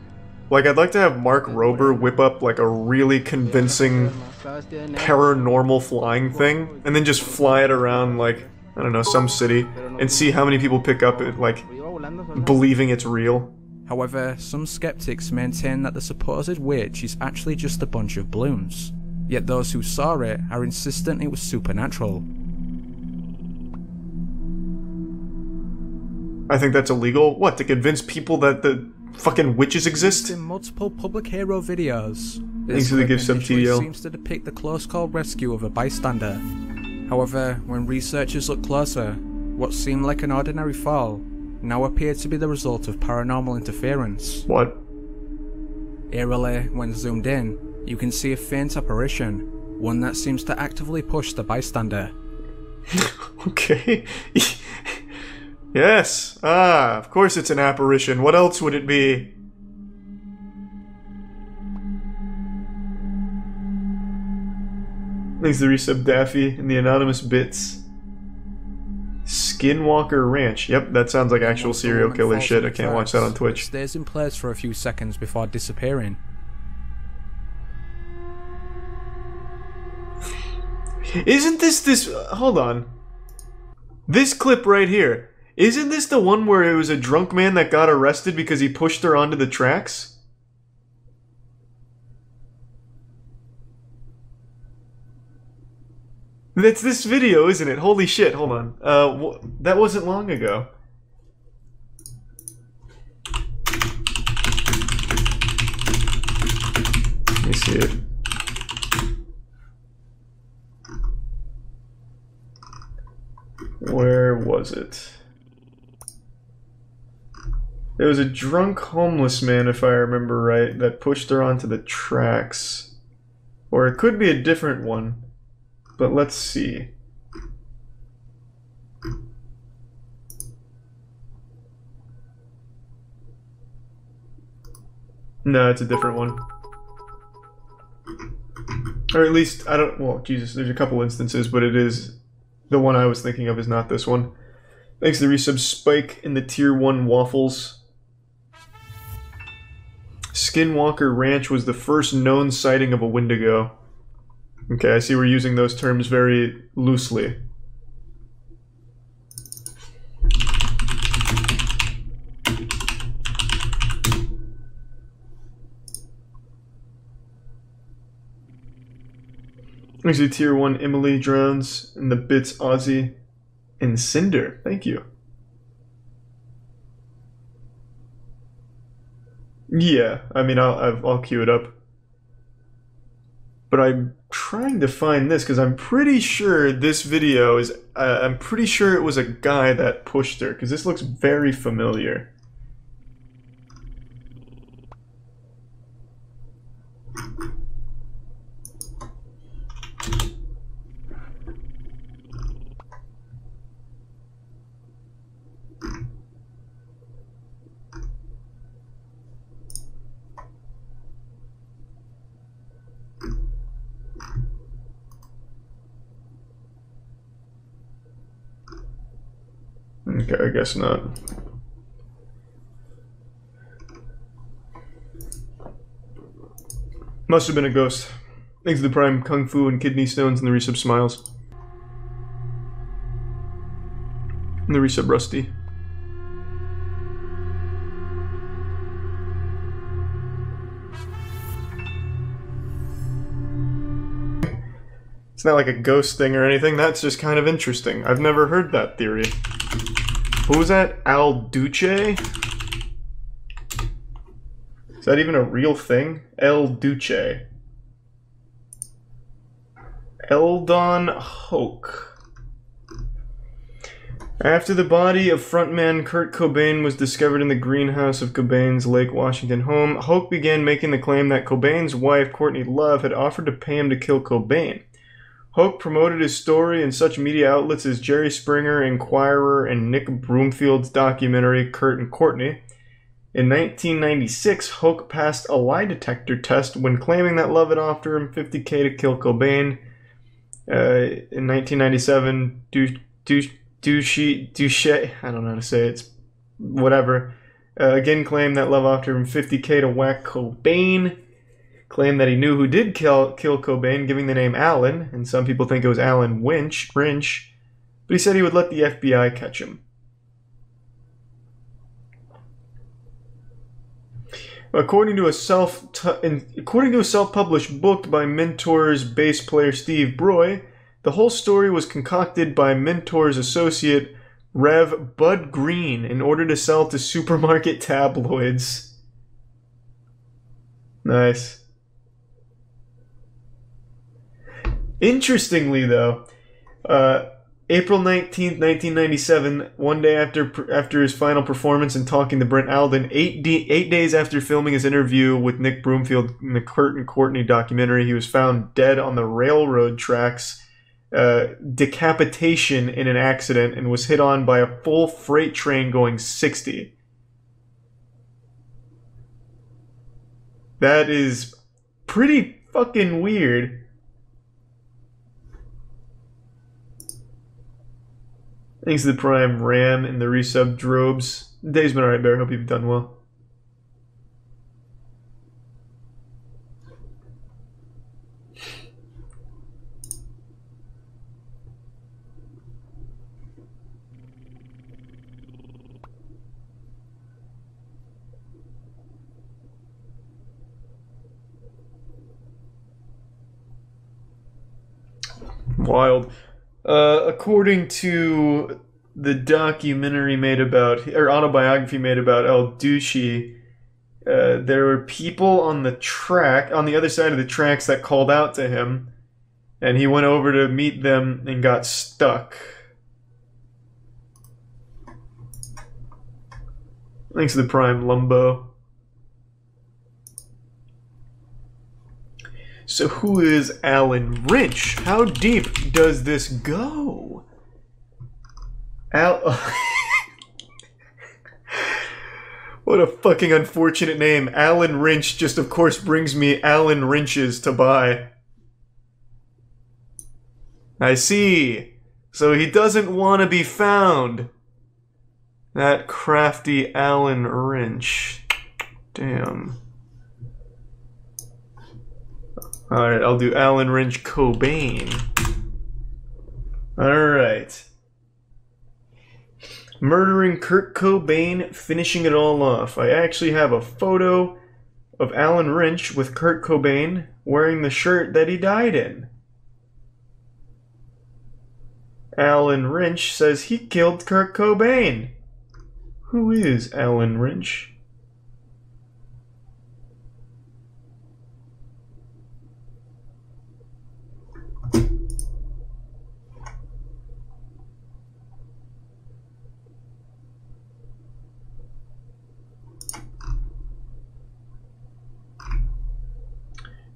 Like, I'd like to have Mark Rober whip up like a really convincing paranormal flying thing, and then just fly it around like, I don't know, some city, and see how many people pick up it, like, believing it's real. However, some skeptics maintain that the supposed witch is actually just a bunch of balloons, yet those who saw it are insistent it was supernatural. I think that's illegal. What, to convince people that the fucking witches exist? In multiple public hero videos, thanks for the gift sub TDL. Seems to depict the close call rescue of a bystander. However, when researchers look closer, what seemed like an ordinary fall now appeared to be the result of paranormal interference. What? Eerily, when zoomed in, you can see a faint apparition, one that seems to actively push the bystander. Okay. Yes. Ah, of course it's an apparition. What else would it be? Thanks to resub Daffy and the anonymous bits. Skinwalker Ranch. Yep, that sounds like actual serial killer shit. I can't watch that on Twitch. It stays in place for a few seconds before disappearing. Isn't this hold on. This clip right here. Isn't this the one where it was a drunk man that got arrested because he pushed her onto the tracks? That's this video, isn't it? Holy shit, hold on. That wasn't long ago. Let me see it. Where was it? There was a drunk homeless man, if I remember right, that pushed her onto the tracks. Or it could be a different one. But let's see. No, it's a different one. Or at least, I don't... Well, Jesus, there's a couple instances, but it is... The one I was thinking of is not this one. Thanks to the resub Spike in the Tier 1 Waffles. Skinwalker Ranch was the first known sighting of a Wendigo. Okay, I see we're using those terms very loosely. There's a Tier 1 Emily drones and the bits Aussie and Cinder. Thank you. Yeah, I mean, I'll queue it up. But I'm trying to find this because I'm pretty sure this video is... I'm pretty sure it was a guy that pushed her because this looks very familiar. Okay, I guess not. Must have been a ghost. Thanks to the Prime Kung Fu and Kidney Stones and the resub Smiles. And the resub Rusty. It's not like a ghost thing or anything, that's just kind of interesting. I've never heard that theory. Who was that? Al Duce? Is that even a real thing? El Duce. Eldon Hoke. After the body of frontman Kurt Cobain was discovered in the greenhouse of Cobain's Lake Washington home, Hoke began making the claim that Cobain's wife, Courtney Love, had offered to pay him to kill Cobain. Hoke promoted his story in such media outlets as Jerry Springer, Inquirer, and Nick Broomfield's documentary Kurt and Courtney. In 1996, Hoke passed a lie detector test when claiming that Love had offered him $50K to kill Cobain. In 1997, Duche, I don't know how to say it, it's whatever, again claimed that Love offered him $50K to whack Cobain. Claimed that he knew who did kill Cobain, giving the name Alan, and some people think it was Alan Rinch, but he said he would let the FBI catch him. According to a self-published book by Mentor's bass player Steve Broy, the whole story was concocted by Mentor's associate Rev Bud Green in order to sell to supermarket tabloids. Nice. Interestingly, though, April 19th, 1997, one day after his final performance and talking to Brent Alden, 8 days after filming his interview with Nick Broomfield in the Kurt and Courtney documentary, he was found dead on the railroad tracks decapitation in an accident and was hit on by a full freight train going 60. That is pretty fucking weird. Thanks to the Prime Ram and the resub Drobes. Day's been alright, Bear. Hope you've done well. Wild. According to the documentary made about, or autobiography made about El-Douchi, there were people on the track, on the other side of the tracks that called out to him, and he went over to meet them and got stuck. Thanks to the Prime Lumbo. So who is Alan Wrench? How deep does this go? What a fucking unfortunate name. Alan Wrench just of course brings me Alan Wrenches to buy. I see. So he doesn't want to be found. That crafty Alan Wrench. Damn. Alright, I'll do Alan Wrench Cobain. Alright. Murdering Kurt Cobain, finishing it all off. I actually have a photo of Alan Wrench with Kurt Cobain wearing the shirt that he died in. Alan Wrench says he killed Kurt Cobain. Who is Alan Wrench?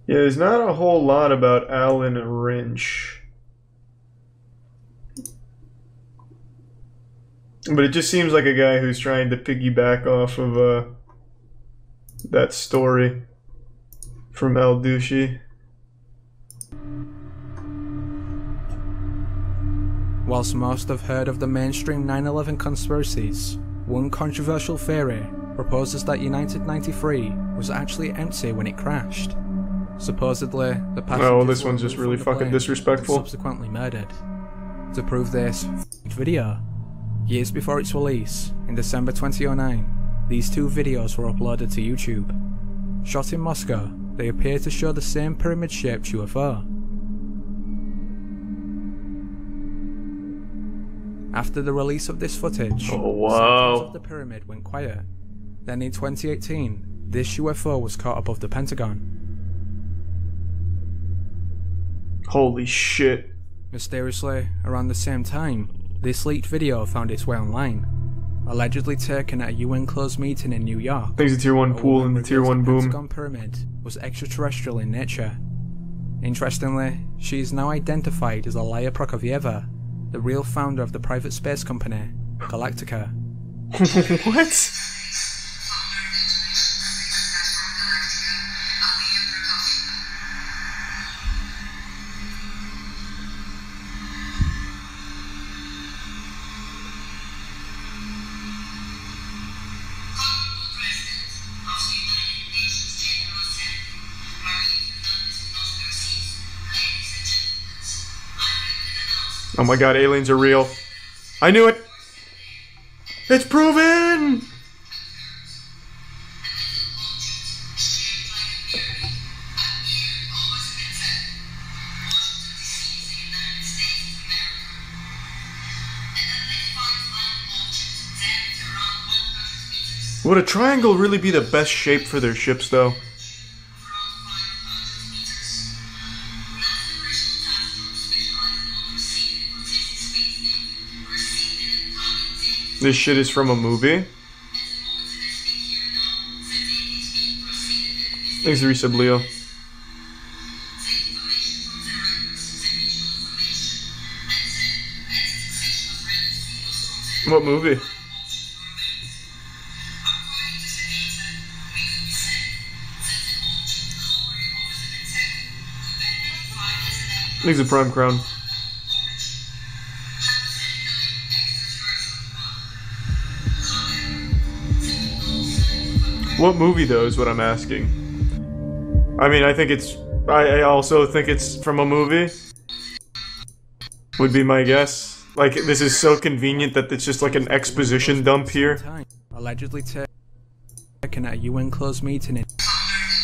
Yeah, there's not a whole lot about Alan Wrench. But it just seems like a guy who's trying to piggyback off of that story from El-Douchi. Whilst most have heard of the mainstream 9/11 conspiracies, one controversial theory proposes that United 93 was actually empty when it crashed. Supposedly, the passengers well, this one's just really fucking disrespectful. Subsequently murdered. To prove this video, years before its release, in December 2009, these two videos were uploaded to YouTube. Shot in Moscow, they appear to show the same pyramid-shaped UFO. After the release of this footage, sections of the pyramid went quiet. Then in 2018, this UFO was caught above the Pentagon. Holy shit. Mysteriously, around the same time, this leaked video found its way online, allegedly taken at a UN closed meeting in New York. Thanks to Tier 1 Pool and the Tier 1 Boom. The Pentagon Pyramid was extraterrestrial in nature. Interestingly, she is now identified as Alaya Prokofyeva, the real founder of the private space company, Galactica. What? Oh my god, aliens are real. I knew it! It's proven! Would a triangle really be the best shape for their ships, though? This shit is from a movie? Thanks, Resub Leo. What movie? I think it's a Prime Crown. What movie, though, is what I'm asking. I mean, I think it's... I also think it's from a movie. Would be my guess. Like, this is so convenient that it's just like an exposition dump here. Allegedly taken at a UN closed meeting in...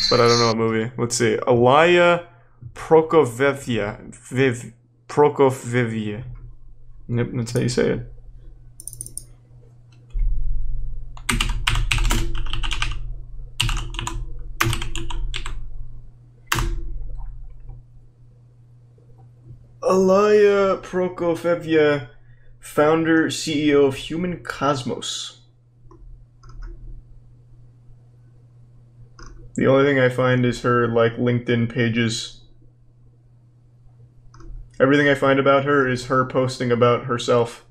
But I don't know what movie. Let's see. Alaya Prokofyevya. Prokofyevya. Yep, that's how you say it. Alaya Prokofyevya, founder, CEO of Human Cosmos. The only thing I find is her, like, LinkedIn pages. Everything I find about her is her posting about herself.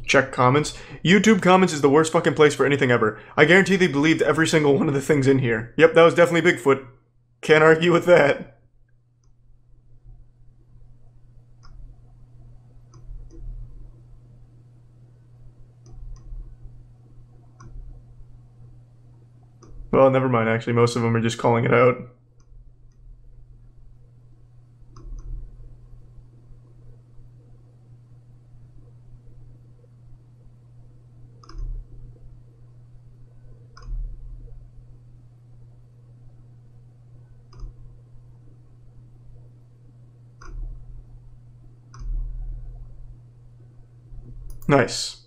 Check comments. YouTube comments is the worst fucking place for anything ever. I guarantee they believed every single one of the things in here. Yep, that was definitely Bigfoot. Can't argue with that. Well, never mind, actually. Most of them are just calling it out. Nice.